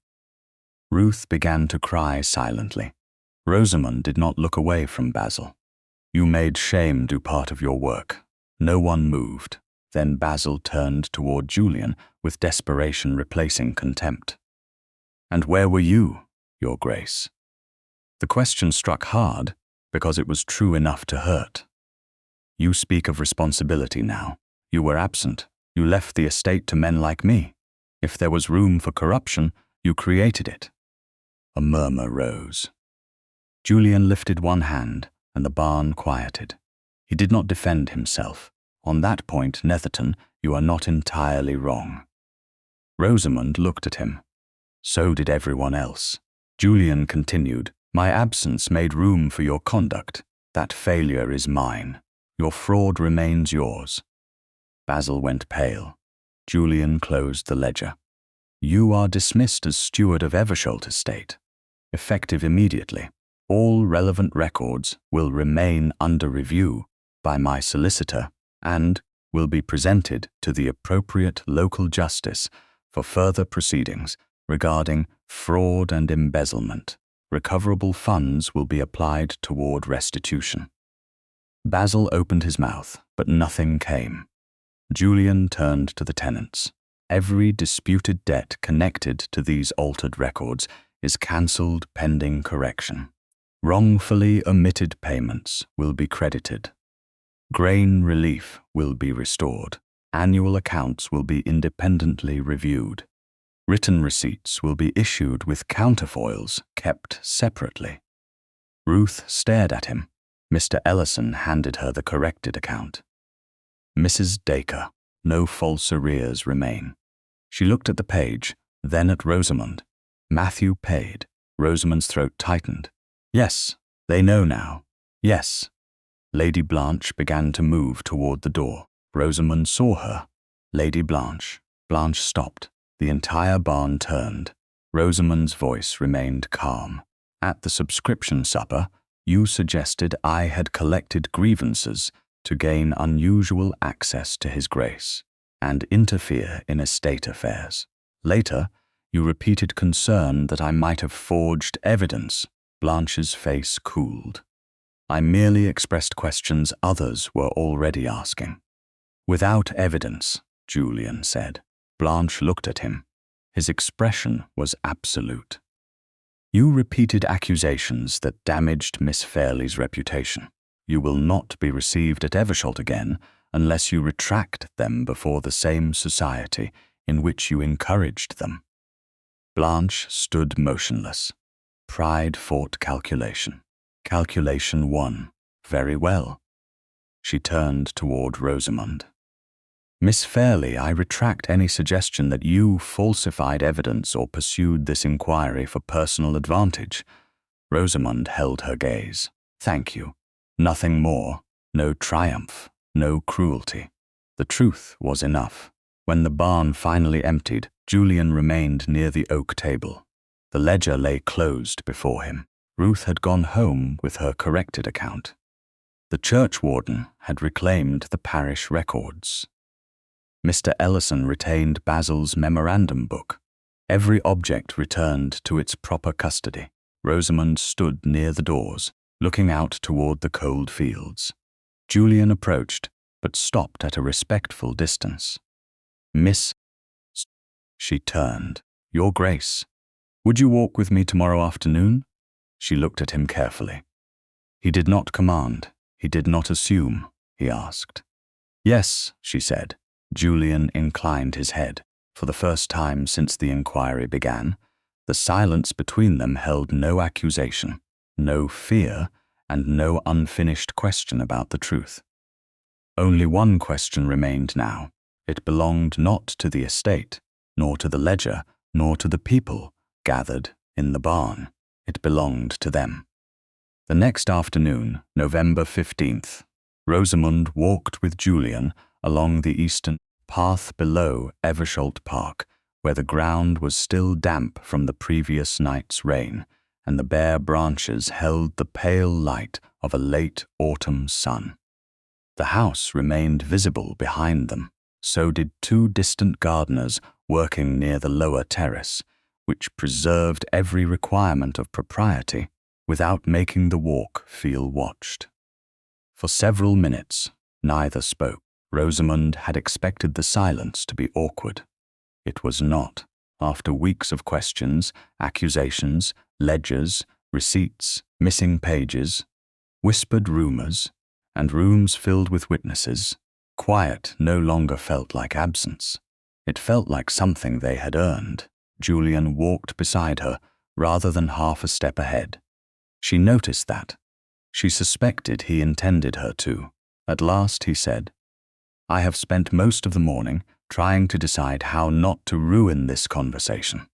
Ruth began to cry silently. Rosamund did not look away from Basil. "You made shame do part of your work." No one moved. Then Basil turned toward Julian with desperation replacing contempt. "And where were you, Your Grace?" The question struck hard because it was true enough to hurt. "You speak of responsibility now. You were absent. You left the estate to men like me. If there was room for corruption, you created it." A murmur rose. Julian lifted one hand, and the barn quieted. He did not defend himself. "On that point, Netherton, you are not entirely wrong." Rosamund looked at him. So did everyone else. Julian continued, "My absence made room for your conduct. That failure is mine. Your fraud remains yours." Basil went pale. Julian closed the ledger. "You are dismissed as steward of Eversholt Estate, effective immediately. All relevant records will remain under review by my solicitor and will be presented to the appropriate local justice for further proceedings regarding fraud and embezzlement." Recoverable funds will be applied toward restitution. Basil opened his mouth, but nothing came. Julian turned to the tenants. Every disputed debt connected to these altered records is cancelled pending correction. Wrongfully omitted payments will be credited. Grain relief will be restored. Annual accounts will be independently reviewed. Written receipts will be issued with counterfoils kept separately. Ruth stared at him. Mr. Ellison handed her the corrected account. Mrs. Dacre, no false arrears remain. She looked at the page, then at Rosamund. Matthew paid. Rosamund's throat tightened. Yes, they know now. Yes. Lady Blanche began to move toward the door. Rosamund saw her. Lady Blanche. Blanche stopped. The entire barn turned. Rosamund's voice remained calm. At the subscription supper, you suggested I had collected grievances to gain unusual access to His Grace and interfere in estate affairs. Later, you repeated concern that I might have forged evidence. Blanche's face cooled. I merely expressed questions others were already asking. Without evidence, Julian said. Blanche looked at him. His expression was absolute. You repeated accusations that damaged Miss Fairleigh's reputation. You will not be received at Eversholt again unless you retract them before the same society in which you encouraged them. Blanche stood motionless. Pride fought calculation. Calculation won. Very well. She turned toward Rosamund. Miss Fairleigh, I retract any suggestion that you falsified evidence or pursued this inquiry for personal advantage. Rosamund held her gaze. Thank you. Nothing more. No triumph. No cruelty. The truth was enough. When the barn finally emptied, Julian remained near the oak table. The ledger lay closed before him. Ruth had gone home with her corrected account. The churchwarden had reclaimed the parish records. Mr. Ellison retained Basil's memorandum book. Every object returned to its proper custody. Rosamund stood near the doors, looking out toward the cold fields. Julian approached, but stopped at a respectful distance. Miss, she turned. Your Grace, would you walk with me tomorrow afternoon? She looked at him carefully. He did not command. He did not assume. He asked. Yes, she said. Julian inclined his head. For the first time since the inquiry began, the silence between them held no accusation, no fear, and no unfinished question about the truth. Only one question remained now. It belonged not to the estate, nor to the ledger, nor to the people gathered in the barn. It belonged to them. The next afternoon, November 15th, Rosamund walked with Julian along the eastern path below Eversholt Park, where the ground was still damp from the previous night's rain, and the bare branches held the pale light of a late autumn sun. The house remained visible behind them. So did two distant gardeners working near the lower terrace, which preserved every requirement of propriety without making the walk feel watched. For several minutes, neither spoke. Rosamund had expected the silence to be awkward. It was not. After weeks of questions, accusations, ledgers, receipts, missing pages, whispered rumors, and rooms filled with witnesses, quiet no longer felt like absence. It felt like something they had earned. Julian walked beside her rather than half a step ahead. She noticed that. She suspected he intended her to. At last he said, I have spent most of the morning trying to decide how not to ruin this conversation.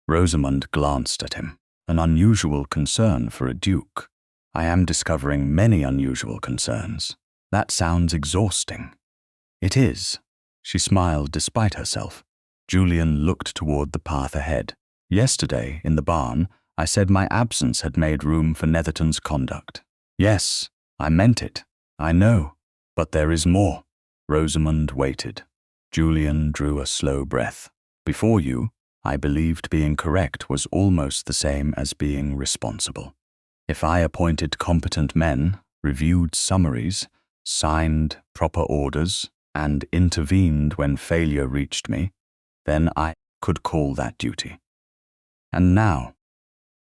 Rosamund glanced at him, an unusual concern for a duke. I am discovering many unusual concerns. That sounds exhausting. It is. She smiled despite herself. Julian looked toward the path ahead. Yesterday, in the barn, I said my absence had made room for Netherton's conduct. Yes, I meant it. I know. But there is more. Rosamund waited. Julian drew a slow breath. Before you, I believed being correct was almost the same as being responsible. If I appointed competent men, reviewed summaries, signed proper orders, and intervened when failure reached me, then I could call that duty. And now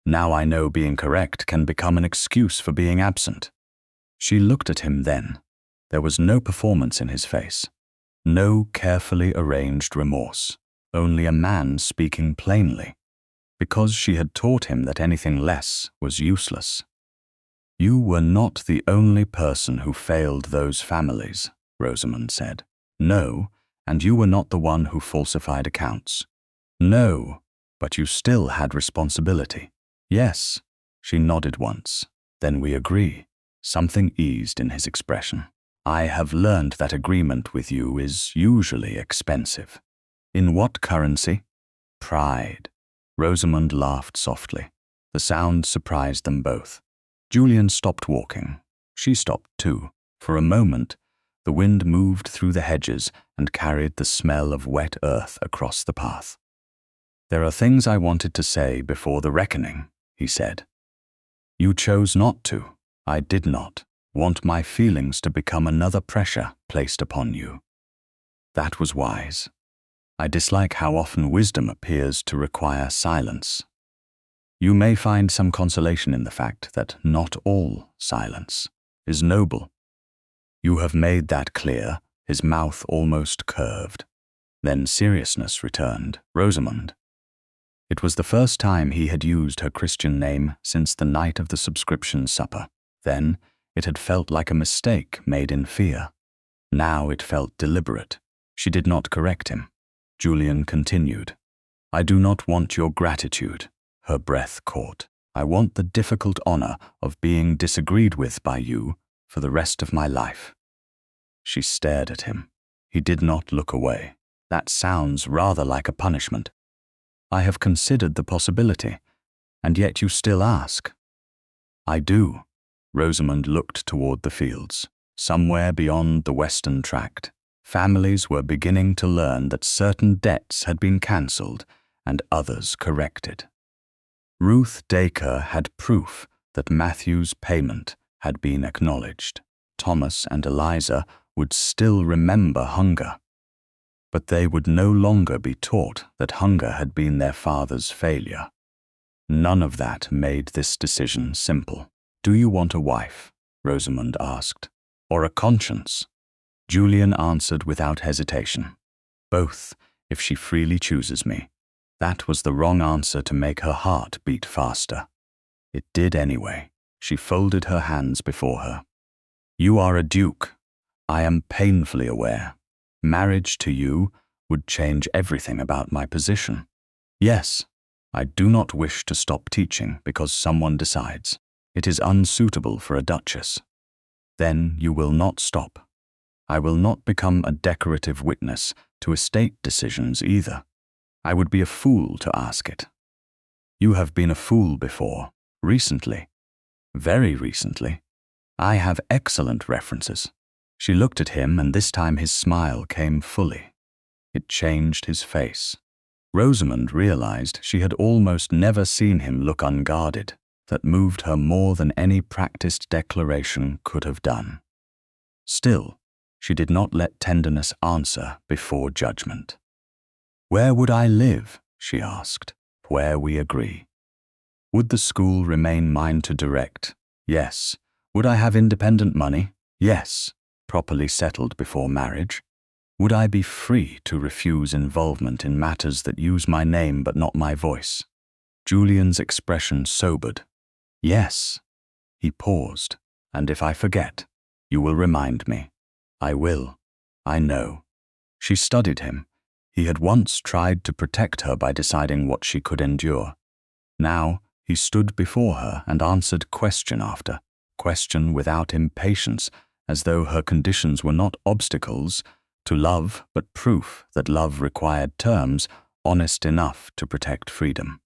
I know being correct can become an excuse for being absent. She looked at him then. There was no performance in his face, no carefully arranged remorse, only a man speaking plainly, because she had taught him that anything less was useless. You were not the only person who failed those families, Rosamund said. No, and you were not the one who falsified accounts. No, but you still had responsibility. Yes, she nodded once. Then we agree. Something eased in his expression. I have learned that agreement with you is usually expensive. In what currency? Pride. Rosamund laughed softly. The sound surprised them both. Julian stopped walking. She stopped too. For a moment, the wind moved through the hedges and carried the smell of wet earth across the path. There are things I wanted to say before the reckoning, he said. You chose not to. I did not want my feelings to become another pressure placed upon you. That was wise. I dislike how often wisdom appears to require silence. You may find some consolation in the fact that not all silence is noble. You have made that clear. His mouth almost curved. Then seriousness returned. Rosamund. It was the first time he had used her Christian name since the night of the subscription supper. Then it had felt like a mistake made in fear. Now it felt deliberate. She did not correct him. Julian continued. I do not want your gratitude. Her breath caught. I want the difficult honor of being disagreed with by you for the rest of my life. She stared at him. He did not look away. That sounds rather like a punishment. I have considered the possibility, and yet you still ask. I do. Rosamund looked toward the fields. Somewhere beyond the western tract, families were beginning to learn that certain debts had been cancelled and others corrected. Ruth Dacre had proof that Matthew's payment had been acknowledged. Thomas and Eliza would still remember hunger, but they would no longer be taught that hunger had been their father's failure. None of that made this decision simple. Do you want a wife? Rosamund asked. Or a conscience? Julian answered without hesitation. Both, if she freely chooses me. That was the wrong answer to make her heart beat faster. It did anyway. She folded her hands before her. You are a duke. I am painfully aware. Marriage to you would change everything about my position. Yes, I do not wish to stop teaching because someone decides. It is unsuitable for a duchess. Then you will not stop. I will not become a decorative witness to estate decisions either. I would be a fool to ask it. You have been a fool before, recently. Very recently. I have excellent references. She looked at him, and this time his smile came fully. It changed his face. Rosamund realized she had almost never seen him look unguarded. That moved her more than any practiced declaration could have done. Still, she did not let tenderness answer before judgment. Where would I live? She asked. Where we agree. Would the school remain mine to direct? Yes. Would I have independent money? Yes. Properly settled before marriage? Would I be free to refuse involvement in matters that use my name but not my voice? Julian's expression sobered. Yes. He paused. And if I forget, you will remind me. I will. I know. She studied him. He had once tried to protect her by deciding what she could endure. Now he stood before her and answered question after question without impatience, as though her conditions were not obstacles to love, but proof that love required terms honest enough to protect freedom.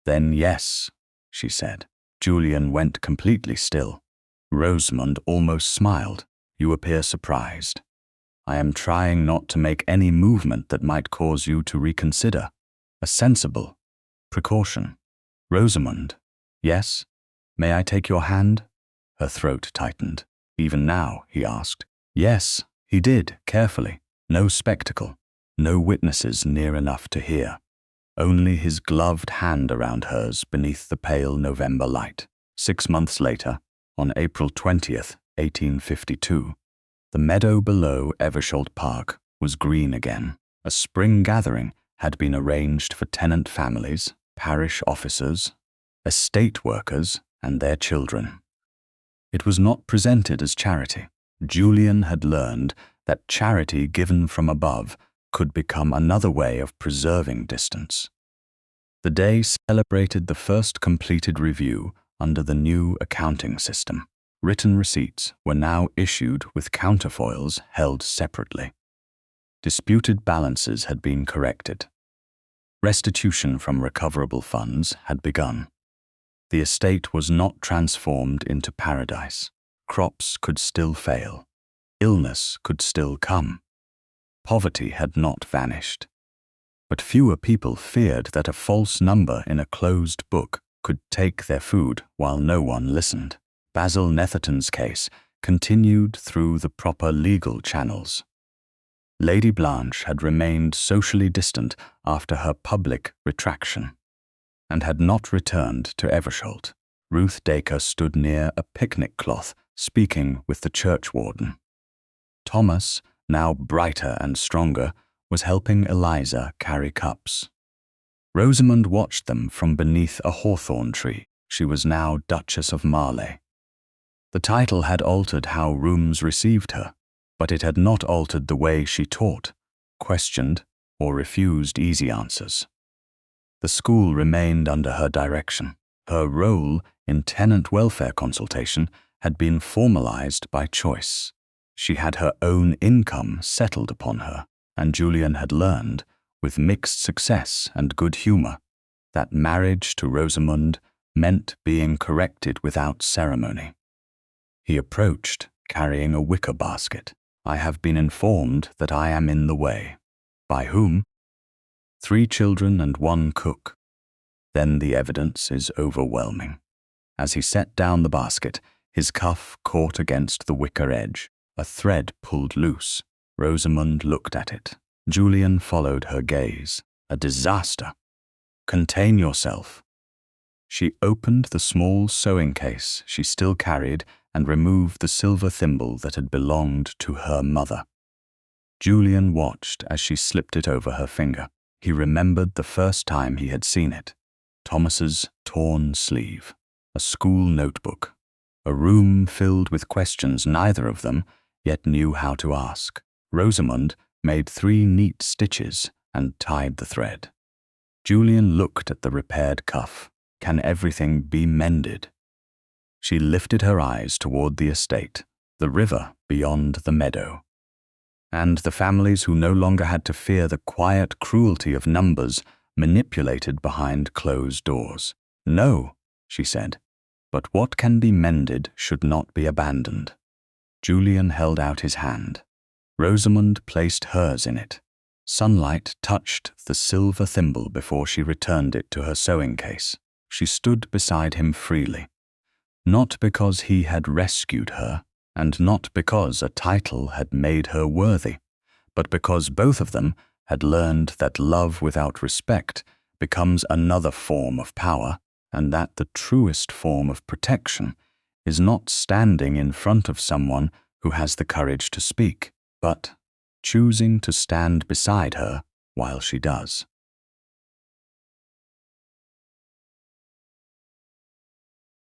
Then yes, she said. Julian went completely still. Rosamund almost smiled. You appear surprised. I am trying not to make any movement that might cause you to reconsider. a sensible precaution. Rosamund, yes? May I take your hand? Her throat tightened. Even now, he asked. Yes, he did, carefully. No spectacle, no witnesses near enough to hear. Only his gloved hand around hers beneath the pale November light. 6 months later, on April 20th, 1852, the meadow below Eversholt Park was green again. A spring gathering had been arranged for tenant families, parish officers, estate workers, and their children. It was not presented as charity. Julian had learned that charity given from above could become another way of preserving distance. The day celebrated the first completed review under the new accounting system. Written receipts were now issued with counterfoils held separately. Disputed balances had been corrected. Restitution from recoverable funds had begun. The estate was not transformed into paradise. Crops could still fail. Illness could still come. Poverty had not vanished. But fewer people feared that a false number in a closed book could take their food while no one listened. Basil Netherton's case continued through the proper legal channels. Lady Blanche had remained socially distant after her public retraction, and had not returned to Eversholt. Ruth Dacre stood near a picnic cloth, speaking with the churchwarden. Thomas, now brighter and stronger, was helping Eliza carry cups. Rosamund watched them from beneath a hawthorn tree. She was now Duchess of Marleigh. The title had altered how rooms received her, but it had not altered the way she taught, questioned, or refused easy answers. The school remained under her direction. Her role in tenant welfare consultation had been formalized by choice. She had her own income settled upon her, and Julian had learned, with mixed success and good humor, that marriage to Rosamund meant being corrected without ceremony. He approached, carrying a wicker basket. I have been informed that I am in the way. By whom? 3 children and 1 cook. Then the evidence is overwhelming. As he set down the basket, his cuff caught against the wicker edge. A thread pulled loose. Rosamund looked at it. Julian followed her gaze. A disaster. Contain yourself. She opened the small sewing case she still carried and removed the silver thimble that had belonged to her mother. Julian watched as she slipped it over her finger. He remembered the first time he had seen it. Thomas's torn sleeve, a school notebook, a room filled with questions neither of them yet knew how to ask. Rosamund made 3 neat stitches and tied the thread. Julian looked at the repaired cuff. Can everything be mended? She lifted her eyes toward the estate, the river beyond the meadow, and the families who no longer had to fear the quiet cruelty of numbers manipulated behind closed doors. No, she said, but what can be mended should not be abandoned. Julian held out his hand. Rosamund placed hers in it. Sunlight touched the silver thimble before she returned it to her sewing case. She stood beside him freely, not because he had rescued her, and not because a title had made her worthy, but because both of them had learned that love without respect becomes another form of power, and that the truest form of protection is not standing in front of someone who has the courage to speak, but choosing to stand beside her while she does.